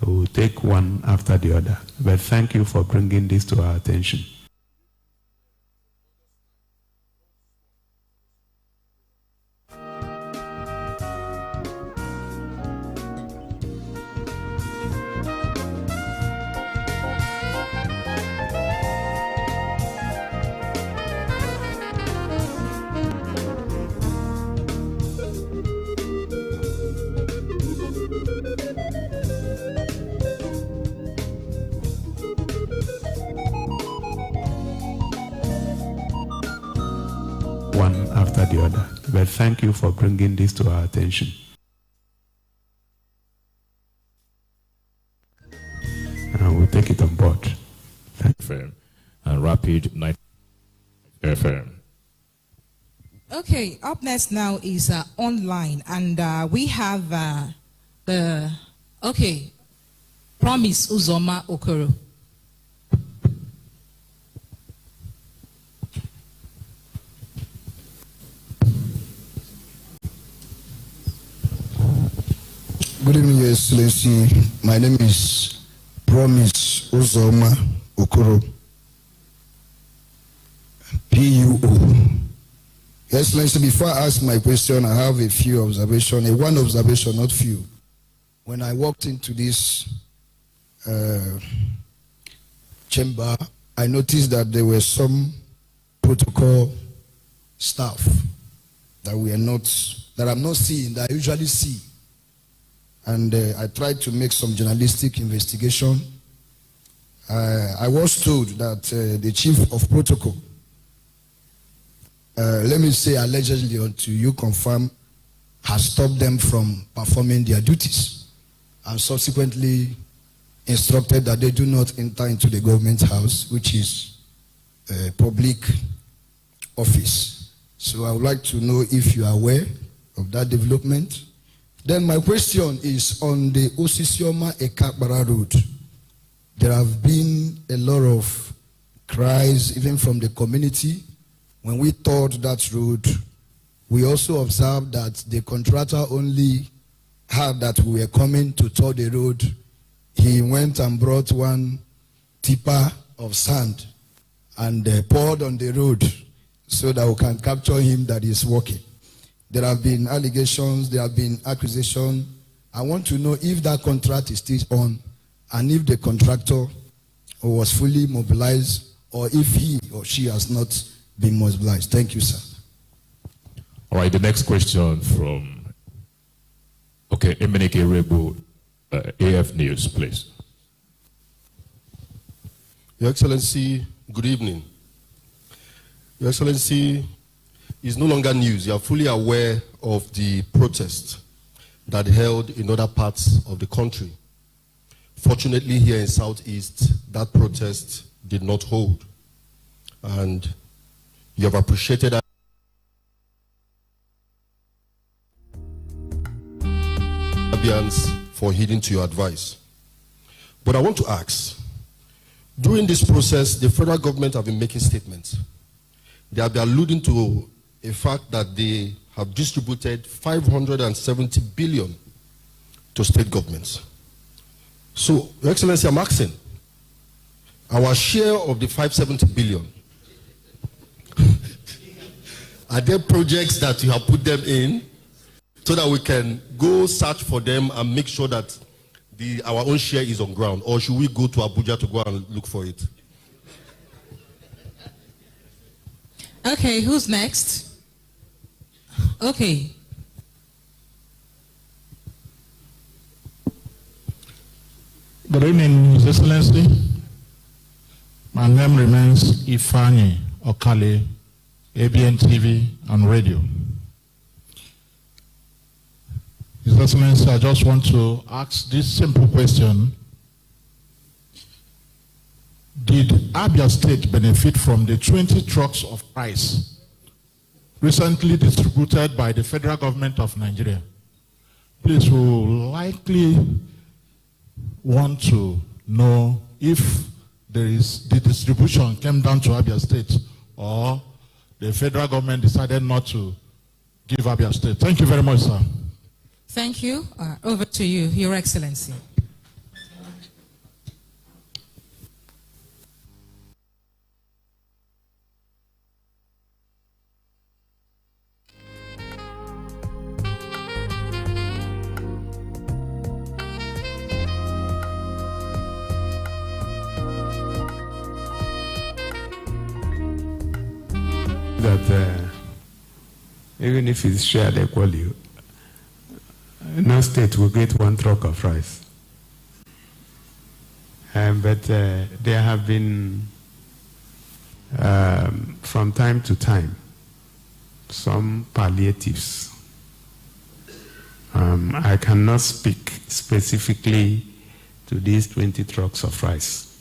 will take one after the other. But thank you for bringing this to our attention. One after the other. But thank you for bringing this to our attention. And we'll take it on board. FM and Rapid 9 FM. Okay, up next now is online, and we have Promise Uzoma Okoro. Good evening, Your Excellency. My name is Promise Uzoma Okoro, PUO. Your Excellency, before I ask my question, I have a few observations, one observation, not few. When I walked into this chamber, I noticed that there were some protocol staff that I'm not seeing, that I usually see. And I tried to make some journalistic investigation. I was told that the chief of protocol, let me say allegedly until you confirm, has stopped them from performing their duties and subsequently instructed that they do not enter into the government house, which is a public office. So I would like to know if you are aware of that development. Then my question is on the Osisioma-Ekakbara road. There have been a lot of cries, even from the community. When we toured that road, we also observed that the contractor only heard that we were coming to tour the road. He went and brought one tipper of sand and poured on the road so that we can capture him that is walking. There have been allegations, there have been accusations. I want to know if that contract is still on and if the contractor was fully mobilized or if he or she has not been mobilized. Thank you, sir. All right, the next question from, Emenike Rebo, AF News, please. Your Excellency, good evening. Your Excellency, it's no longer news. You are fully aware of the protest that held in other parts of the country. Fortunately, here in Southeast, that protest did not hold. And you have appreciated that. For heeding to your advice. But I want to ask, during this process, the federal government have been making statements. They have been alluding to a fact that they have distributed 570 billion to state governments. So, Your Excellency, I'm asking, our share of the 570 billion, are there projects that you have put them in so that we can go search for them and make sure that our own share is on ground? Or should we go to Abuja to go and look for it? Okay, who's next? Okay. Good evening, His Excellency. My name remains Ifani Okale, ABN TV and radio. His Excellency, I just want to ask this simple question. Did Abia State benefit from the 20 trucks of rice recently distributed by the federal government of Nigeria? Please, we will likely want to know if the distribution came down to Abia State or the federal government decided not to give Abia State. Thank you very much, sir. Thank you. Over to you, Your Excellency. That even if it's shared equally, no state will get one truck of rice. But there have been, from time to time, some palliatives. I cannot speak specifically to these 20 trucks of rice.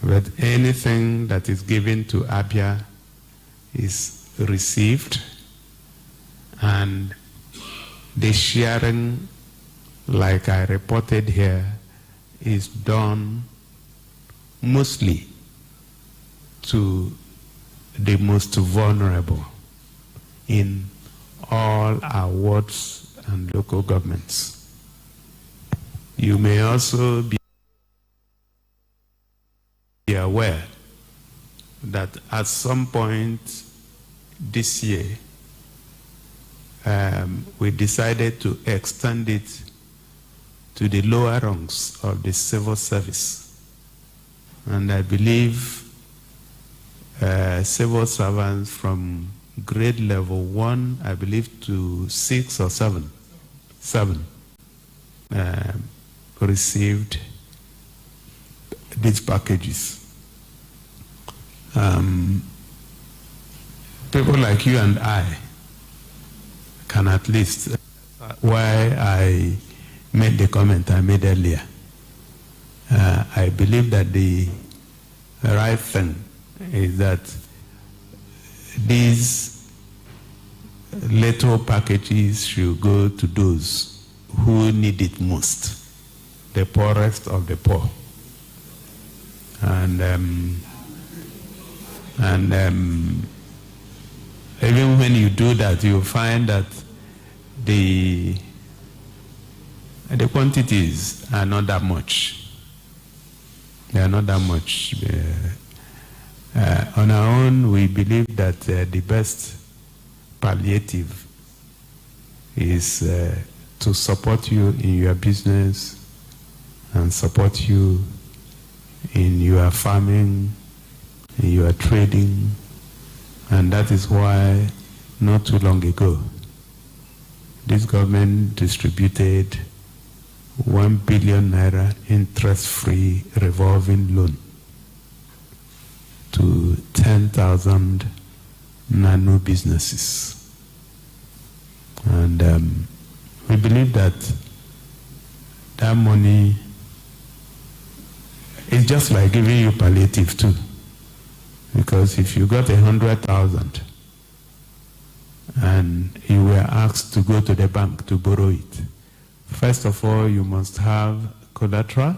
But anything that is given to Abia is received, and the sharing, like I reported here, is done mostly to the most vulnerable in all our wards and local governments. You may also be aware that at some point this year, we decided to extend it to the lower rungs of the civil service. And I believe civil servants from grade level 1, I believe, to 6 or 7, received these packages. People like you and I can at least, why I made the comment I made earlier. I believe that the right thing is that these little packages should go to those who need it most, the poorest of the poor. And even when you do that, you find that the quantities are not that much. They are not that much. On our own, we believe that the best palliative is to support you in your business and support you in your farming, in your trading. And that is why not too long ago, this government distributed 1 billion naira interest-free revolving loan to 10,000 nano businesses. And we believe that that money is just like giving you palliative too. Because if you got 100,000 and you were asked to go to the bank to borrow it, first of all, you must have collateral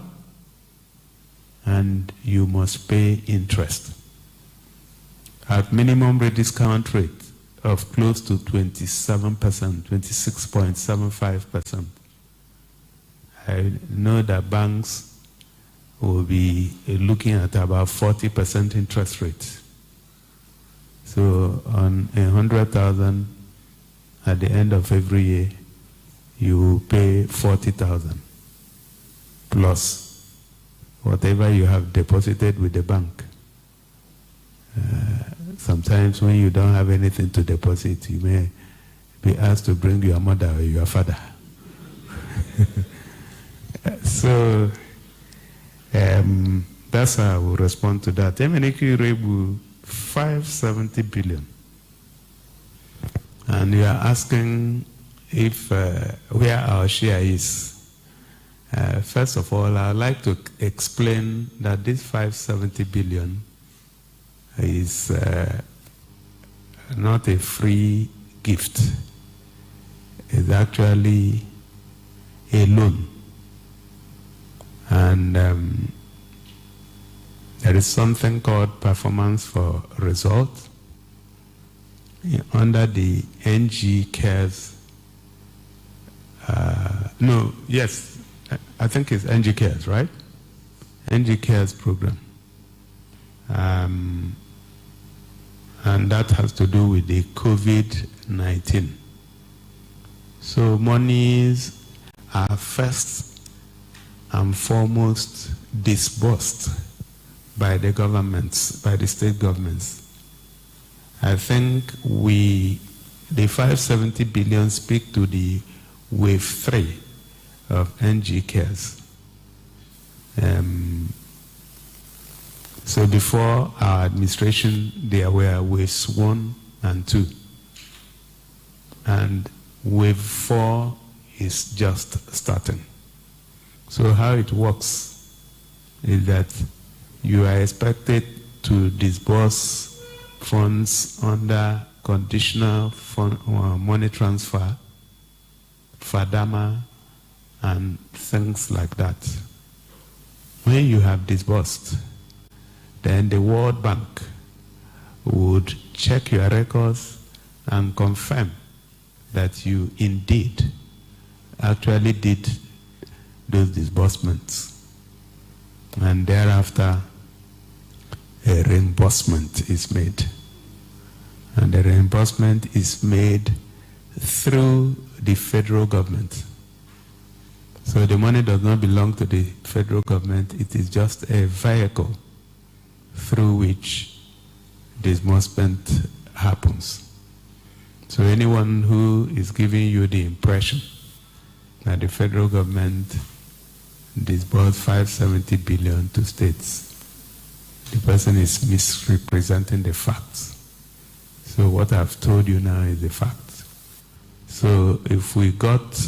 and you must pay interest at minimum rate discount rate of close to 27%, 26.75%. I know that banks will be looking at about 40% interest rate. So on 100,000 at the end of every year, you pay 40,000 plus whatever you have deposited with the bank. Sometimes when you don't have anything to deposit, you may be asked to bring your mother or your father. So that's how I will respond to that. MNQ Rebu 570 billion. And you are asking if where our share is. First of all, I'd like to explain that this 570 billion is not a free gift. It's actually a loan. And there is something called performance for result under the NG Cares. I think it's NG Cares, right? NG Cares program. And that has to do with the COVID-19. So monies are first and foremost disbursed by the governments, by the state governments. I think the 570 billion speak to the wave 3 of NG Cares. So before our administration, there were waves 1 and 2. And wave 4 is just starting. So how it works is that you are expected to disburse funds under conditional money transfer, FADAMA, and things like that. When you have disbursed, then the World Bank would check your records and confirm that you indeed actually did those disbursements. And thereafter, a reimbursement is made. And the reimbursement is made through the federal government. So the money does not belong to the federal government. It is just a vehicle through which disbursement happens. So anyone who is giving you the impression that the federal government disbursed 570 billion to states, the person is misrepresenting the facts. So what I've told you now is the fact. So if we got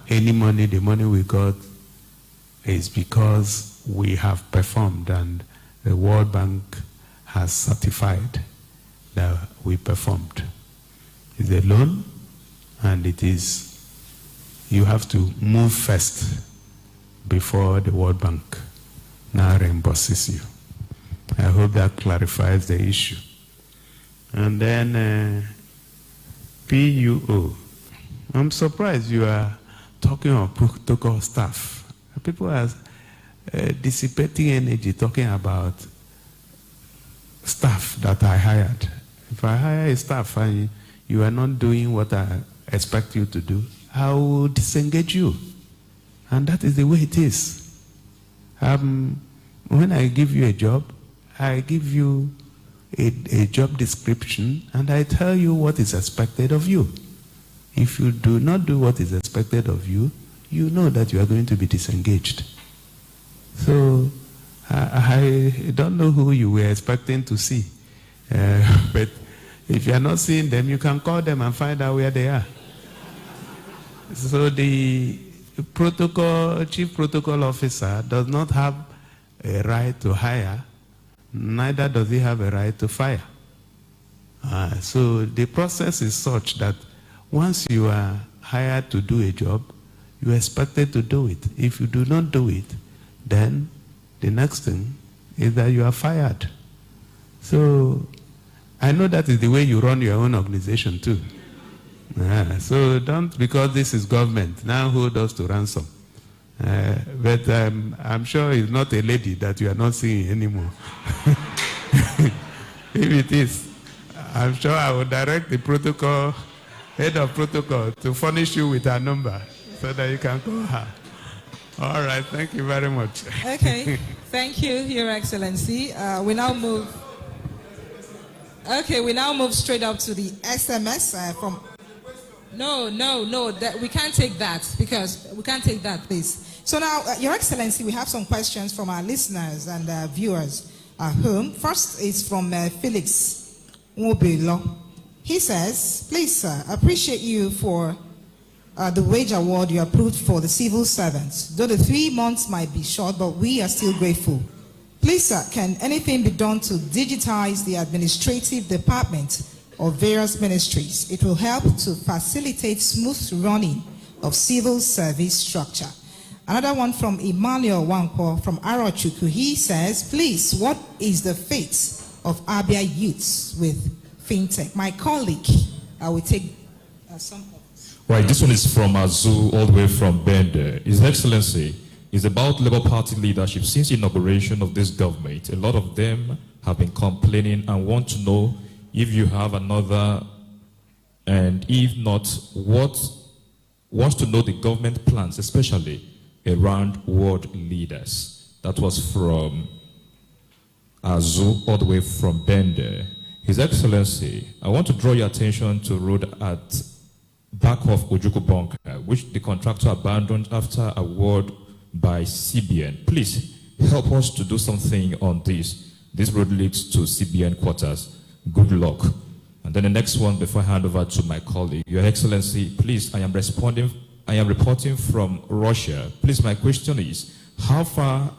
any money, the money we got is because we have performed, and the World Bank has certified that we performed. It's a loan, and it is, you have to move first before the World Bank now reimburses you. I hope that clarifies the issue. And then PUO. I'm surprised you are talking of protocol staff. People are dissipating energy talking about staff that I hired. If I hire a staff and you are not doing what I expect you to do, I will disengage you. And that is the way it is. When I give you a job, I give you a job description and I tell you what is expected of you. If you do not do what is expected of you, you know that you are going to be disengaged. So I don't know who you were expecting to see. But if you are not seeing them, you can call them and find out where they are. So the chief protocol officer does not have a right to hire, neither does he have a right to fire. So the process is such that once you are hired to do a job, you are expected to do it. If you do not do it, then the next thing is that you are fired. So I know that is the way you run your own organization too. So don't, because this is government, now hold us to ransom. But I'm sure it's not a lady that you are not seeing anymore. If it is, I'm sure I will direct the protocol, head of protocol, to furnish you with her number so that you can call her. All right, thank you very much. Okay, thank you, Your Excellency. We now move straight up to the SMS from. No, we can't take that, because we can't take that, please. So now, Your Excellency, we have some questions from our listeners and viewers at home. First is from Felix Nwobelo. He says, please, sir, appreciate you for the wage award you approved for the civil servants. Though the 3 months might be short, but we are still grateful. Please, sir, can anything be done to digitize the administrative department of various ministries? It will help to facilitate smooth running of civil service structure. Another one from Emmanuel Wanko from Arochukwu. He says, please, what is the fate of Abia youths with fintech? My colleague, I will take some. Right, this one is from Azu, all the way from Bender. His Excellency, is about Labour Party leadership. Since the inauguration of this government, a lot of them have been complaining and want to know if you have another, and if not, wants to know the government plans, especially around world leaders. That was from Azu, all the way from Bender. His Excellency, I want to draw your attention to road at back of Ojuku Bunker, which the contractor abandoned after award by CBN. Please help us to do something on this. This road leads to CBN quarters. Good luck. And then the next one, before I hand over to my colleague, Your Excellency, please, I am reporting from Russia. Please, my question is, how far...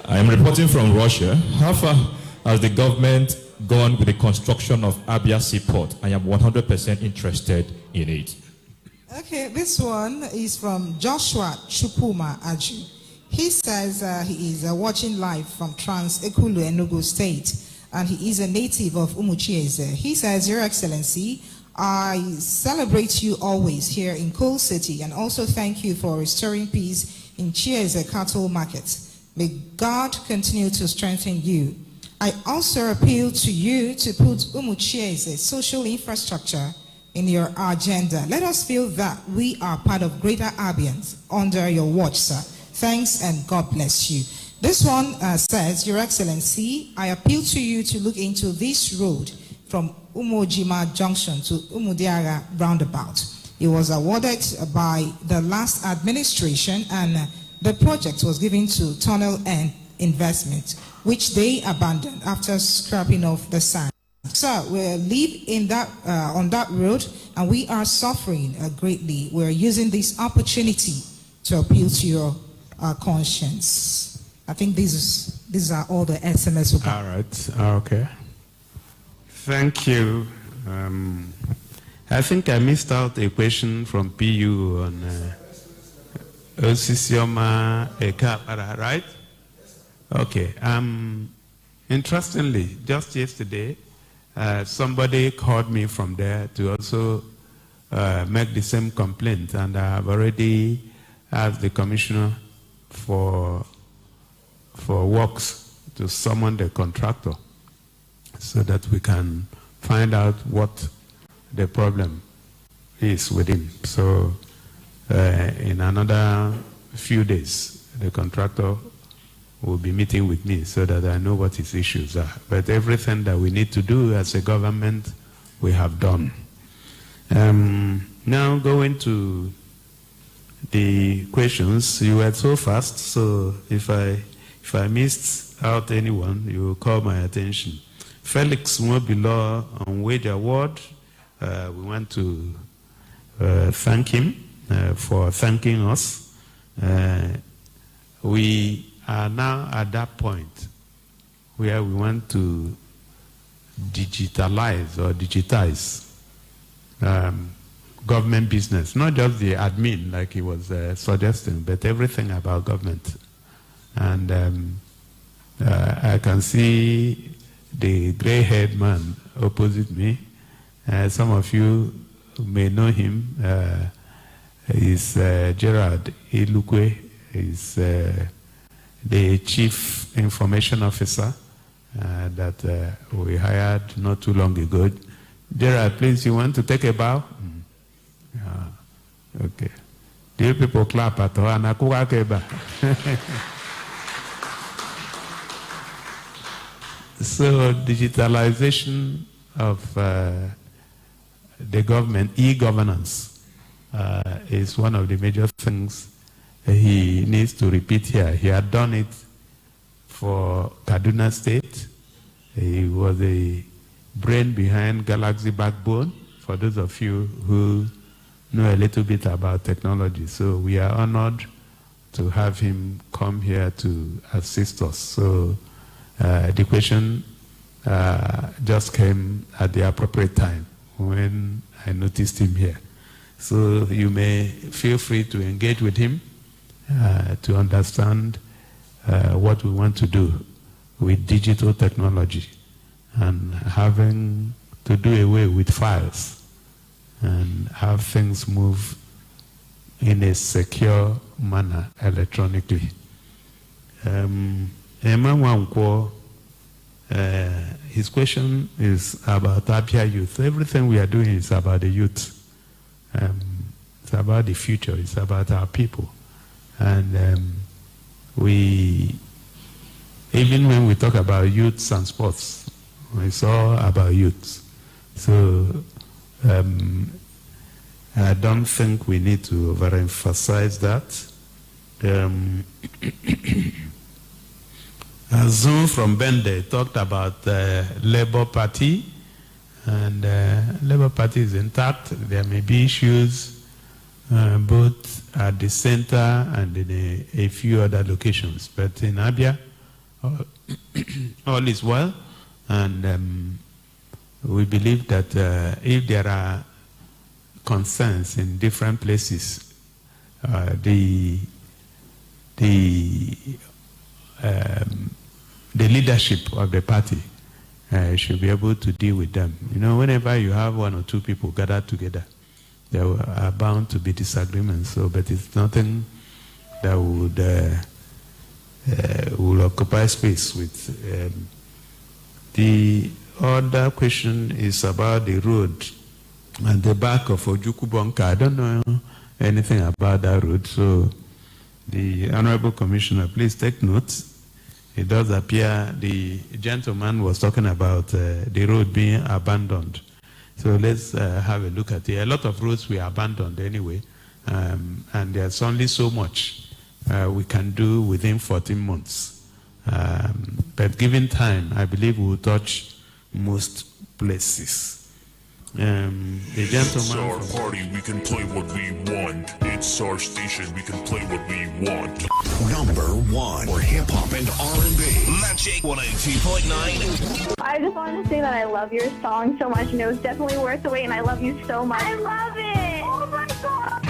I am reporting from Russia. How far has the government gone with the construction of Abia Seaport? I am 100% interested in it. Okay, this one is from Joshua Chupuma Aju. He says he is watching live from Trans-Ekulu, Enugu State, and he is a native of Umuchieze. He says, Your Excellency, I celebrate you always here in Coal City, and also thank you for restoring peace in Chieze cattle market. May God continue to strengthen you. I also appeal to you to put Umuchieze social infrastructure in your agenda. Let us feel that we are part of Greater Abians under your watch, sir. Thanks and God bless you. This one says, Your Excellency, I appeal to you to look into this road from Umojima Junction to Umudiara Roundabout. It was awarded by the last administration and the project was given to Tunnel and Investment, which they abandoned after scrapping off the sand. So we live in that on that road and we are suffering greatly. We're using this opportunity to appeal to your conscience. I think these are all the SMS we got. All right. Okay. Thank you. I think I missed out a question from PU on Osisioma Ekapara, right? Okay. Interestingly, just yesterday, somebody called me from there to also make the same complaint, and I have already asked the commissioner for works to summon the contractor so that we can find out what the problem is with him. So in another few days, the contractor will be meeting with me so that I know what his issues are. But everything that we need to do as a government, we have done. Now going to the questions. You were so fast, so if I missed out anyone, you will call my attention. Felix Mobilo on wage award. We want to thank him for thanking us. We are now at that point where we want to digitalize or digitize government business, not just the admin like he was suggesting, but everything about government. And I can see the gray-haired man opposite me. Some of you may know him. He's Gerard Ilukwe. He's the Chief Information Officer that we hired not too long ago. Gerard, please, you want to take a bow? Okay. Do you people clap at all? So digitalization of the government, e-governance, is one of the major things he needs to repeat here. He had done it for Kaduna State. He was the brain behind Galaxy Backbone, for those of you who know a little bit about technology. So we are honored to have him come here to assist us. So the question just came at the appropriate time when I noticed him here. So you may feel free to engage with him to understand what we want to do with digital technology and having to do away with files and have things move in a secure manner electronically. His question is about Abia youth. Everything we are doing is about the youth. It's about the future. It's about our people. And we, even when we talk about youths and sports, it's all about youth. So I don't think we need to overemphasize that. Zoom from Bende talked about the Labour Party, and Labour Party is intact. There may be issues both at the center and in a few other locations, but in Abia, all is well, and we believe that if there are concerns in different places, the leadership of the party should be able to deal with them. You know, whenever you have one or two people gathered together, there are bound to be disagreements. So, but it's nothing that would occupy space with. The other question is about the road at the back of Ojukwu Bonka. I don't know anything about that road, so The Honorable Commissioner, please take note. It does appear the gentleman was talking about the road being abandoned. So let's have a look at it. A lot of roads were abandoned anyway, and there's only so much we can do within 14 months. But given time, I believe we'll touch most places. The gentleman. It's our party, we can play what we want. It's our station, we can play what we want. Number 1 for hip hop and R&B. Magic 102.9. I just wanted to say that I love your song so much, and it was definitely worth the wait, and I love you so much. I love it! Oh my God!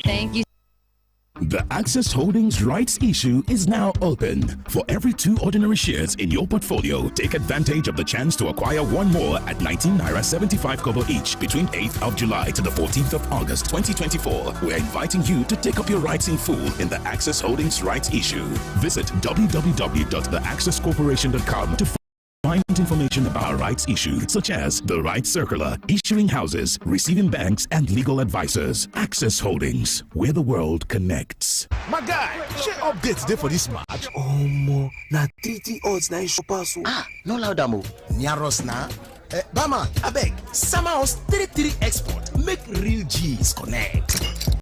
Thank you. The Access Holdings rights issue is now open. For every 2 ordinary shares in your portfolio, take advantage of the chance to acquire 1 more at 19 naira 75 kobo each between 8th of July to the 14th of August 2024. We're inviting you to take up your rights in full in the Access Holdings rights issue. Visit www.theaccesscorporation.com to find information about our rights issue, such as the rights circular, issuing houses, receiving banks, and legal advisors. Access Holdings, where the world connects. My guy, share updates there for this match. Na 30 odds na show pass. No loud amo. Nyaros na. Bama, abeg, sama us 33 export. Make real G's connect.